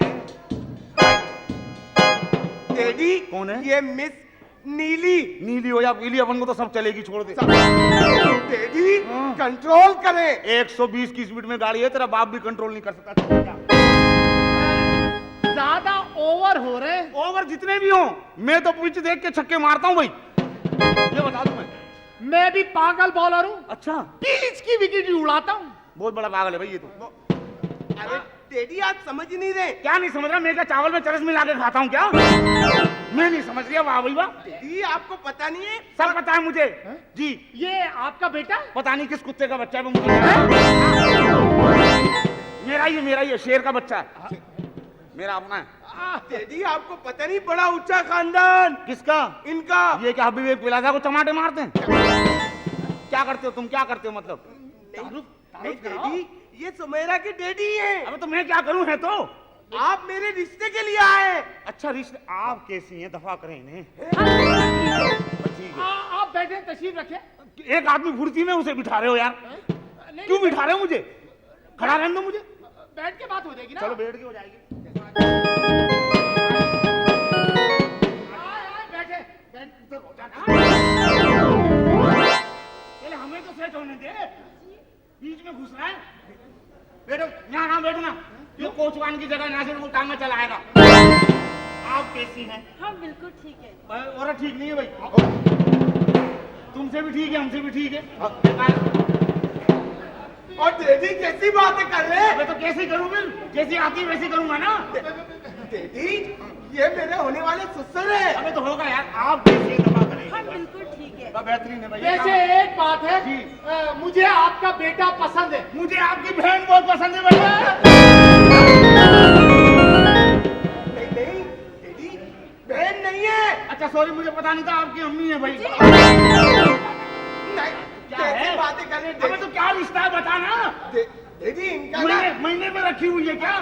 Speaker 5: डैडी
Speaker 4: कौन है?
Speaker 5: ये मिस नीली
Speaker 4: हो या पीली, अपन को तो सब चलेगी, छोड़ दे।
Speaker 5: डैडी कंट्रोल करें।
Speaker 4: 120 की स्पीड में गाड़ी है, तेरा बाप भी कंट्रोल नहीं कर सकता।
Speaker 10: ज्यादा ओवर हो रहे।
Speaker 4: ओवर जितने भी हो, मैं तो पीछे देख के छक्के मारता हूँ भाई। ये बता दूं
Speaker 10: मैं भी पागल बॉलर हूँ।
Speaker 4: अच्छा।
Speaker 10: पीच की विकेट उड़ाता हूँ।
Speaker 4: बहुत बड़ा पागल है भाई ये तो।
Speaker 5: अरे डैडी आप समझ ही नहीं रहे।
Speaker 4: क्या नहीं समझ रहा? मैं क्या चावल में चरस मिला के खाता हूँ क्या? मैं नहीं समझ रहा। वाह भाई वाह।
Speaker 5: डैडी आपको पता नहीं है?
Speaker 4: सब पता है मुझे जी।
Speaker 10: ये आपका बेटा?
Speaker 4: पता नहीं किस कुत्ते का बच्चा है वो मुझे। मेरा ये शेर का बच्चा है, मेरा अपना है।
Speaker 5: डैडी आपको पता नहीं, बड़ा ऊंचा खानदान।
Speaker 4: किसका?
Speaker 5: इनका।
Speaker 4: ये क्या हबीब प्लाजा को टमाटे मारते हैं? क्या करते हो तुम? क्या करते हो मतलब?
Speaker 5: नहीं डैडी, ये सुमेरा के डैडी हैं।
Speaker 4: अबे तो मैं क्या करूं? है तो
Speaker 5: आप मेरे रिश्ते के लिए आए।
Speaker 4: अच्छा रिश्ते? आप कैसी हैं? दफा करें इन्हें। ठीक है
Speaker 10: आप बैठे, तशरीफ रखें।
Speaker 4: एक आदमी फुर्ती में उसे बिठा रहे हो यार। क्यों बिठा रहे हो मुझे? खड़ा रहने दो मुझे।
Speaker 10: बैठ के बात हो जाएगी ना।
Speaker 4: चलो बैठ के हो जाएगी।
Speaker 10: बैठे।
Speaker 4: पहले हमें तो सेट होने दे, बीच में घुस रहा है। बैठो यहाँ बैठना। ये कोचवान की जगह यहाँ से वो टांगा चलाएगा। आप कैसी हैं?
Speaker 9: हम बिल्कुल ठीक है।
Speaker 4: और ठीक नहीं है भाई। तुमसे भी ठीक है, हमसे भी ठीक है।
Speaker 5: और डैडी कैसी बातें कर रहे हैं?
Speaker 4: मैं तो कैसे करूँ फिर? जैसी आती वैसी करूंगा ना।
Speaker 5: डैडी ये मेरे होने वाले ससुर है।
Speaker 4: अबे तो होगा यार। आप कैसे दबा करें?
Speaker 9: हम बिल्कुल ठीक है।
Speaker 4: बेहतरीन है भाई।
Speaker 10: वैसे एक बात है
Speaker 4: जी।
Speaker 10: मुझे आपका बेटा पसंद है।
Speaker 4: मुझे आपकी बहन बहुत पसंद है भैया।
Speaker 5: नहीं डैडी, बहन नहीं है।
Speaker 4: अच्छा सॉरी, मुझे पता नहीं था आपकी अम्मी है भाई।
Speaker 5: नहीं, कैसी बातें कर रहे हैं?
Speaker 4: अबे तो क्या रिश्ता है बताना।
Speaker 5: डैडी इनका
Speaker 4: महीने में रखी हुई है क्या?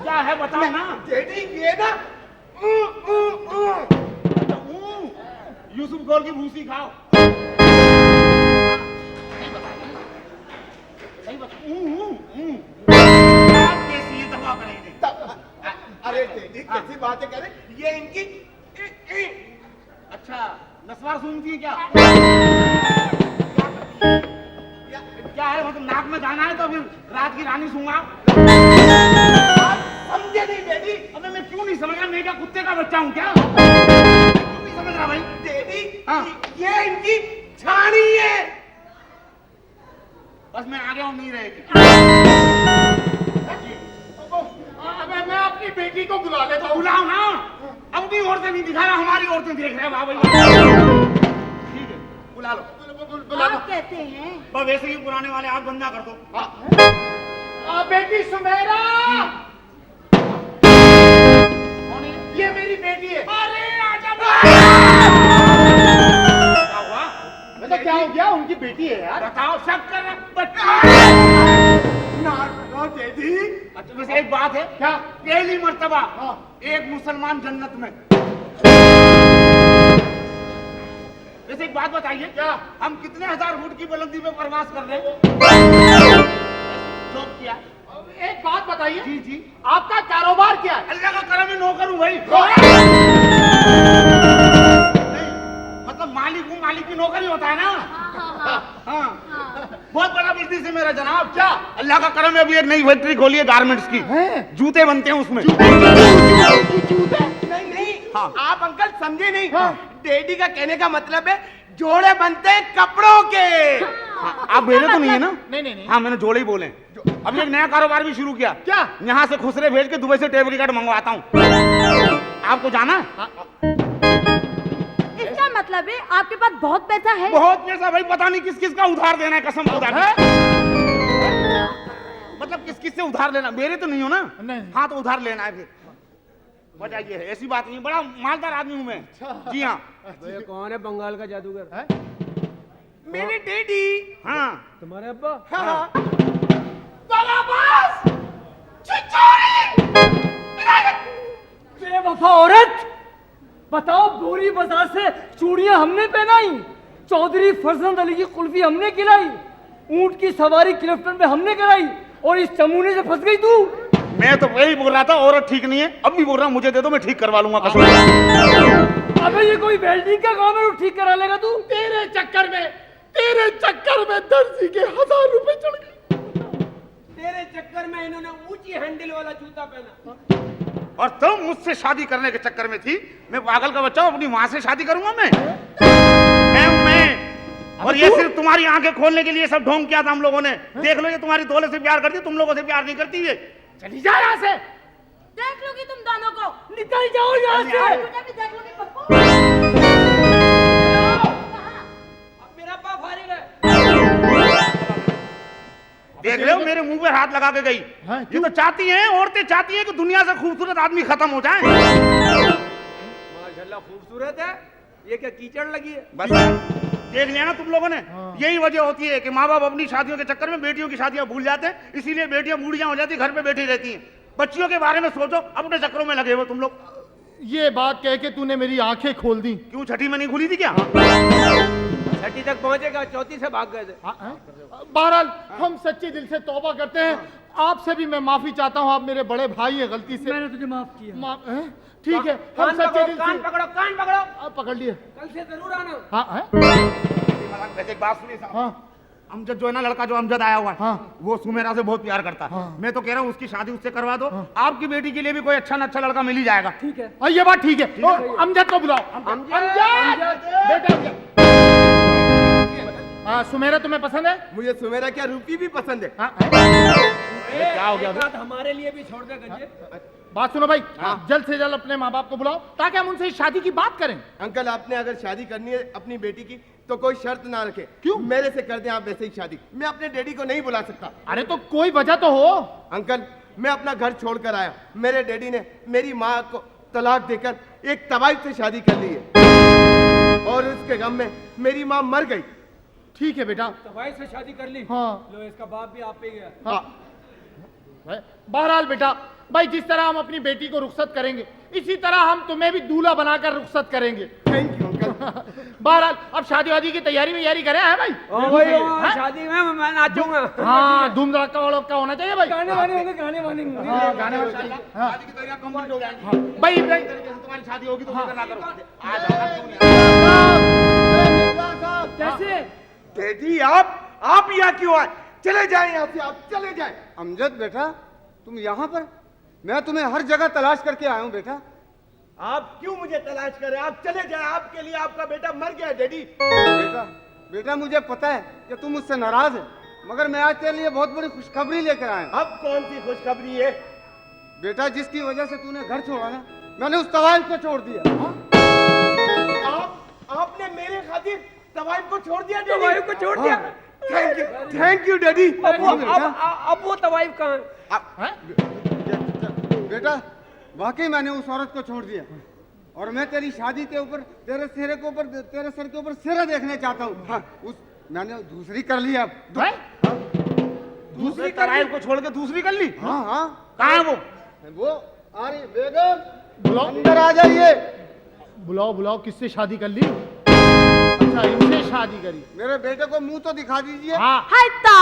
Speaker 4: क्या है बताओ ना।
Speaker 5: डैडी ये ना
Speaker 4: यूसुफ गोल की भूसी खाओ। सही बता। कैसी ये दबा करेंगे?
Speaker 5: अरे डैडी कैसी बातें कर रहे? ये इनकी
Speaker 4: अच्छा नस्वार सूंघती है क्या? क्या है मतलब नाक में दाना है तो फिर रात की रानी सूंघा?
Speaker 5: समझे नहीं डैडी?
Speaker 4: अबे मैं क्यों नहीं समझ रहा? मैं क्या कुत्ते का बच्चा हूँ क्या? क्यों नहीं समझ रहा भाई?
Speaker 5: डैडी
Speaker 4: हाँ।
Speaker 5: ये इनकी छानी है।
Speaker 4: बस मैं आ गया हूँ, नहीं रहेगी।
Speaker 10: अबे मैं अपनी बेटी को बुला लेता हूँ।
Speaker 4: बुलाओ ना। अपनी औरतें नहीं दिखा रहा, हमारी औरतें देख रहे हैं। वाह भाई ठीक है बुला लो।
Speaker 9: आप कहते हैं?
Speaker 4: बस वैसे ही पुराने वाले आप बंदा कर दो।
Speaker 10: बेटी सुमेरा, ये मेरी बेटी है।
Speaker 4: अरे आजा। क्या हुआ?
Speaker 10: मैं तो क्या हो गया? उनकी बेटी है यार।
Speaker 4: बताओ सब कर बच्चा।
Speaker 5: ना डैडी।
Speaker 4: अच्छा वैसे एक बात है
Speaker 10: क्या?
Speaker 4: पहली मर्तबा एक मुसलमान जन्नत में। वैसे एक बात बताइए,
Speaker 10: क्या?
Speaker 4: हम कितने हजार फुट की बुलंदी पे प्रवास कर रहे हैं? जॉब किया।
Speaker 10: एक बात बताइए।
Speaker 4: जी जी।
Speaker 10: आपका कारोबार क्या है?
Speaker 4: अल्लाह का करम है, नौकर हूँ भाई। नहीं मतलब मालिक हूँ, मालिक की नौकरी होता है ना। हाँ बहुत बड़ा बिजनेस है मेरा जनाब।
Speaker 10: क्या?
Speaker 4: अल्लाह का करम है, अभी एक नई फैक्ट्री खोली है गारमेंट्स की। जूते बनते हैं उसमें।
Speaker 5: नहीं
Speaker 4: हाँ।
Speaker 5: आप अंकल समझे नहीं। डैडी का कहने का मतलब है जोड़े बनते हैं कपड़ों के।
Speaker 4: आप बेले तो नहीं है ना?
Speaker 10: नहीं।
Speaker 4: हाँ मैंने जोड़े ही बोले। अभी एक नया कारोबार भी शुरू किया।
Speaker 10: क्या?
Speaker 4: यहाँ से खुसरे भेज के दुबई से टेप रिकॉर्ड मंगवाता हूँ। आपको जाना है?
Speaker 9: इसका मतलब है आपके पास बहुत पैसा है?
Speaker 4: बहुत पैसा भाई, पता नहीं किस किस का उधार देना है, कसम खुदा की। मतलब किस किस से उधार लेना? मेरे तो नहीं हो ना।
Speaker 10: नहीं।
Speaker 4: हाँ तो उधार लेना है फिर। वजह ये है, ऐसी बात नहीं, बड़ा मालदार आदमी हूँ मैं। जी हाँ।
Speaker 6: ये कौन है बंगाल का जादूगर?
Speaker 5: मेरे डैडी।
Speaker 4: हाँ
Speaker 6: तुम्हारे अब्बा?
Speaker 5: हाँ।
Speaker 3: बेवफा औरत, बताओ बोरी बाजार से चूड़ियां हमने पहनाई, चौधरी फरजंद अली की कुल्फी हमने खिलाई, ऊंट की सवारी क्लिफ्टन में हमने कराई और इस चमूने से फंस गई तू।
Speaker 4: मैं तो वही बोल रहा था, औरत ठीक नहीं है। अब भी बोल रहा हूँ मुझे दे दो, मैं ठीक करवा लूंगा कसम।
Speaker 3: अबे ये कोई वेल्डिंग का काम है, तू ठीक करा लेगा तू?
Speaker 10: तेरे चक्कर में दर्जी के 1000 रुपए चढ़ गए।
Speaker 6: तेरे चक्कर में इन्होंने ऊंची हैंडल वाला जूता पहना।
Speaker 4: और तुम मुझसे शादी करने के चक्कर में थी। मैं पागल का बच्चा हूँ, अपनी माँ से शादी करूंगा मैं? और ये सिर्फ तुम्हारी आंखें खोलने के लिए सब ढोंग किया था हम लोगों ने। देख लो ये तुम्हारी दौलत से प्यार करती, तुम लोगों से प्यार नहीं करती है।
Speaker 10: चली जा यहाँ से।
Speaker 9: देख लूंगी तुम दोनों को।
Speaker 3: निकल जाओ यहाँ से।
Speaker 9: मुझे भी देख लूंगी पप्पू।
Speaker 3: अब मेरा पाप फारिग है।
Speaker 4: देख रहे हो मेरे मुंह पे हाथ लगा के गई। ये तो चाहती हैं, औरतें चाहती हैं कि दुनिया से खूबसूरत आदमी खत्म हो जाए।
Speaker 6: माशाल्लाह खूबसूरत है, ये क्या कीचड़ लगी है?
Speaker 4: बस देख लिया ना तुम लोगों ने। यही वजह होती है कि माँ बाप अपनी शादियों के चक्कर में बेटियों की शादियां भूल जाते हैं, इसीलिए बेटियां बूढ़ियां हो जाती, घर पे बैठी रहती हैं। बच्चियों के बारे में सोचो, अपने चक्करों में लगे हो तुम लोग।
Speaker 10: ये बात कह के तूने मेरी आंखें खोल दी।
Speaker 4: क्यों छठी में नहीं खुली थी क्या?
Speaker 6: छठी तक पहुंचेगा, चौथी से भाग गए थे।
Speaker 10: बहरहाल हम सच्चे दिल से तौबा करते हैं। आपसे भी मैं माफी चाहता हूँ, आप मेरे बड़े भाई हैं, गलती से
Speaker 3: मैंने तुझे माफ किया।
Speaker 10: ठीक है, हम सच्चे दिल से।
Speaker 6: कान पकड़ो, कान पकड़ो।
Speaker 10: आप पकड़ लिए।
Speaker 6: कल से जरूर आना।
Speaker 10: हाँ
Speaker 4: वैसे एक बात सुनिए साहब।
Speaker 10: हाँ
Speaker 4: अमजद जो है ना, लड़का जो अमजद आया हुआ है, वो सुमेरा से बहुत प्यार करता है। मैं तो कह रहा हूँ उसकी शादी उससे करवा दो। आपकी बेटी के लिए भी कोई अच्छा न अच्छा लड़का मिल ही जाएगा।
Speaker 3: ठीक है,
Speaker 10: ये बात ठीक है। अमजद को बुलाओ। बेटा हाँ, सुमेरा तुम्हें पसंद है?
Speaker 5: मुझे सुमेरा क्या रूपी भी पसंद है।
Speaker 4: क्या हो गया?
Speaker 3: हमारे लिए भी छोड़ दे गजे।
Speaker 10: बात सुनो भाई, जल्द से जल्द अपने माँ बाप को बुलाओ ताकि हम उनसे शादी की बात करें।
Speaker 5: अंकल आपने अगर शादी करनी है अपनी बेटी की तो कोई शर्त ना रखे।
Speaker 10: क्यों?
Speaker 5: मेरे से कर दें आप वैसे ही शादी। मैं अपने डैडी को नहीं बुला सकता।
Speaker 10: अरे तो कोई वजह तो हो।
Speaker 5: अंकल मैं अपना घर छोड़कर आया, मेरे डैडी ने मेरी माँ को तलाक देकर एक तवाइफ से शादी कर ली है और उसके गम में मेरी माँ मर गई।
Speaker 10: ठीक है बेटा।
Speaker 3: तवाई से शादी कर ली।
Speaker 10: हाँ।
Speaker 3: लो इसका बाप भी आप पे गया।
Speaker 10: हाँ। बहरहाल बेटा, भाई जिस तरह हम अपनी बेटी को रुखसत करेंगे इसी तरह हम तुम्हें भी दूल्हा बनाकर रुखसत करेंगे।
Speaker 5: Thank you uncle.
Speaker 10: बहरहाल अब शादी वादी की तैयारी करें हैं भाई?
Speaker 6: शादी में मैं नाचूंगा।
Speaker 10: हाँ, धूम धड़का वालों का होना चाहिए भाई।
Speaker 3: गाने वाने होंगे, गाने वाने होंगे।
Speaker 10: हाँ, गाने वाने।
Speaker 4: शादी की तैयारी कंप्लीट हो जाएगी
Speaker 10: भाई
Speaker 4: तुम्हारी शादी होगी तो फिक्र ना करो।
Speaker 3: कैसे?
Speaker 5: डैडी आप यहाँ क्यों आए? चले जाए यहाँ से, आप चले जाए।
Speaker 13: अमजद बेटा, तुम यहाँ पर? मैं तुम्हें हर जगह तलाश करके आया हूँ बेटा।
Speaker 5: आप क्यों मुझे तलाश करें? आप चले जाए, आपके लिए आपका बेटा मर गया डैडी।
Speaker 13: बेटा मुझे पता है कि तुम मुझसे नाराज है, मगर मैं आज तेरे लिए बहुत बड़ी खुशखबरी लेकर आया हूँ।
Speaker 5: अब कौन सी खुशखबरी है?
Speaker 13: बेटा जिसकी वजह से तूने घर छोड़ा ना, मैंने उस तवाइफ को छोड़ दिया।
Speaker 5: आपने मेरे खातिर तवाइफ को छोड़ दिया?
Speaker 6: तवाइफ को छोड़ दिया?
Speaker 5: Thank you daddy.
Speaker 6: अब वो तवाइफ कहाँ है?
Speaker 13: बेटा वाकई मैंने उस औरत को छोड़ दिया और मैं तेरी शादी के ऊपर तेरे सर के ऊपर सिरा देखने चाहता हूँ। हाँ, मैंने दूसरी कर ली। अब
Speaker 4: दूसरी तवाइफ को छोड़ के दूसरी कर ली?
Speaker 13: हाँ हाँ।
Speaker 4: कहाँ है
Speaker 13: वो आ रही। बेगम अंदर आ जाइए।
Speaker 10: बुलाओ। किससे शादी कर ली? अच्छा, इनसे शादी करी।
Speaker 13: मेरे बेटे को मुंह तो दिखा दीजिए।
Speaker 10: हाँ।
Speaker 9: हाय ता